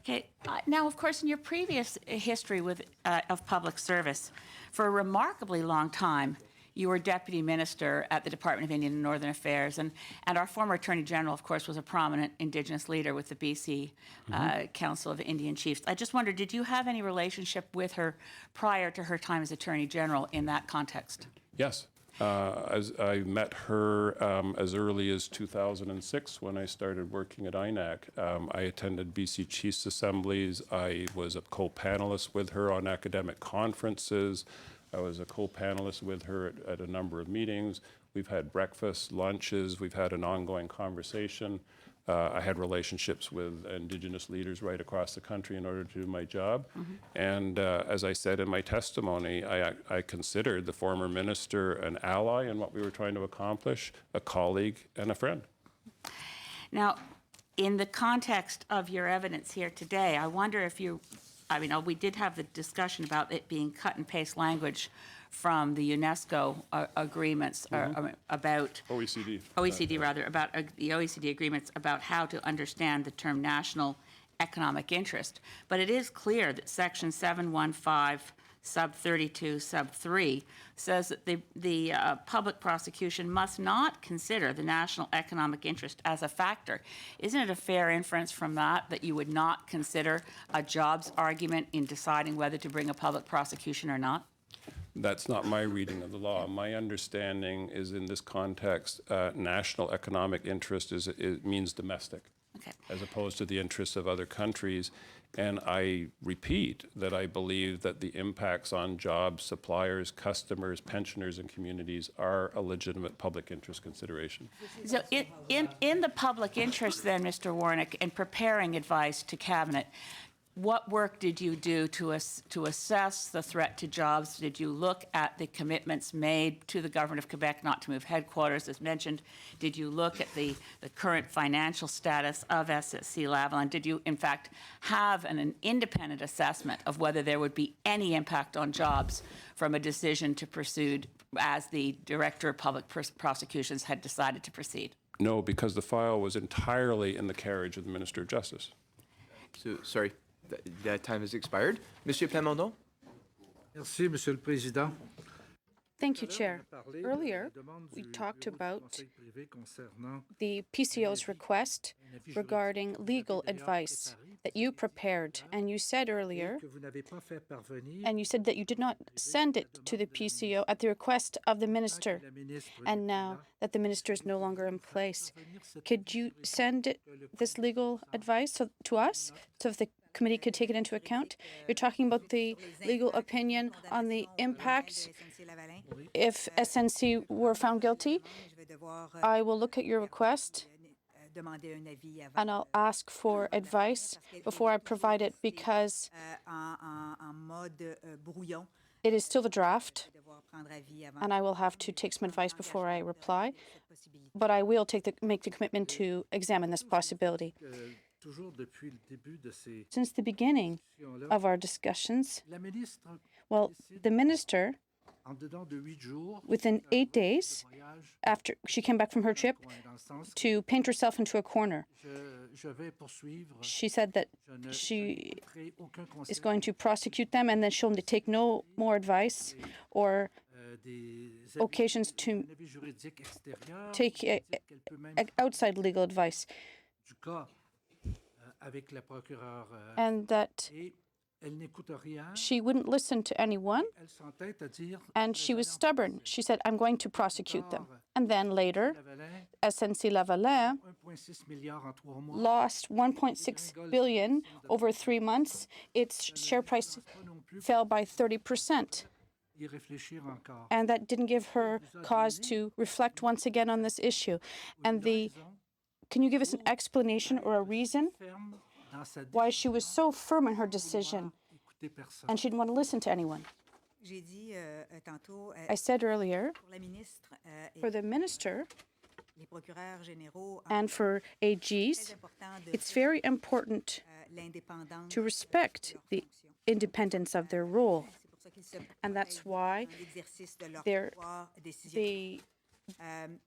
Okay. Now, of course, in your previous history of public service, for a remarkably long time, you were Deputy Minister at the Department of Indian and Northern Affairs, and our former Attorney General, of course, was a prominent Indigenous leader with the BC Council of Indian Chiefs. I just wondered, did you have any relationship with her prior to her time as Attorney General in that context? Yes. As I met her as early as 2006 when I started working at INAC. I attended BC Chiefs Assemblies. I was a co-panelist with her on academic conferences. I was a co-panelist with her at a number of meetings. We've had breakfasts, lunches. We've had an ongoing conversation. I had relationships with Indigenous leaders right across the country in order to do my job. And as I said in my testimony, I considered the former minister an ally in what we were trying to accomplish, a colleague and a friend. Now, in the context of your evidence here today, I wonder if we did have the discussion about it being cut and paste language from the UNESCO agreements about OECD rather, about the OECD agreements about how to understand the term national economic interest. But it is clear that Section 715 sub 32 sub 3 says that the public prosecution must not consider the national economic interest as a factor. Isn't it a fair inference from that you would not consider a jobs argument in deciding whether to bring a public prosecution or not? That's not my reading of the law. My understanding is in this context, national economic interest means domestic. as opposed to the interests of other countries. And I repeat that I believe that the impacts on jobs, suppliers, customers, pensioners, and communities are a legitimate public interest consideration. So in the public interest then, Mr. Wernick, in preparing advice to Cabinet, what work did you do to assess the threat to jobs? Did you look at the commitments made to the government of Quebec not to move headquarters, as mentioned? Did you look at the current financial status of SNC-Lavalin? Did you, in fact, have an independent assessment of whether there would be any impact on jobs from a decision to pursue as the Director of Public Prosecutions had decided to proceed? No, because the file was entirely in the carriage of the Minister of Justice. So, sorry, that time has expired. Monsieur Plamondon? Merci, Monsieur le Président. Thank you, Chair. Earlier, we talked about the PCO's request regarding legal advice that you prepared, and you said earlier, and you said that you did not send it to the PCO at the request of the minister, and now that the minister is no longer in place. Could you send this legal advice to us so that the committee could take it into account? You're talking about the legal opinion on the impact if SNC were found guilty. I will look at your request and I'll ask for advice before I provide it, because it is still the draft and I will have to take some advice before I reply, but I will make the commitment to examine this possibility. Since the beginning of our discussions, well, the minister, within 8 days after she came back from her trip, to paint herself into a corner. She said that she is going to prosecute them and then she'll take no more advice or occasions to take outside legal advice. And that she wouldn't listen to anyone, and she was stubborn. She said, I'm going to prosecute them. And then later, SNC-Lavalin lost $1.6 billion over 3 months. Its share price fell by 30%. And that didn't give her cause to reflect once again on this issue. And can you give us an explanation or a reason why she was so firm in her decision and she didn't want to listen to anyone? I said earlier, for the minister and for AGs, it's very important to respect the independence of their role. And that's why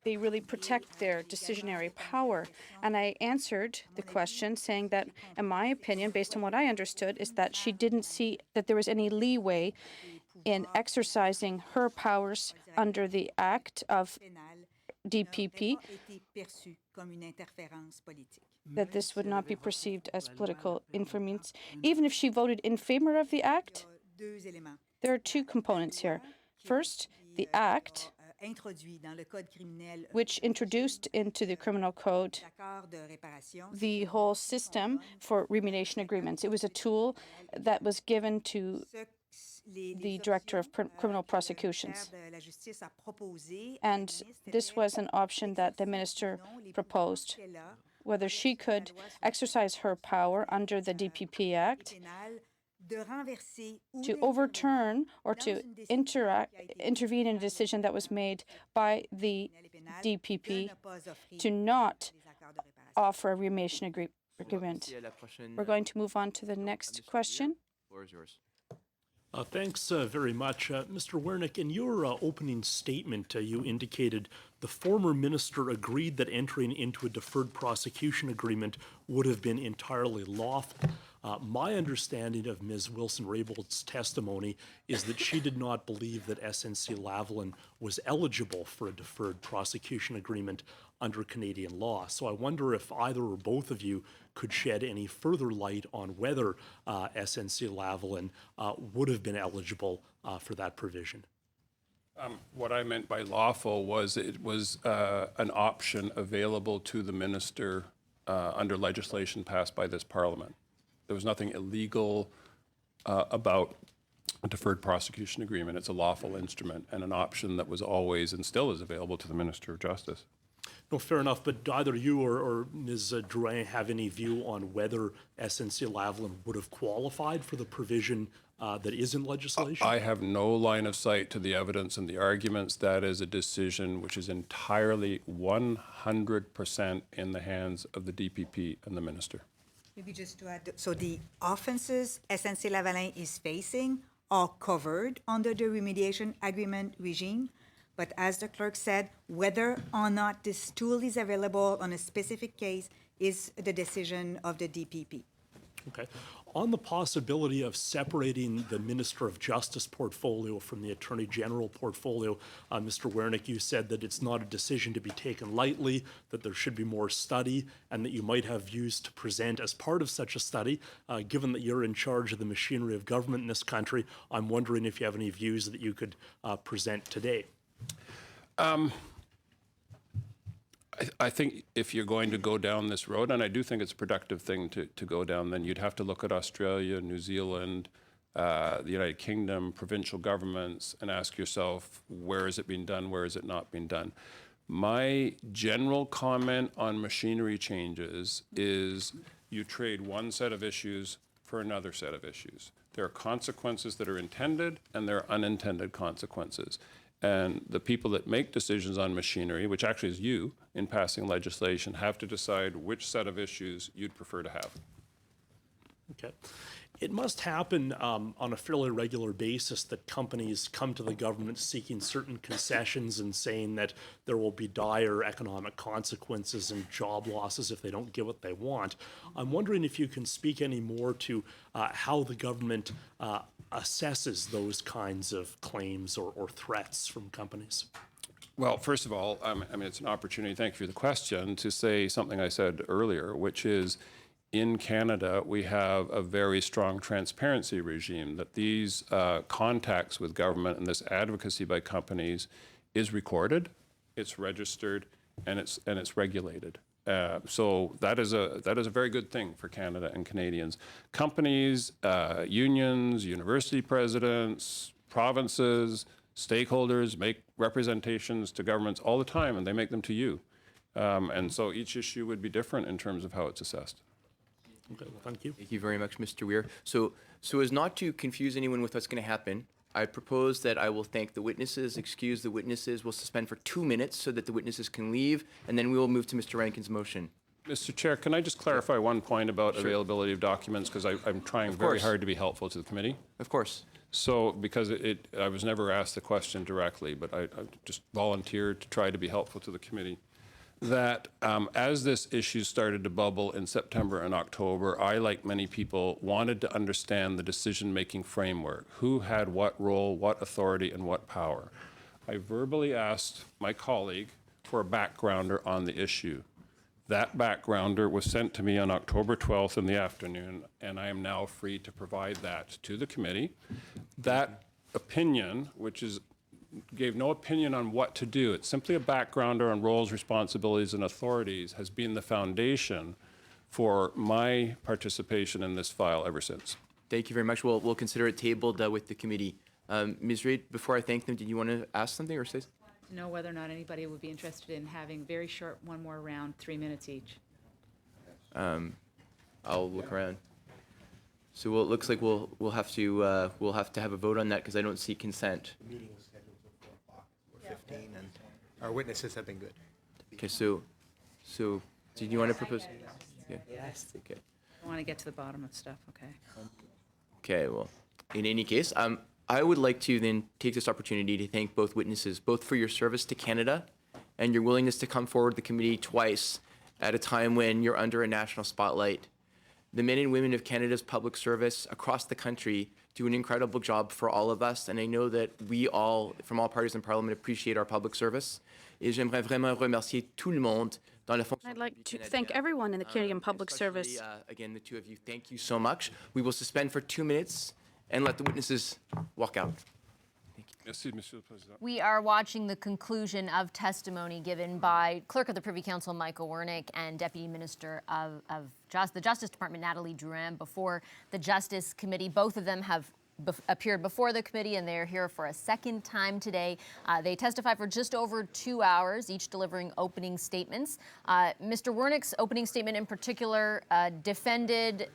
they really protect their decisionary power. And I answered the question saying that, in my opinion, based on what I understood, is that she didn't see that there was any leeway in exercising her powers under the Act of DPP, that this would not be perceived as political interference. Even if she voted in favor of the Act, there are two components here. First, the Act, which introduced into the criminal code the whole system for remuneration agreements. It was a tool that was given to the Director of Criminal Prosecutions. And this was an option that the minister proposed, whether she could exercise her power under the DPP Act to overturn or to intervene in a decision that was made by the DPP to not offer a remuneration agreement. We're going to move on to the next question. The floor is yours. Thanks very much. Mr. Wernick, in your opening statement, you indicated the former minister agreed that entering into a deferred prosecution agreement would have been entirely lawful. My understanding of Ms. Wilson-Raybould's testimony is that she did not believe that SNC-Lavalin was eligible for a deferred prosecution agreement under Canadian law. So I wonder if either or both of you could shed any further light on whether SNC-Lavalin would have been eligible for that provision. What I meant by lawful was it was an option available to the minister under legislation passed by this Parliament. There was nothing illegal about a deferred prosecution agreement. It's a lawful instrument and an option that was always and still is available to the Minister of Justice. No, fair enough, but either you or Ms. Drouin have any view on whether SNC-Lavalin would have qualified for the provision that is in legislation? I have no line of sight to the evidence and the arguments. That is a decision which is entirely 100% in the hands of the DPP and the Minister. Maybe just to add, so the offenses SNC-Lavalin is facing are covered under the remediation agreement regime. But as the clerk said, whether or not this tool is available on a specific case is the decision of the DPP. Okay. On the possibility of separating the Minister of Justice portfolio from the Attorney General portfolio, Mr. Wernick, you said that it's not a decision to be taken lightly, that there should be more study, and that you might have views to present as part of such a study. Given that you're in charge of the machinery of government in this country, I'm wondering if you have any views that you could present today. I think if you're going to go down this road, and I do think it's a productive thing to go down, then you'd have to look at Australia, New Zealand, the United Kingdom, provincial governments, and ask yourself, where is it being done, where is it not being done? My general comment on machinery changes is you trade one set of issues for another set of issues. There are consequences that are intended, and there are unintended consequences. And the people that make decisions on machinery, which actually is you in passing legislation, have to decide which set of issues you'd prefer to have. Okay. It must happen on a fairly regular basis that companies come to the government seeking certain concessions and saying that there will be dire economic consequences and job losses if they don't get what they want. I'm wondering if you can speak any more to how the government assesses those kinds of claims or threats from companies. Well, first of all, I mean, it's an opportunity, thank you for the question, to say something I said earlier, which is in Canada, we have a very strong transparency regime that these contacts with government and this advocacy by companies is recorded, it's registered, and it's regulated. So that is a very good thing for Canada and Canadians. Companies, unions, university presidents, provinces, stakeholders make representations to governments all the time, and they make them to you. And so each issue would be different in terms of how it's assessed. Okay, well, thank you. Thank you very much, Mr. Weir. So as not to confuse anyone with what's going to happen, I propose that I will thank the witnesses, excuse the witnesses, we'll suspend for 2 minutes so that the witnesses can leave, and then we will move to Mr. Rankin's motion. Mr. Chair, can I just clarify one point about availability of documents, because I'm trying very hard to be helpful to the committee? Of course. So, because I was never asked the question directly, but I just volunteered to try to be helpful to the committee, that as this issue started to bubble in September and October, I, like many people, wanted to understand the decision-making framework. Who had what role, what authority, and what power? I verbally asked my colleague for a backgrounder on the issue. That backgrounder was sent to me on October 12th in the afternoon, and I am now free to provide that to the committee. That opinion, which gave no opinion on what to do. It's simply a backgrounder on roles, responsibilities, and authorities, has been the foundation for my participation in this file ever since. Thank you very much. We'll consider it tabled with the committee. Ms. Reid, before I thank them, did you want to ask something or say something? To know whether or not anybody would be interested in having very short, one more round, 3 minutes each. I'll look around. So it looks like we'll have to have a vote on that because I don't see consent. The meeting was scheduled for 4 o'clock, 4:15, and our witnesses have been good. Okay, so did you want to propose? Yeah. Yes. Okay. I want to get to the bottom of stuff, okay? Okay, well, in any case, I would like to then take this opportunity to thank both witnesses, both for your service to Canada and your willingness to come forward to the committee twice at a time when you're under a national spotlight. The men and women of Canada's public service across the country do an incredible job for all of us, and I know that we all, from all parties in Parliament, appreciate our public service. Et j'aimerais vraiment remercier tout le monde dans la fonction. I'd like to thank everyone in the Canadian Public Service. Again, the two of you, thank you so much. We will suspend for 2 minutes and let the witnesses walk out. Thank you. Merci, Monsieur le Président. We are watching the conclusion of testimony given by Clerk of the Privy Council Michael Wernick and Deputy Minister of the Justice Department Natalie Drouin before the Justice Committee. Both of them have appeared before the committee, and they are here for a second time today. They testified for just over 2 hours, each delivering opening statements. Mr. Wernick's opening statement in particular defended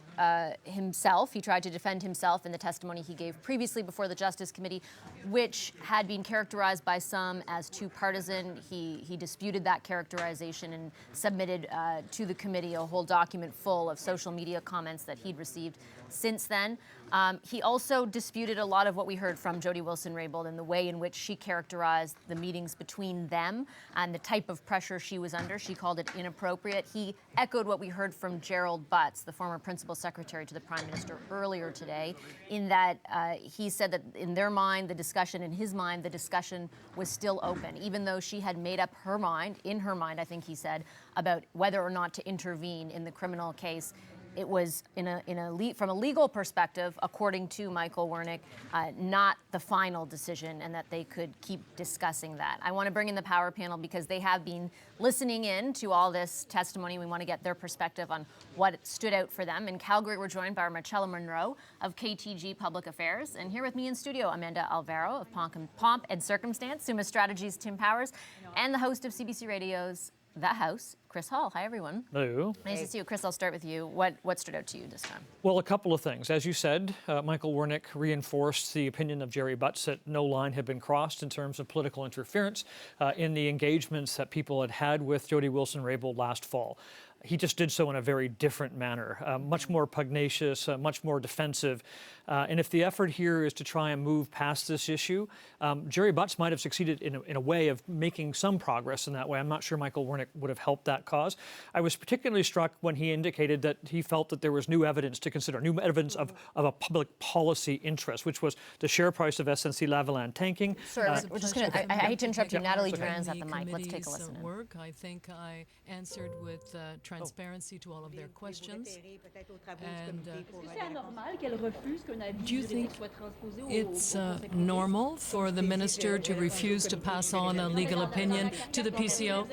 himself. He tried to defend himself in the testimony he gave previously before the Justice Committee, which had been characterized by some as too partisan. He disputed that characterization and submitted to the committee a whole document full of social media comments that he'd received since then. He also disputed a lot of what we heard from Jody Wilson-Raybould and the way in which she characterized the meetings between them and the type of pressure she was under. She called it inappropriate. He echoed what we heard from Gerald Butts, the former principal secretary to the Prime Minister, earlier today, in that he said that in their mind, in his mind, the discussion was still open, even though she had made up her mind, I think he said, about whether or not to intervene in the criminal case. It was, from a legal perspective, according to Michael Wernick, not the final decision, and that they could keep discussing that. I want to bring in the power panel because they have been listening in to all this testimony. We want to get their perspective on what stood out for them. In Calgary, we're joined by Marcella Monroe of KTG Public Affairs. And here with me in studio, Amanda Alvaro of Pomp and Circumstance, Summa Strategies, Tim Powers, and the host of CBC Radio's The House, Chris Hall. Hi, everyone. Hello. Nice to see you. Chris, I'll start with you. What stood out to you this time? Well, a couple of things. As you said, Michael Wernick reinforced the opinion of Jerry Butts that no line had been crossed in terms of political interference in the engagements that people had had with Jody Wilson-Raybould last fall. He just did so in a very different manner, much more pugnacious, much more defensive. And if the effort here is to try and move past this issue, Jerry Butts might have succeeded in a way of making some progress in that way. I'm not sure Michael Wernick would have helped that cause. I was particularly struck when he indicated that he felt that there was new evidence to consider, new evidence of a public policy interest, which was the share price of SNC-Lavalin tanking. Sorry, we're just going to, I hate to interrupt you. Natalie Drouin's at the mic. Let's take a listen. I think I answered with transparency to all of their questions. And do you think it's normal for the minister to refuse to pass on a legal opinion to the PCO?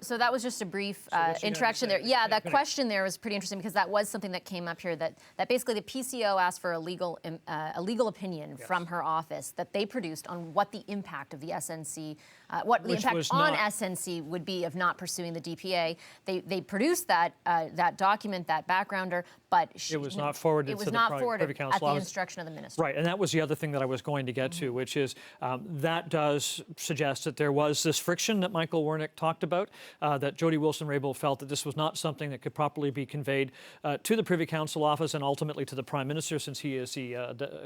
So that was just a brief interaction there. Yeah, that question there was pretty interesting because that was something that came up here, that basically the PCO asked for a legal opinion from her office that they produced on what the impact of the SNC, what the impact on SNC would be of not pursuing the DPA. They produced that document, that backgrounder, but it was not forwarded to the Privy Council at the instruction of the minister. Right, and that was the other thing that I was going to get to, which is that does suggest that there was this friction that Michael Wernick talked about, that Jody Wilson-Raybould felt that this was not something that could properly be conveyed to the Privy Council office and ultimately to the Prime Minister, since he is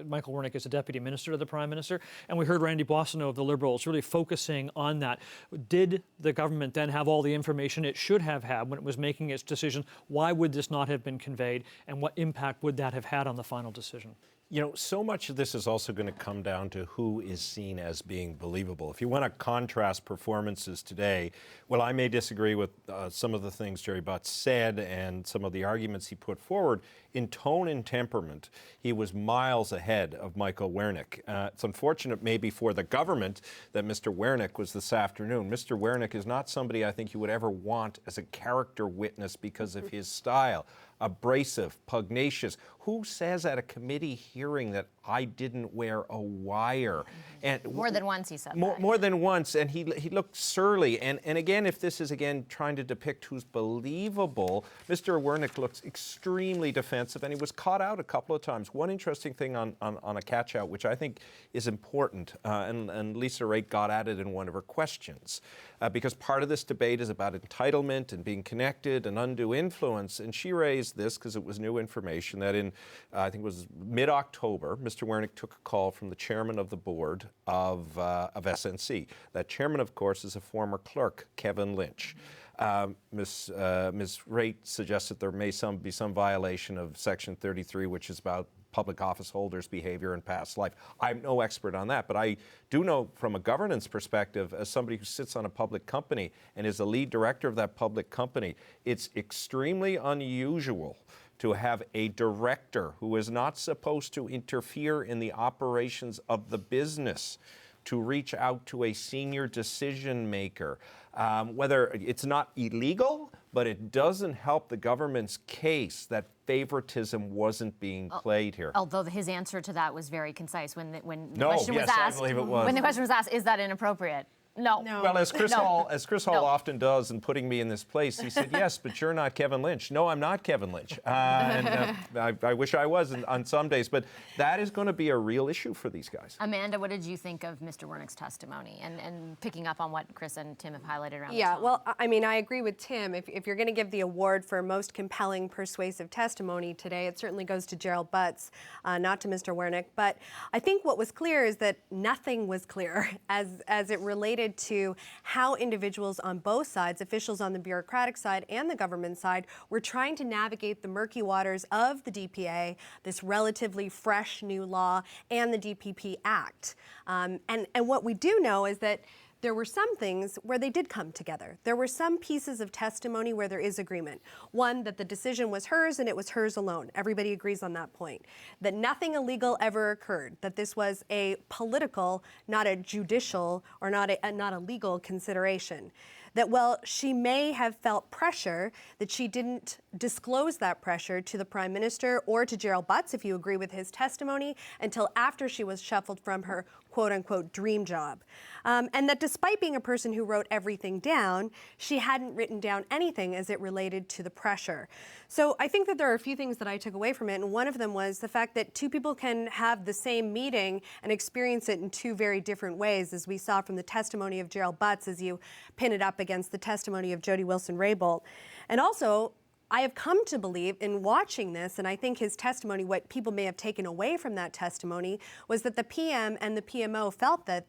Michael Wernick is a Deputy Minister to the Prime Minister. And we heard Randy Boissonneau of the Liberals really focusing on that. Did the government then have all the information it should have had when it was making its decision? Why would this not have been conveyed? And what impact would that have had on the final decision? You know, so much of this is also going to come down to who is seen as being believable. If you want to contrast performances today, well, I may disagree with some of the things Jerry Butts said and some of the arguments he put forward. In tone and temperament, he was miles ahead of Michael Wernick. It's unfortunate maybe for the government that Mr. Wernick was this afternoon. Mr. Wernick is not somebody I think you would ever want as a character witness because of his style. Abrasive, pugnacious. Who says at a committee hearing that I didn't wear a wire? And more than once he said that. More than once, and he looked surly. And again, if this is again trying to depict who's believable, Mr. Wernick looks extremely defensive, and he was caught out a couple of times. One interesting thing on a catch-out, which I think is important, and Lisa Raitt got at it in one of her questions, because part of this debate is about entitlement and being connected and undue influence, and she raised this because it was new information that in, I think it was mid-October, Mr. Wernick took a call from the chairman of the board of SNC. That chairman, of course, is a former clerk, Kevin Lynch. Ms. Raitt suggested there may be some violation of Section 33, which is about public office holders' behavior in past life. I'm no expert on that, but I do know from a governance perspective, as somebody who sits on a public company and is the lead director of that public company, it's extremely unusual to have a director who is not supposed to interfere in the operations of the business to reach out to a senior decision maker. Whether it's not illegal, but it doesn't help the government's case that favoritism wasn't being played here. Although his answer to that was very concise when the No, question was yes, I asked. believe it was. When the question was asked, is that inappropriate? No. Well, as Chris No. Hall often does in putting me in this place, he said, yes, but you're not Kevin Lynch. No, I'm not Kevin Lynch. I wish I was on some days, but that is going to be a real issue for these guys. Amanda, what did you think of Mr. Wernick's testimony and picking up on what Chris and Tim have highlighted around Yeah, this? well, I mean, I agree with Tim. If you're going to give the award for most compelling, persuasive testimony today, it certainly goes to Gerald Butts, not to Mr. Wernick. But I think what was clear is that nothing was clear as it related to how individuals on both sides, officials on the bureaucratic side and the government side, were trying to navigate the murky waters of the DPA, this relatively fresh new law, and the DPP Act. And what we do know is that there were some things where they did come together. There were some pieces of testimony where there is agreement. One, that the decision was hers and it was hers alone. Everybody agrees on that point. That nothing illegal ever occurred. That this was a political, not a judicial or not a legal consideration. That while she may have felt pressure, that she didn't disclose that pressure to the Prime Minister or to Gerald Butts, if you agree with his testimony, until after she was shuffled from her quote-unquote dream job. And that despite being a person who wrote everything down, she hadn't written down anything as it related to the pressure. So I think that there are a few things that I took away from it, and one of them was the fact that two people can have the same meeting and experience it in two very different ways, as we saw from the testimony of Gerald Butts as you pin it up against the testimony of Jody Wilson-Raybould. And also, I have come to believe in watching this, and I think his testimony, what people may have taken away from that testimony, was that the PM and the PMO felt that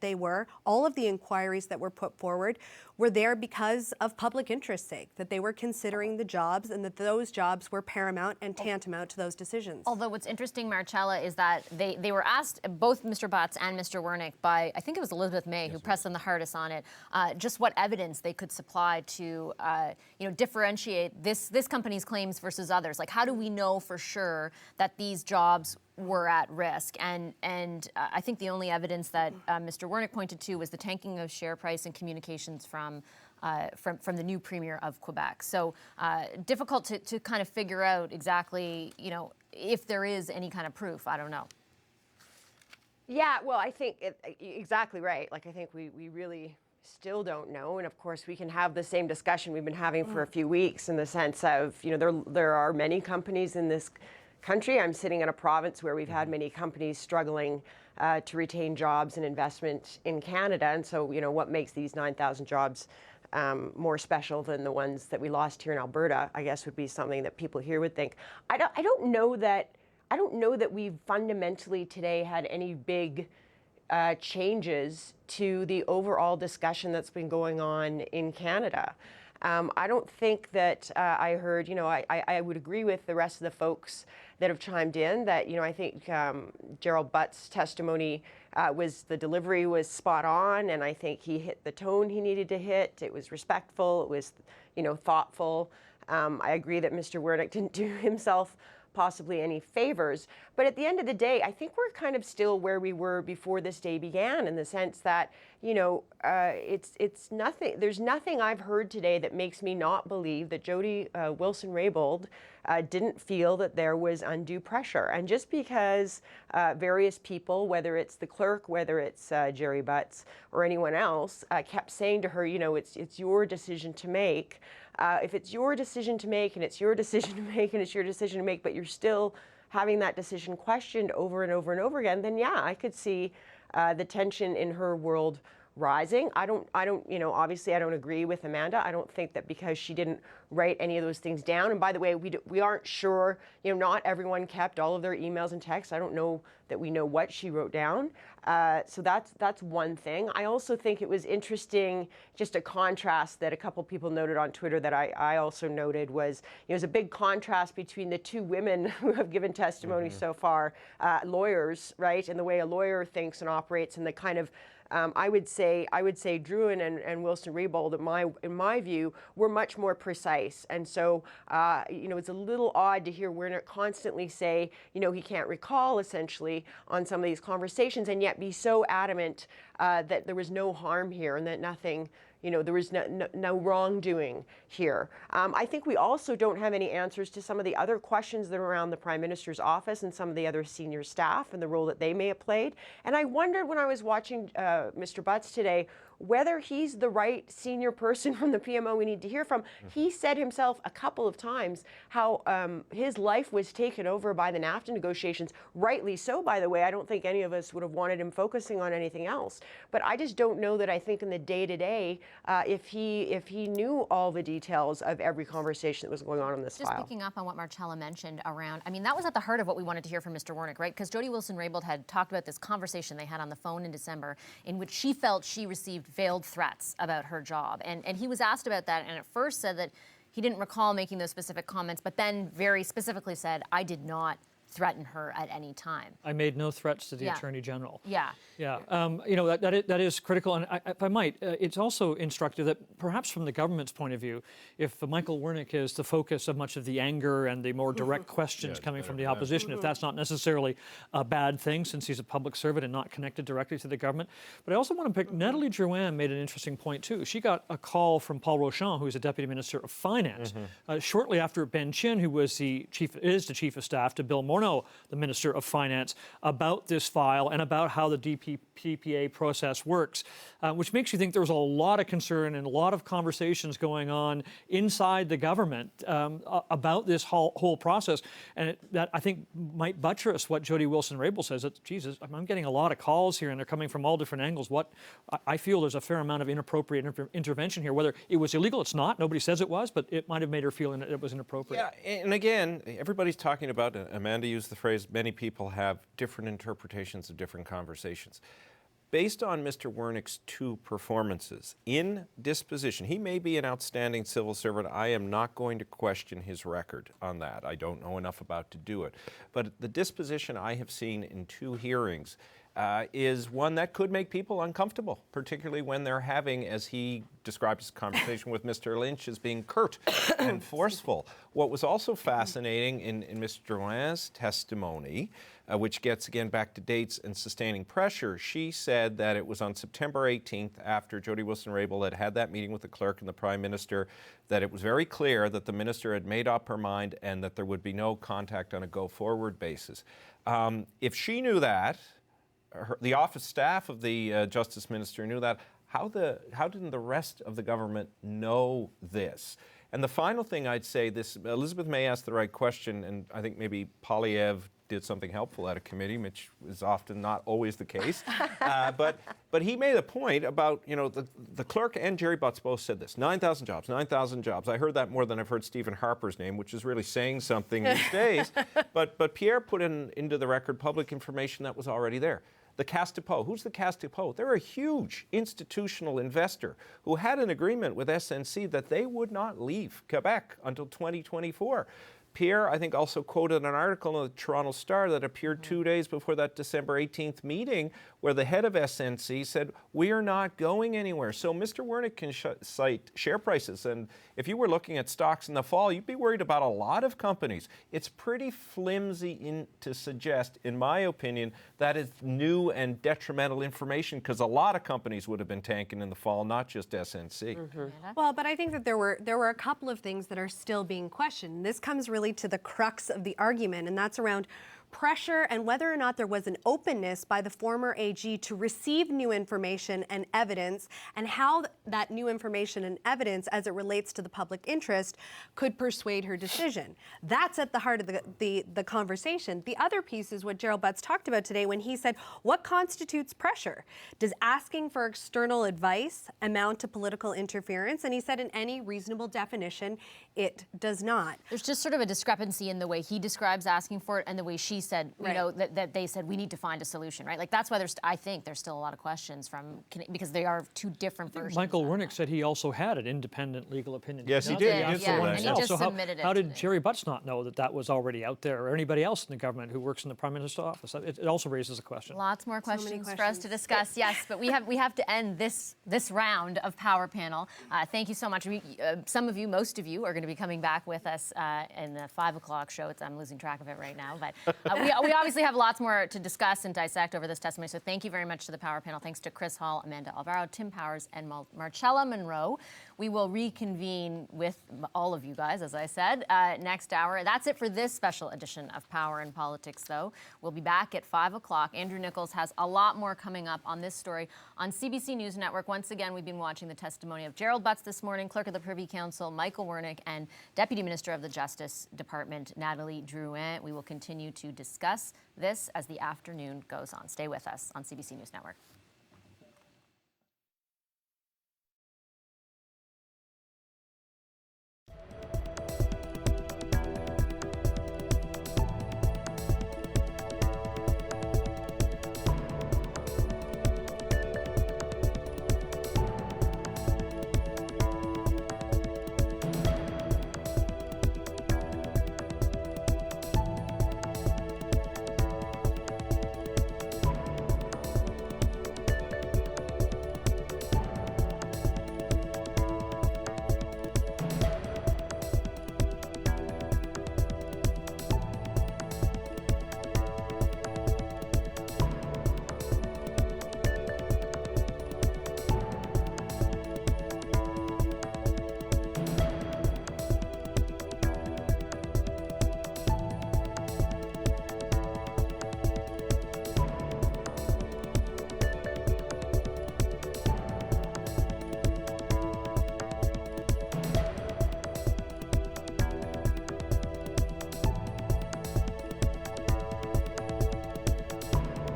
all of the inquiries that were put forward were there because of public interest's sake, that they were considering the jobs and that those jobs were paramount and tantamount to those decisions. Although what's interesting, Marcella, is that they were asked, both Mr. Butts and Mr. Wernick, by, I think it was Elizabeth May, who pressed them the hardest on it, just what evidence they could supply to differentiate this company's claims versus others. Like, how do we know for sure that these jobs were at risk? And I think the only evidence that Mr. Wernick pointed to was the tanking of share price and communications from the new Premier of Quebec. So difficult to kind of figure out exactly, if there is any kind of proof. I don't know. Yeah, well, I think exactly right. Like, I think we really still don't know. And of course, we can have the same discussion we've been having for a few weeks in the sense of, there are many companies in this country. I'm sitting in a province where we've had many companies struggling to retain jobs and investment in Canada. And so, what makes these 9,000 jobs more special than the ones that we lost here in Alberta, I guess, would be something that people here would think. I don't know that we've fundamentally today had any big changes to the overall discussion that's been going on in Canada. I don't think that I heard, I would agree with the rest of the folks that have chimed in that, I think Gerald Butts' testimony the delivery was spot on, and I think he hit the tone he needed to hit. It was respectful, it was, thoughtful. I agree that Mr. Wernick didn't do himself possibly any favors. But at the end of the day, I think we're kind of still where we were before this day began, in the sense that, it's nothing, there's nothing I've heard today that makes me not believe that Jody Wilson-Raybould didn't feel that there was undue pressure. And just because various people, whether it's the clerk, whether it's Jerry Butts or anyone else, kept saying to her, it's your decision to make. If it's your decision to make, and it's your decision to make, and it's your decision to make, but you're still having that decision questioned over and over and over again, then yeah, I could see the tension in her world rising. I don't, obviously I don't agree with Amanda. I don't think that because she didn't write any of those things down, and by the way, we aren't sure, not everyone kept all of their emails and texts. I don't know that we know what she wrote down. So that's one thing. I also think it was interesting, just a contrast that a couple people noted on Twitter that I also noted was, there's a big contrast between the two women who have given testimony so far, lawyers, right, and the way a lawyer thinks and operates, and the kind of I would say Drouin and Wilson-Raybould, in my view, were much more precise. And so, it's a little odd to hear Wernick constantly say, he can't recall essentially on some of these conversations, and yet be so adamant that there was no harm here and that nothing. There was no wrongdoing here. I think we also don't have any answers to some of the other questions that are around the Prime Minister's office and some of the other senior staff and the role that they may have played. And I wondered when I was watching Mr. Butts today whether he's the right senior person from the PMO we need to hear from. He said himself a couple of times how his life was taken over by the NAFTA negotiations, rightly so, by the way. I don't think any of us would have wanted him focusing on anything else. But I just don't know that I think in the day-to-day, if he knew all the details of every conversation that was going on in this file. Just picking up on what Marcella mentioned around, that was at the heart of what we wanted to hear from Mr. Wernick, right? Because Jody Wilson-Raybould had talked about this conversation they had on the phone in December in which she felt she received veiled threats about her job. And he was asked about that and at first said that he didn't recall making those specific comments, but then very specifically said, I did not threaten her at any time. I made no threats to the Attorney General. Yeah. Yeah. That is critical. And if I might, it's also instructive that perhaps from the government's point of view, if Michael Wernick is the focus of much of the anger and the more direct questions coming from the opposition, if that's not necessarily a bad thing since he's a public servant and not connected directly to the government. But I also want to pick, Natalie Drouin made an interesting point too. She got a call from Paul Rochon, who's a Deputy Minister of Finance, shortly after Ben Chin, who was the Chief of Staff to Bill Morneau, the Minister of Finance, about this file and about how the DPPA process works, which makes you think there was a lot of concern and a lot of conversations going on inside the government about this whole process. And that, I think, might buttress what Jody Wilson-Raybould says, that, Jesus, I'm getting a lot of calls here and they're coming from all different angles. I feel there's a fair amount of inappropriate intervention here. Whether it was illegal, it's not. Nobody says it was, but it might have made her feel it was inappropriate. Yeah, and again, everybody's talking about, Amanda used the phrase, many people have different interpretations of different conversations. Based on Mr. Wernick's two performances in disposition, he may be an outstanding civil servant. I am not going to question his record on that. I don't know enough about to do it. But the disposition I have seen in two hearings is one that could make people uncomfortable, particularly when they're having, as he described his conversation with Mr. Lynch, as being curt and forceful. What was also fascinating in Mr. Drouin's testimony, which gets again back to dates and sustaining pressure, she said that it was on September 18th, after Jody Wilson-Raybould had that meeting with the clerk and the Prime Minister, that it was very clear that the minister had made up her mind and that there would be no contact on a go-forward basis. If she knew that, the office staff of the Justice Minister knew that, how didn't the rest of the government know this? And the final thing I'd say, Elizabeth May asked the right question, and I think maybe Polyev did something helpful at a committee, which is often not always the case. But he made a point about, the clerk and Jerry Butts both said this, 9,000 jobs, 9,000 jobs. I heard that more than I've heard Stephen Harper's name, which is really saying something these days. But Pierre put into the record public information that was already there. The Caisse Depot. Who's the Caisse Depot? They're a huge institutional investor who had an agreement with SNC that they would not leave Quebec until 2024. Pierre, I think, also quoted an article in the Toronto Star that appeared 2 days before that December 18th meeting where the head of SNC said, we are not going anywhere. So Mr. Wernick can cite share prices. And if you were looking at stocks in the fall, you'd be worried about a lot of companies. It's pretty flimsy to suggest, in my opinion, that is new and detrimental information, because a lot of companies would have been tanking in the fall, not just SNC. Well, but I think that there were a couple of things that are still being questioned. This comes really to the crux of the argument, and that's around pressure and whether or not there was an openness by the former AG to receive new information and evidence, and how that new information and evidence, as it relates to the public interest, could persuade her decision. That's at the heart of the conversation. The other piece is what Gerald Butts talked about today when he said, what constitutes pressure? Does asking for external advice amount to political interference? And he said in any reasonable definition, it does not. There's just sort of a discrepancy in the way he describes asking for it and the way she she said, you know, that they said we need to find a solution, right? Like that's why I think there's still a lot of questions because they are two different versions. Michael Wernick said he also had an independent legal opinion. Yes, he did. And he just so submitted it. How did Jerry Butts not know that that was already out there, or anybody else in the government who works in the Prime Minister's office? It also raises a question. Lots more questions for us to discuss. Yes, but we have to end this round of Power Panel. Thank you so much. Some of you, most of you, are going to be coming back with us in the 5 o'clock show. I'm losing track of it right now, but we obviously have lots more to discuss and dissect over this testimony. So thank you very much to the Power Panel. Thanks to Chris Hall, Amanda Alvaro, Tim Powers, and Marcella Monroe. We will reconvene with all of you guys, as I said, next hour. That's it for this special edition of Power and Politics, though. We'll be back at 5 o'clock. Andrew Nichols has a lot more coming up on this story on CBC News Network. Once again, we've been watching the testimony of Gerald Butts this morning, Clerk of the Privy Council Michael Wernick, and Deputy Minister of the Justice Department Natalie Drouin. We will continue to discuss this as the afternoon goes on. Stay with us on CBC News Network.